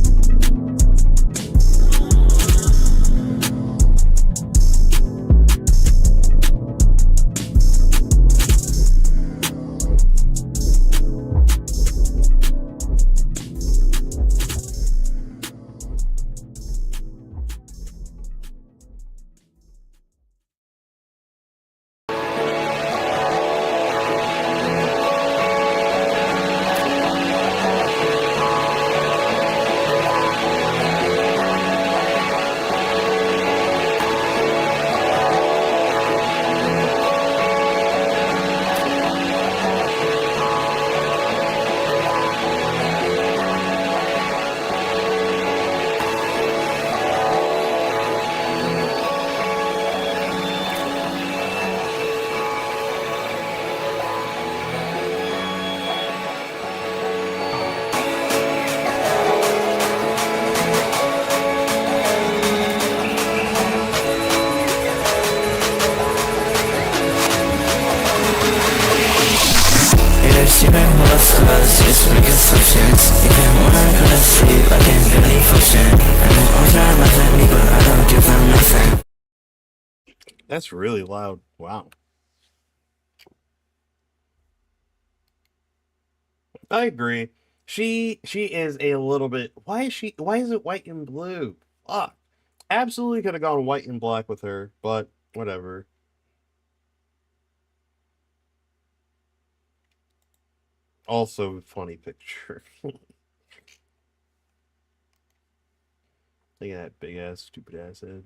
Just make assumptions. You can work on the sleep, I can barely function. And then all try laugh at me, but I don't give them nothing. That's really loud. Wow. I agree. She is a little bit. Why is it white and blue? Fuck. Absolutely could have gone white and black with her, but whatever. Also, funny picture. Look at that big ass, stupid ass head.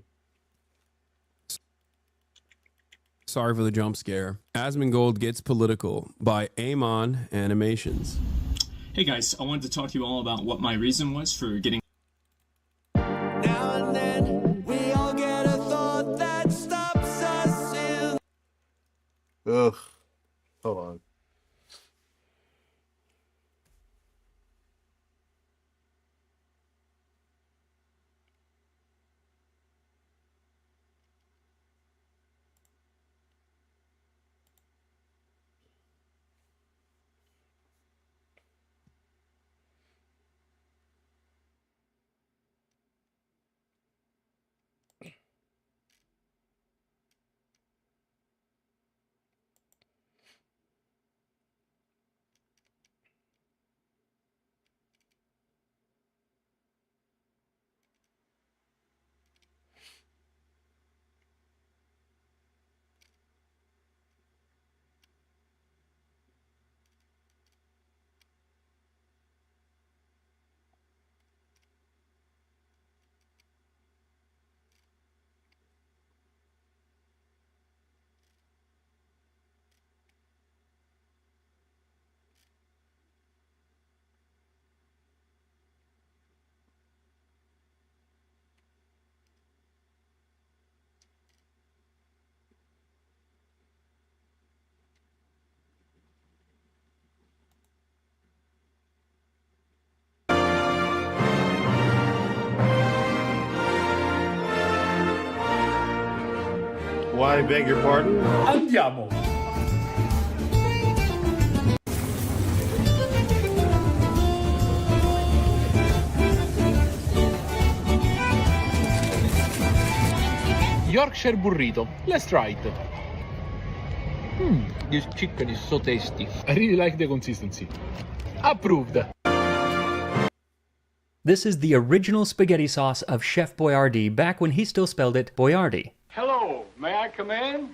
Sorry for the jump scare. Asmongold Gets Political by Amon Animations. Hey guys, I wanted to talk to you all about what my reason was for getting. Ugh. Hold on. Why, beg your pardon? Andiamo. Yorkshire burrito. Let's try it. This chicken is so tasty. I really like the consistency. Approved. This is the original spaghetti sauce of Chef Boyardee back when he still spelled it Boyardee. Hello, may I come in?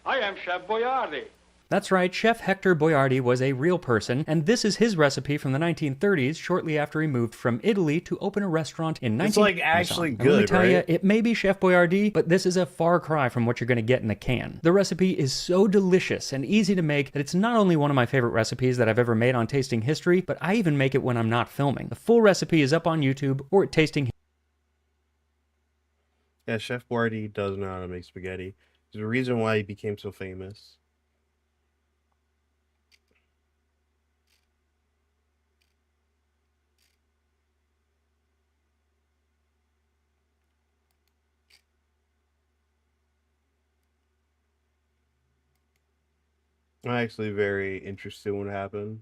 I am Chef Boyardee. That's right, Chef Hector Boyardee was a real person, and this is his recipe from the 1930s, shortly after he moved from Italy to open a restaurant in 19... It's like actually And good, let me tell you, right? it may be Chef Boyardee, but this is a far cry from what you're going to get in a can. The recipe is so delicious and easy to make that it's not only one of my favorite recipes that I've ever made on Tasting History, but I even make it when I'm not filming. The full recipe is up on YouTube or at Tasting Yeah, Chef Boyardee does know how to make spaghetti. There's a reason why he became so famous. I'm actually very interested in what happened.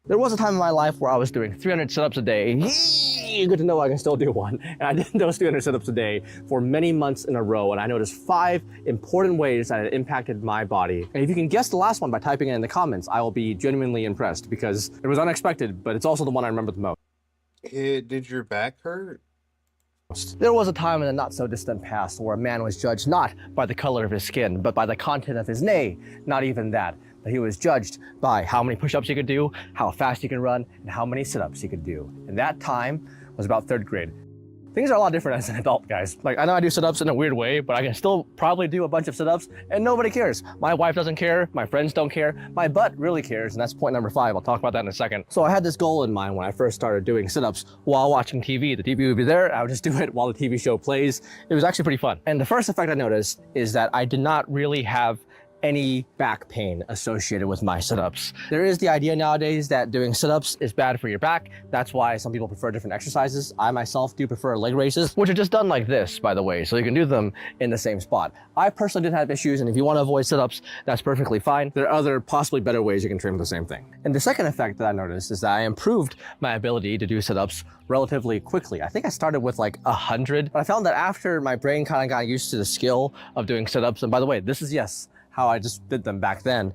There was a time in my life where I was doing 300 sit-ups a day. Good to know I can still do one. And I did those 300 sit-ups a day for many months in a row, and I noticed 5 important ways that it impacted my body. And if you can guess the last one by typing it in the comments, I will be genuinely impressed because it was unexpected, but it's also the one I remember the most. Did your back hurt? There was a time in the not-so-distant past where a man was judged not by the color of his skin, but by the content of his nay, not even that. But he was judged by how many push-ups he could do, how fast he could run, and how many sit-ups he could do. And that time was about 3rd grade. Things are a lot different as an adult, guys. Like, I know I do sit-ups in a weird way, but I can still probably do a bunch of sit-ups, and nobody cares. My wife doesn't care, my friends don't care, my butt really cares, and that's point number 5. I'll talk about that in a second. So I had this goal in mind when I first started doing sit-ups while watching TV. The TV would be there, I would just do it while the TV show plays. It was actually pretty fun. And the first effect I noticed is that I did not really have any back pain associated with my sit-ups. There is the idea nowadays that doing sit-ups is bad for your back. That's why some people prefer different exercises. I myself do prefer leg raises, which are just done like this, by the way, so you can do them in the same spot. I personally didn't have issues, and if you want to avoid sit-ups, that's perfectly fine. There are other possibly better ways you can train for the same thing. And the second effect that I noticed is that I improved my ability to do sit-ups relatively quickly. I think I started with like 100, but I found that after my brain kind of got used to the skill of doing sit-ups, and by the way, this is how I just did them back then,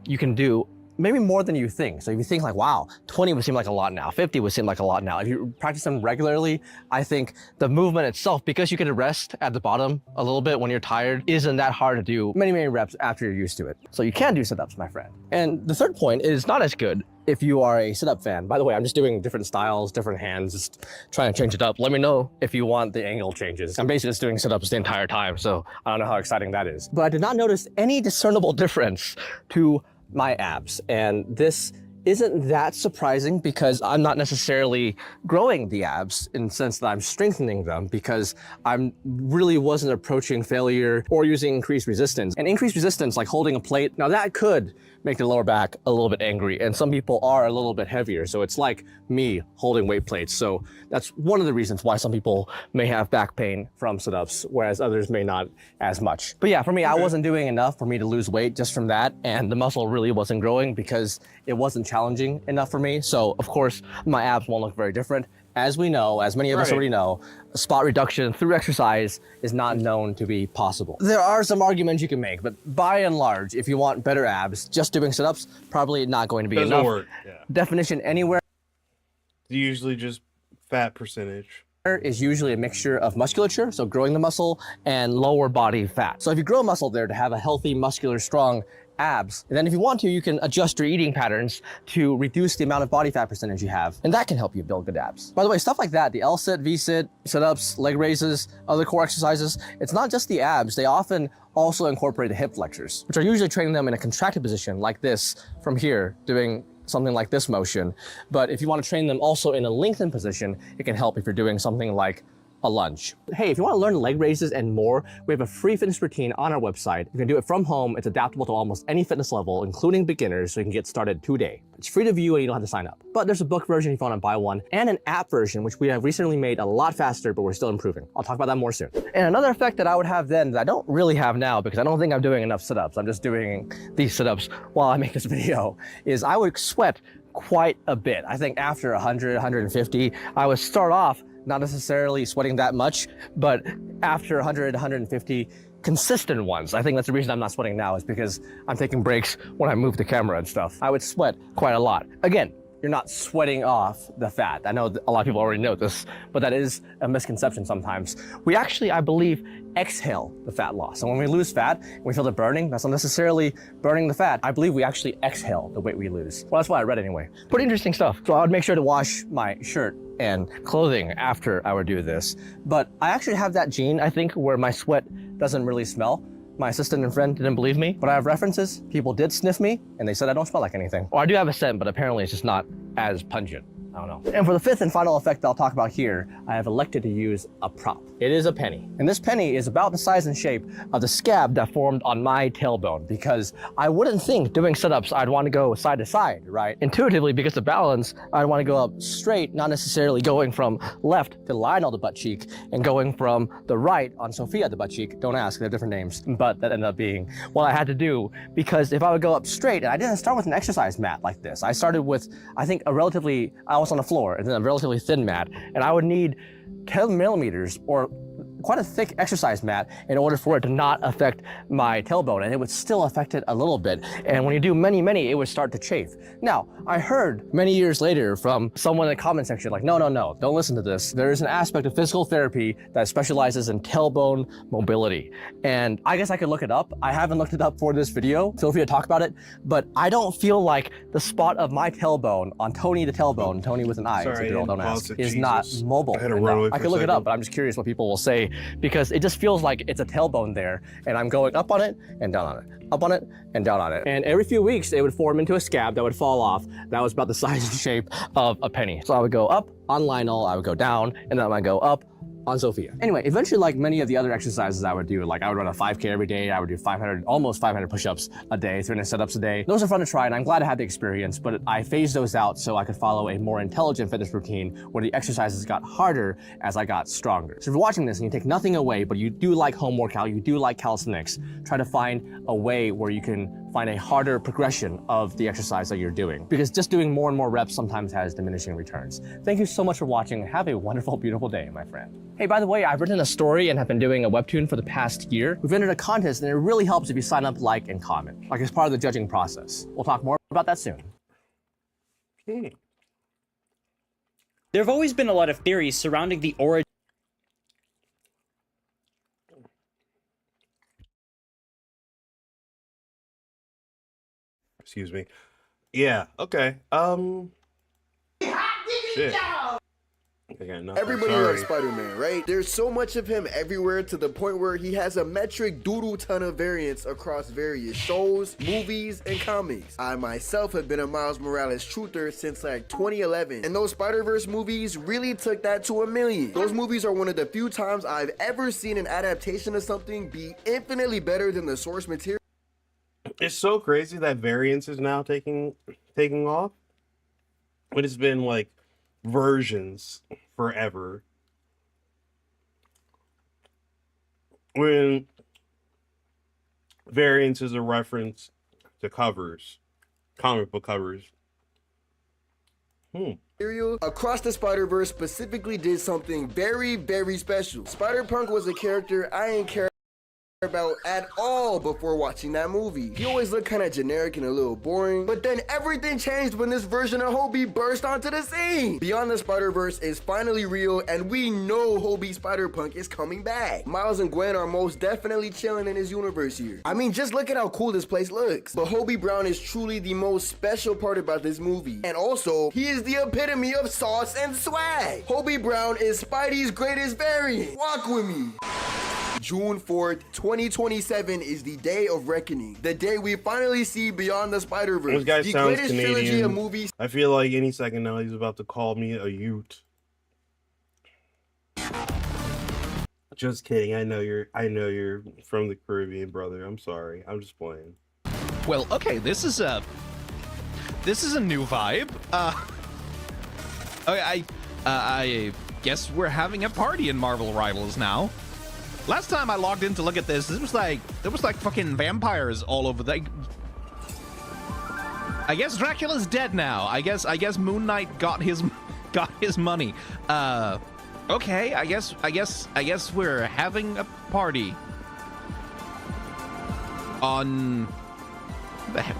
you can do maybe more than you think. So if you think like, wow, 20 would seem like a lot now, 50 would seem like a lot now. If you practice them regularly, I think the movement itself, because you get a rest at the bottom a little bit when you're tired, isn't that hard to do many reps after you're used to it. So you can do sit-ups, my friend. And the third point is not as good if you are a sit-up fan. By the way, I'm just doing different styles, different hands, just trying to change it up. Let me know if you want the angle changes. I'm basically just doing sit-ups the entire time, so I don't know how exciting that is. But I did not notice any discernible difference to my abs, and this isn't that surprising because I'm not necessarily growing the abs in the sense that I'm strengthening them, because I really wasn't approaching failure or using increased resistance. And increased resistance, like holding a plate, now that could make the lower back a little bit angry, and some people are a little bit heavier, so it's like me holding weight plates. So that's one of the reasons why some people may have back pain from sit-ups, whereas others may not as much. But yeah, for me, I wasn't doing enough for me to lose weight just from that, and the muscle really wasn't growing because it wasn't challenging enough for me. So of course, my abs won't look very different. As we know, as many of us already know, spot reduction through exercise is not known to be possible. There are some arguments you can make, but by and large, if you want better abs, just doing sit-ups, probably not going to be enough. Work. Yeah. Definition anywhere Usually just fat percentage. Is usually a mixture of musculature, so growing the muscle, and lower body fat. So if you grow muscle there to have a healthy, muscular, strong abs, and then if you want to, you can adjust your eating patterns to reduce the amount of body fat percentage you have, and that can help you build good abs. By the way, stuff like that, the L-sit, V-sit, sit-ups, leg raises, other core exercises, it's not just the abs, they often also incorporate the hip flexors, which are usually training them in a contracted position like this from here, doing something like this motion. But if you want to train them also in a lengthened position, it can help if you're doing something like a lunge. Hey, if you want to learn leg raises and more, we have a free fitness routine on our website. You can do it from home. It's adaptable to almost any fitness level, including beginners, so you can get started today. It's free to view and you don't have to sign up. But there's a book version if you want to buy one, and an app version, which we have recently made a lot faster, but we're still improving. I'll talk about that more soon. And another effect that I would have then that I don't really have now, because I don't think I'm doing enough sit-ups, I'm just doing these sit-ups while I make this video, is I would sweat quite a bit. I think after 100, 150, I would start off not necessarily sweating that much, but after 100, 150 consistent ones. I think that's the reason I'm not sweating now, is because I'm taking breaks when I move the camera and stuff. I would sweat quite a lot. Again, you're not sweating off the fat. I know a lot of people already know this, but that is a misconception sometimes. We actually, I believe, exhale the fat loss. And when we lose fat, we feel the burning, that's not necessarily burning the fat. I believe we actually exhale the weight we lose. Well, that's what I read anyway. Pretty interesting stuff. So I would make sure to wash my shirt and clothing after I would do this. But I actually have that gene, I think, where my sweat doesn't really smell. My assistant and friend didn't believe me, but I have references. People did sniff me, and they said I don't smell like anything. Or I do have a scent, but apparently it's just not as pungent. I don't know. And for the fifth and final effect I'll talk about here, I have elected to use a prop. It is a penny. And this penny is about the size and shape of the scab that formed on my tailbone, because I wouldn't think doing sit-ups I'd want to go side to side, right? Intuitively, because of balance, I'd want to go up straight, not necessarily going from left to Lionel the butt cheek and going from the right on Sophia the butt cheek. Don't ask, they have different names, but that ended up being what I had to do, because if I would go up straight, and I didn't start with an exercise mat like this. I started with, I think, I was on the floor, and then a relatively thin mat, and I would need 10 millimeters or quite a thick exercise mat in order for it to not affect my tailbone, and it would still affect it a little bit. And when you do many, it would start to chafe. Now, I heard many years later from someone in the comment section like, no, don't listen to this. There is an aspect of physical therapy that specializes in tailbone mobility. And I guess I could look it up. I haven't looked it up for this video. Feel free to talk about it, but I don't feel like the spot of my tailbone on Tony the tailbone, Tony with an I, Sorry, girl, don't ask, is Jesus. not mobile. I could look it up, but I'm just curious what people will say, because it just feels like it's a tailbone there, and I'm going up on it and down on it, up on it and down on it. And every few weeks, it would form into a scab that would fall off. That was about the size and shape of a penny. So I would go up on Lionel, I would go down, and then I would go up on Sophia. Anyway, eventually, like many of the other exercises I would do, like I would run a 5K every day, I would do almost 500 push-ups a day, 300 sit-ups a day. Those are fun to try, and I'm glad I had the experience, but I phased those out so I could follow a more intelligent fitness routine where the exercises got harder as I got stronger. So if you're watching this and you take nothing away, but you do like home workout, you do like calisthenics, try to find a way where you can find a harder progression of the exercise that you're doing, because just doing more and more reps sometimes has diminishing returns. Thank you so much for watching, and have a wonderful, beautiful day, my friend. Hey, by the way, I've written a story and have been doing a webtoon for the past year. We've entered a contest, and it really helps if you sign up, like, and comment, like as part of the judging process. We'll talk more about that soon. Hmm. There have always been a lot of theories surrounding the origin. Excuse me. Yeah. Okay. Shit. Everybody loves Spider-Man, right? There's so much of him everywhere to the point where he has a metric doodle ton of variants across various shows, movies, and comics. I myself have been a Miles Morales truther since like 2011, and those Spider-Verse movies really took that to a million. Those movies are one of the few times I've ever seen an adaptation of something be infinitely better than the source material. It's so crazy that variance is now taking off. But it's been like versions forever. When variance is a reference to covers, comic book covers. Across the Spider-Verse specifically did something very, very special. Spider-Punk was a character I didn't care about at all before watching that movie. He always looked kind of generic and a little boring, but then everything changed when this version of Hobie burst onto the scene. Beyond the Spider-Verse is finally real, and we know Hobie Spider-Punk is coming back. Miles and Gwen are most definitely chilling in his universe here. I mean, just look at how cool this place looks. But Hobie Brown is truly the most special part about this movie. And also, he is the epitome of sauce and swag. Hobie Brown is Spidey's greatest variant. Walk with me. June 4th, 2027 is the day of reckoning. The day we finally see Beyond the Spider-Verse. This guy the sounds greatest trilogy of Canadian. movies. I feel like any second now he's about to call me a Ute. Just kidding. I know you're from the Caribbean, brother. I'm sorry. I'm just playing. Well, okay, this is a new vibe. Okay, I guess we're having a party in Marvel Rivals now. Last time I logged in to look at this, there was like fucking vampires all over the. I guess Dracula's dead now. I guess Moon Knight got his money. Okay, I guess we're having a party. On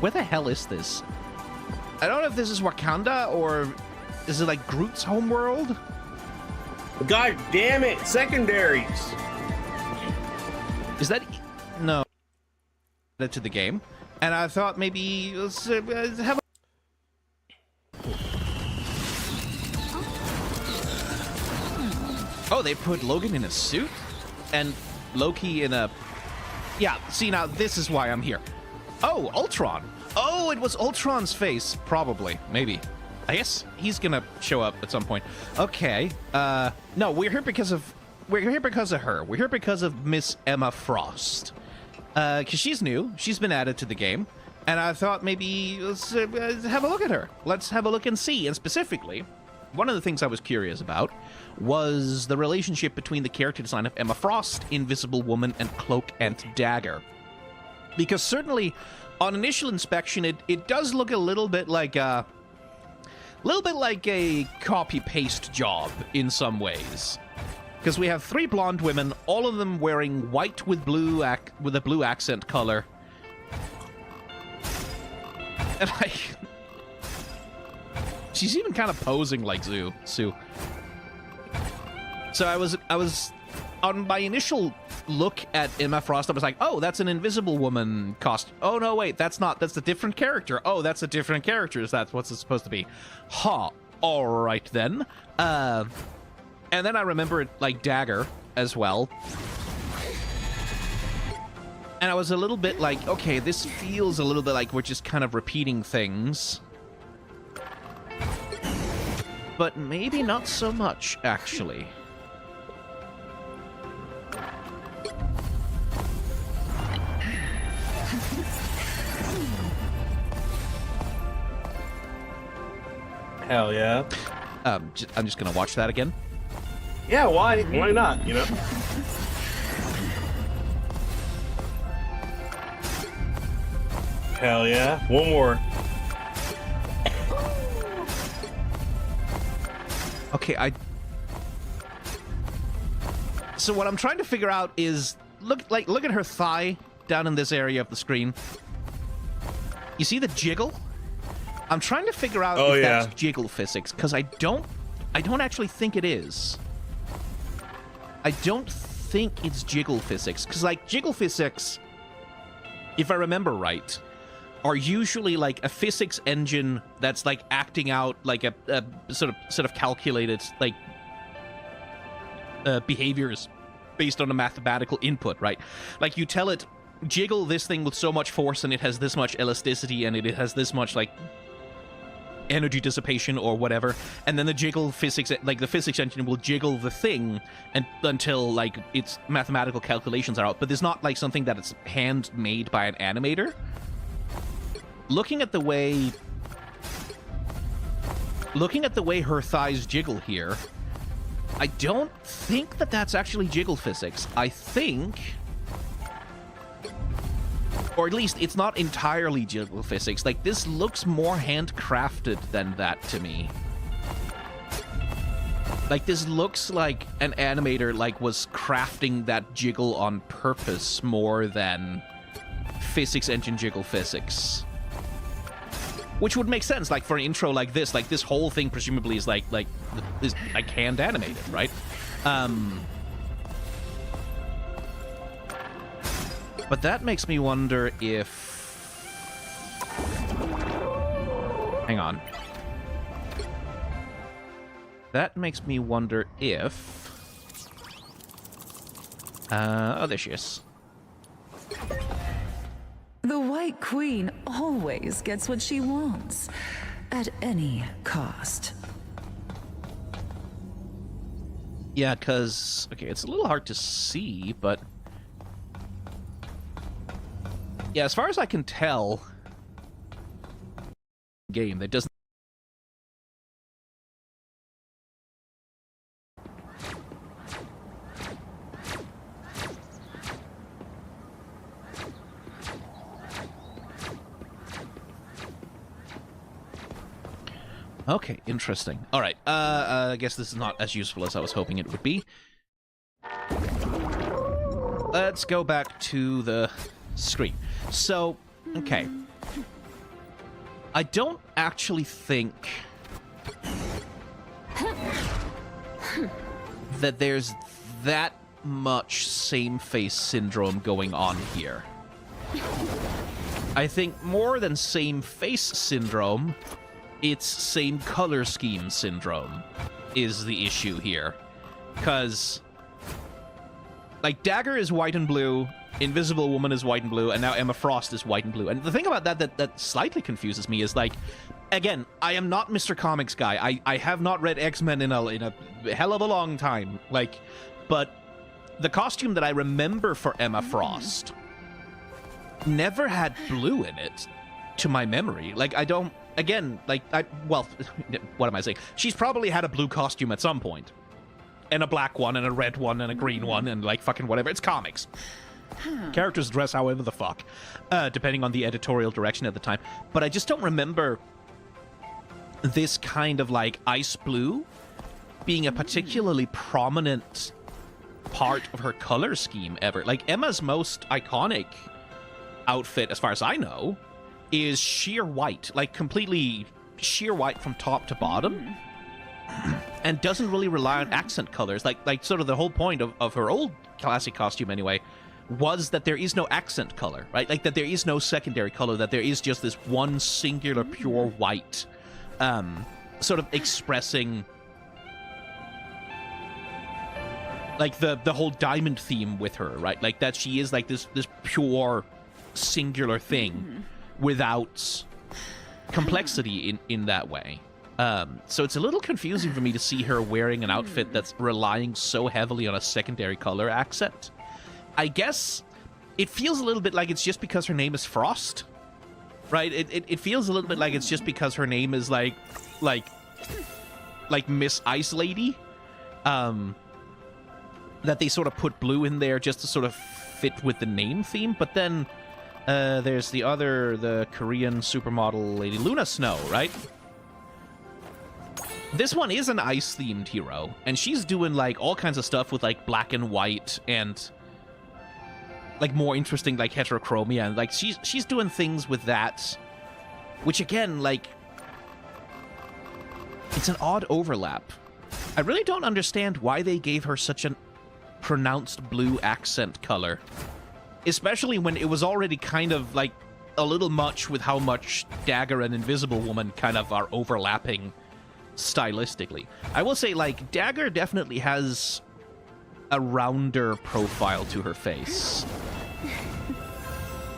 where the hell is this? I don't know if this is Wakanda or is it like Groot's homeworld? God damn it! Secondaries. Is that no? To the game, and I thought maybe let's have. Oh, they put Logan in a suit, and Loki in a. Yeah. See, now this is why I'm here. Oh, Ultron. Oh, it was Ultron's face, probably, maybe. I guess he's gonna show up at some point. Okay. No, we're here because of. We're here because of her. We're here because of Miss Emma Frost. Because she's new. She's been added to the game. And I thought maybe let's have a look at her. Let's have a look and see. And specifically, one of the things I was curious about was the relationship between the character design of Emma Frost, Invisible Woman, and Cloak and Dagger. Because certainly, on initial inspection, it does look a little bit like a copy-paste job in some ways. Because we have 3 blonde women, all of them wearing white with a blue accent color. And she's even kind of posing like Sue. So I was on my initial look at Emma Frost, I was like, oh, that's an Invisible Woman costume. Oh no, wait, that's not. That's a different character. Oh, that's a different character. That's what's it supposed to be? Huh. All right then. And then I remembered, like, Dagger as well. And I was a little bit like, okay, this feels a little bit like we're just kind of repeating things. But maybe not so much, actually. Hell yeah. I'm just gonna watch that again. Yeah, why not, you know? Hell yeah. One more. Okay, so what I'm trying to figure out is look at her thigh down in this area of the screen. You see the jiggle? I'm trying to figure out if that's jiggle physics, because I don't actually think it is. I don't think it's jiggle physics, because like jiggle physics, if I remember right, are usually like a physics engine that's like acting out like a sort of calculated like behaviors based on a mathematical input, right? Like you tell it, jiggle this thing with so much force and it has this much elasticity and it has this much like energy dissipation or whatever, and then the jiggle physics, like the physics engine will jiggle the thing until like its mathematical calculations are out. But there's not like something that it's handmade by an animator. Looking at the way her thighs jiggle here, I don't think that that's actually jiggle physics. I think, or at least it's not entirely jiggle physics. Like, this looks more handcrafted than that to me. Like, this looks like an animator, like, was crafting that jiggle on purpose more than physics engine jiggle physics. Which would make sense, like, for an intro like this whole thing presumably is, like hand animated, right? But that makes me wonder if... Hang on. That makes me wonder if... oh, there she is. The White Queen always gets what she wants, at any cost. Yeah, because... Okay, it's a little hard to see, but... Yeah, as far as I can tell... Game that doesn't... Okay, interesting. Alright, I guess this is not as useful as I was hoping it would be. Let's go back to the screen. So, okay. I don't actually think that there's that much same-face syndrome going on here. I think more than same-face syndrome, it's same color scheme syndrome is the issue here. Because, like, Dagger is white and blue, Invisible Woman is white and blue, and now Emma Frost is white and blue. And the thing about that slightly confuses me is, like, again, I am not Mr. Comics guy. I have not read X-Men in a hell of a long time. Like, but the costume that I remember for Emma Frost never had blue in it, to my memory. Like, I don't... Again, like, well, what am I saying? She's probably had a blue costume at some point. And a black one, and a red one, and a green one, and, like, fucking whatever. It's comics. Characters dress however the fuck, depending on the editorial direction at the time. But I just don't remember this kind of, like, ice blue being a particularly prominent part of her color scheme ever. Like, Emma's most iconic outfit, as far as I know, is sheer white, like completely sheer white from top to bottom, and doesn't really rely on accent colors. Like sort of the whole point of her old classic costume anyway was that there is no accent color, right? Like that there is no secondary color, that there is just this one singular pure white, sort of expressing like the whole diamond theme with her, right? Like that she is like this pure singular thing without complexity in that way. So it's a little confusing for me to see her wearing an outfit that's relying so heavily on a secondary color accent. I guess it feels a little bit like it's just because her name is Frost, right? It feels a little bit like it's just because her name is like Miss Ice Lady, that they sort of put blue in there just to sort of fit with the name theme. But then there's the Korean supermodel lady, Luna Snow, right? This one is an ice-themed hero, and she's doing, like, all kinds of stuff with, like, black and white and, like, more interesting, like, heterochromia. And, like, she's doing things with that, which, again, like, It's an odd overlap. I really don't understand why they gave her such a pronounced blue accent color. Especially when it was already kind of like a little much with how much Dagger and Invisible Woman kind of are overlapping stylistically. I will say, like, Dagger definitely has a rounder profile to her face.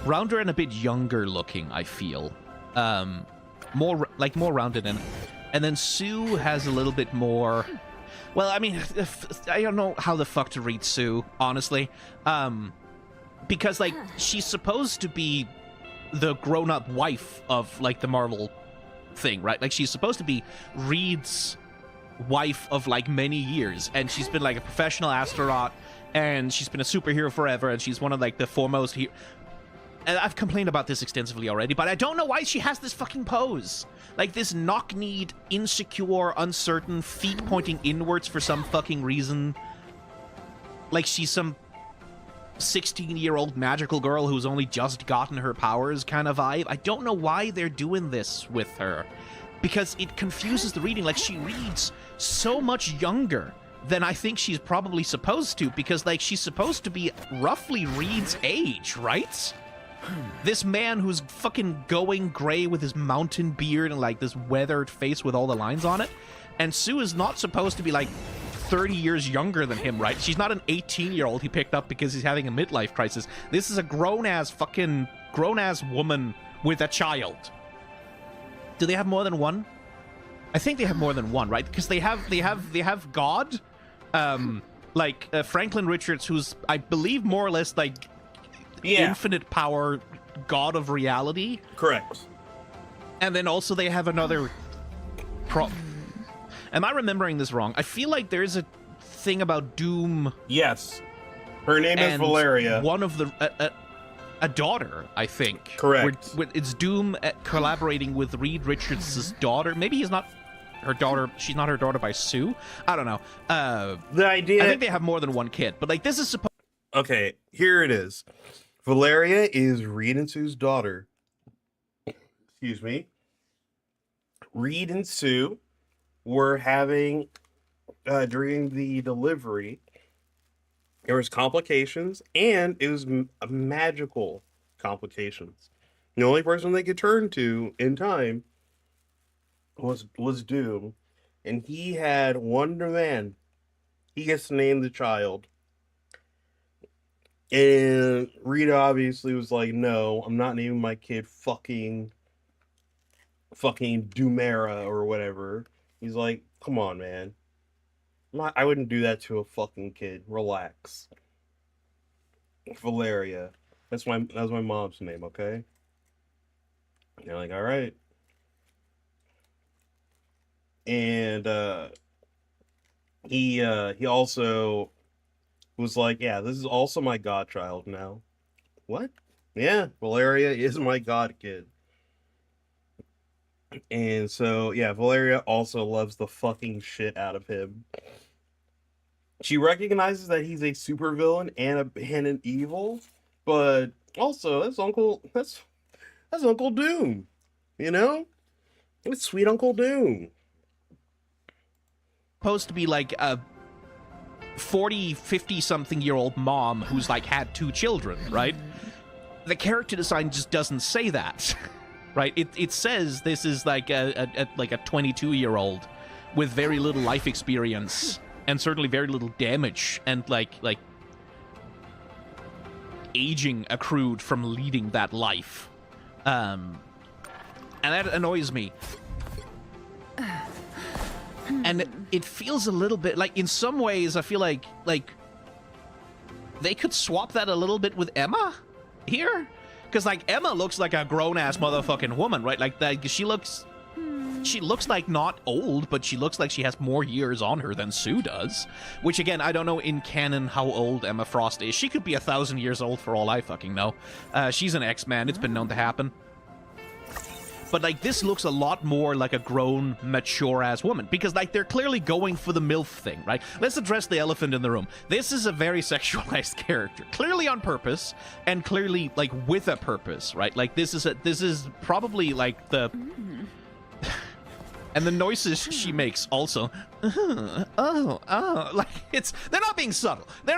Rounder and a bit younger looking, I feel. More rounded and then Sue has a little bit more. Well, I mean, I don't know how the fuck to read Sue, honestly. Because, like, she's supposed to be the grown-up wife of, like, the Marvel thing, right? Like, she's supposed to be Reed's wife of, like, many years, and she's been, like, a professional astronaut, and she's been a superhero forever, and she's one of, like, the foremost and I've complained about this extensively already, but I don't know why she has this fucking pose. Like, this knock-kneed, insecure, uncertain, feet pointing inwards for some fucking reason. Like she's some 16-year-old magical girl who's only just gotten her powers kind of vibe. I don't know why they're doing this with her, because it confuses the reading. Like, she reads so much younger than I think she's probably supposed to, because, like, she's supposed to be roughly Reed's age, right? This man who's fucking going gray with his mountain beard and, like, this weathered face with all the lines on it. And Sue is not supposed to be, like, 30 years younger than him, right? She's not an 18-year-old he picked up because he's having a midlife crisis. This is a grown-ass woman with a child. Do they have more than one? I think they have more than one, right? Because they have God, Franklin Richards, who's, I believe, more or less, like, infinite power, god of reality. Correct. And then also they have another Am I remembering this wrong? I feel like there's a thing about Doom. Yes. Her name is Valeria. One of the a daughter, I think. Correct. It's Doom collaborating with Reed Richards' daughter. Maybe he's not her daughter. She's not her daughter by Sue. I don't know. The idea. I think they have more than one kid, but, like, this is supposed. Okay, here it is. Valeria is Reed and Sue's daughter. Excuse me. Reed and Sue were having, during the delivery, there was complications, and it was magical complications. The only person they could turn to in time was Doom, and he had one demand. He gets to name the child. And Reed obviously was like, no, I'm not naming my kid fucking Doomera or whatever. He's like, come on, man. I wouldn't do that to a fucking kid. Relax. Valeria. That was my mom's name, okay? And they're like, all right. And he also was like, yeah, this is also my godchild now. What? Yeah, Valeria is my god kid. And so, yeah, Valeria also loves the fucking shit out of him. She recognizes that he's a supervillain and an evil, but also that's Uncle Doom, you know? It's sweet Uncle Doom. Supposed to be like a 40, 50-something-year-old mom who's, like, had 2 children, right? The character design just doesn't say that, right? It says this is like a 22-year-old with very little life experience and certainly very little damage and like aging accrued from leading that life, and that annoys me. And it feels a little bit like, in some ways, I feel like they could swap that a little bit with Emma here, because, like, Emma looks like a grown-ass motherfucking woman, right? Like, she looks like not old, but she looks like she has more years on her than Sue does. Which, again, I don't know in canon how old Emma Frost is. She could be 1,000 years old for all I fucking know. She's an X-Man. It's been known to happen. But, like, this looks a lot more like a grown, mature-ass woman. Because, like, they're clearly going for the MILF thing, right? Let's address the elephant in the room. This is a very sexualized character. Clearly on purpose, and clearly, like, with a purpose, right? Like, this is probably, like, the... And the noises she makes also, like they're not being subtle. They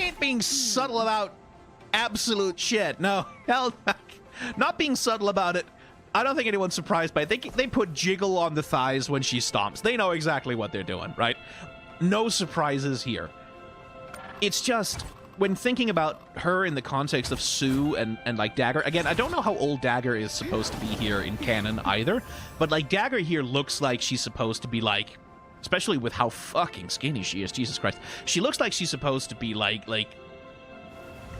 ain't being subtle about absolute shit. No, hell, not being subtle about it. I don't think anyone's surprised by it. They put jiggle on the thighs when she stomps. They know exactly what they're doing, right? No surprises here. It's just, when thinking about her in the context of Sue and like Dagger, again, I don't know how old Dagger is supposed to be here in canon either, but like Dagger here looks like she's supposed to be like, especially with how fucking skinny she is, Jesus Christ. She looks like she's supposed to be like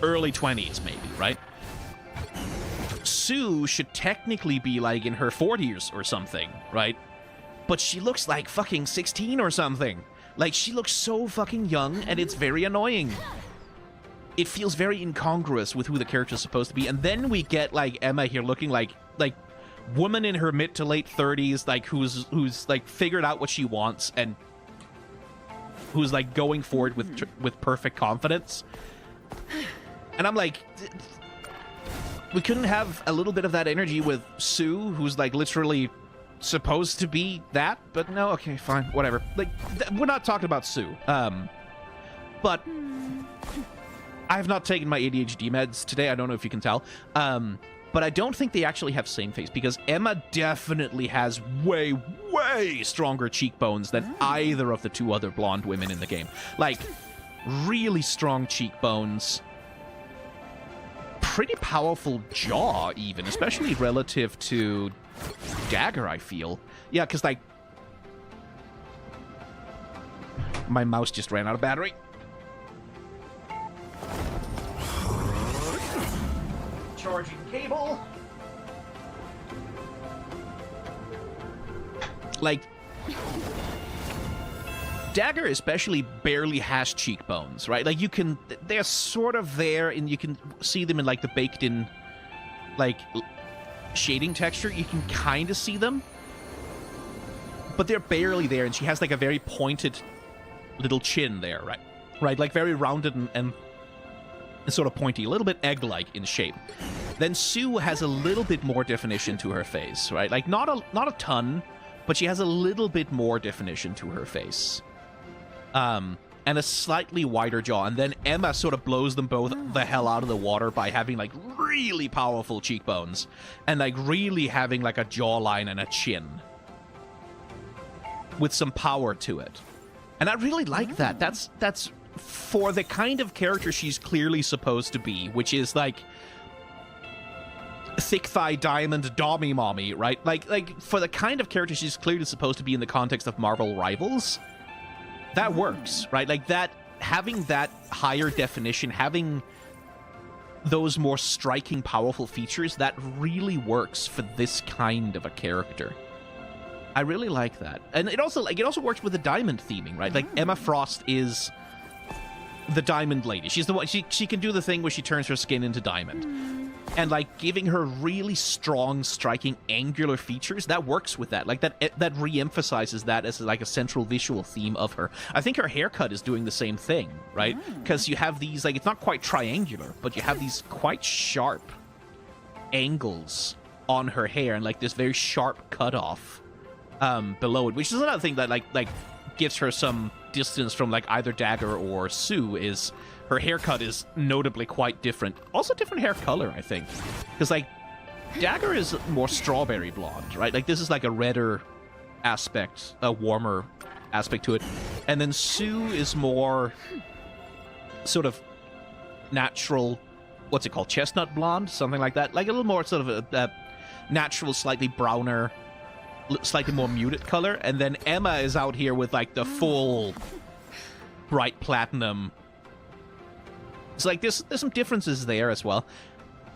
early 20s maybe, right? Sue should technically be like in her 40s or something, right? But she looks like fucking 16 or something. Like, she looks so fucking young, and it's very annoying. It feels very incongruous with who the character's supposed to be. And then we get like Emma here looking like woman in her mid to late 30s, like who's like figured out what she wants and who's like going forward with perfect confidence. And I'm like, we couldn't have a little bit of that energy with Sue, who's like literally supposed to be that, but no, okay, fine, whatever. Like, we're not talking about Sue. But I have not taken my ADHD meds today. I don't know if you can tell. But I don't think they actually have same face, because Emma definitely has way, way stronger cheekbones than either of the two other blonde women in the game. Like, really strong cheekbones. Pretty powerful jaw, even, especially relative to Dagger, I feel. Yeah, because, like, my mouse just ran out of battery. Charging cable. Like, Dagger especially barely has cheekbones, right? Like, you can, they're sort of there, and you can see them in, like, the baked-in, like, shading texture. You can kind of see them, but they're barely there, and she has, like, a very pointed little chin there, right? Right, like, very rounded and sort of pointy, a little bit egg-like in shape. Then Sue has a little bit more definition to her face, right? Like, not a ton, but she has a little bit more definition to her face. And a slightly wider jaw. And then Emma sort of blows them both the hell out of the water by having, like, really powerful cheekbones. And, like, really having, like, a jawline and a chin. With some power to it. And I really like that. That's for the kind of character she's clearly supposed to be, which is, like, thick-thigh diamond dommy mommy, right? Like, for the kind of character she's clearly supposed to be in the context of Marvel Rivals, that works, right? Like, that, having that higher definition, having those more striking, powerful features, that really works for this kind of a character. I really like that. And it also works with the diamond theming, right? Like, Emma Frost is the diamond lady. She's the one, she can do the thing where she turns her skin into diamond. And, like, giving her really strong, striking, angular features, that works with that. Like, that re-emphasizes that as, like, a central visual theme of her. I think her haircut is doing the same thing, right? Because you have these, like, it's not quite triangular, but you have these quite sharp angles on her hair, and, like, this very sharp cutoff below it, which is another thing that, like gives her some distance from, like, either Dagger or Sue, is her haircut is notably quite different. Also different hair color, I think. Because, like, Dagger is more strawberry blonde, right? Like, this is, like, a redder aspect, a warmer aspect to it. And then Sue is more sort of natural, what's it called? Chestnut blonde? Something like that. Like, a little more sort of a natural, slightly browner, slightly more muted color. And then Emma is out here with, like, the full bright platinum. It's like, there's some differences there as well.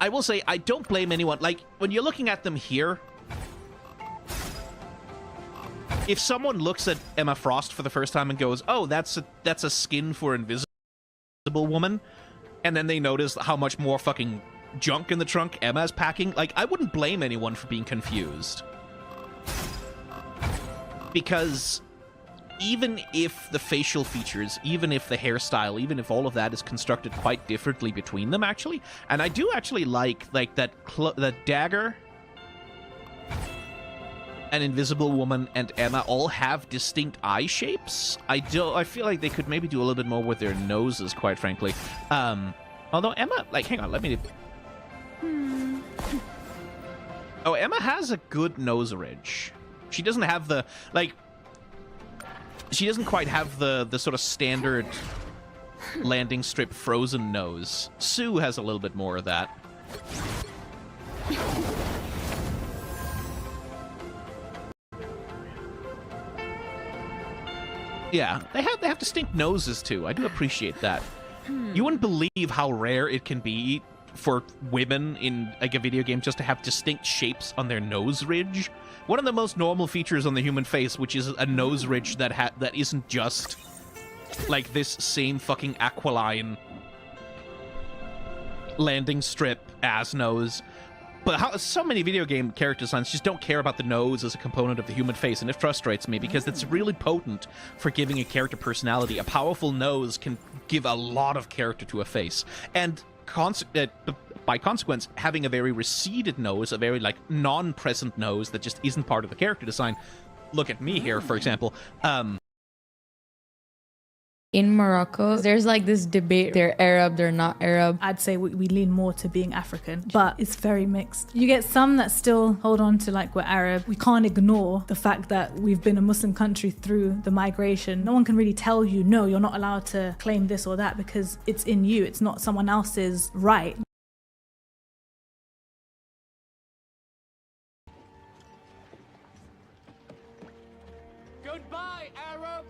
I will say, I don't blame anyone. Like, when you're looking at them here, if someone looks at Emma Frost for the first time and goes, oh, that's a skin for Invisible Woman, and then they notice how much more fucking junk in the trunk Emma's packing, like, I wouldn't blame anyone for being confused. Because even if the facial features, even if the hairstyle, even if all of that is constructed quite differently between them, actually, and I do actually like that Dagger an Invisible Woman and Emma all have distinct eye shapes. I feel like they could maybe do a little bit more with their noses, quite frankly. Although Emma, like, hang on, let me... Oh, Emma has a good nose ridge. She doesn't have the, like... She doesn't quite have the sort of standard landing strip Frozen nose. Sue has a little bit more of that. Yeah, they have distinct noses too. I do appreciate that. You wouldn't believe how rare it can be for women in like a video game just to have distinct shapes on their nose ridge. One of the most normal features on the human face, which is a nose ridge that isn't just like this same fucking aquiline landing strip ass nose. But how so many video game character designs just don't care about the nose as a component of the human face, and it frustrates me because it's really potent for giving a character personality. A powerful nose can give a lot of character to a face, and by consequence, having a very receded nose, a very like non-present nose that just isn't part of the character design. Look at me here, for example. In Morocco, there's like this debate. They're Arab, they're not Arab. I'd say we lean more to being African, but it's very mixed. You get some that still hold on to like we're Arab. We can't ignore the fact that we've been a Muslim country through the migration. No one can really tell you, no, you're not allowed to claim this or that because it's in you. It's not someone else's right. Goodbye, Arab.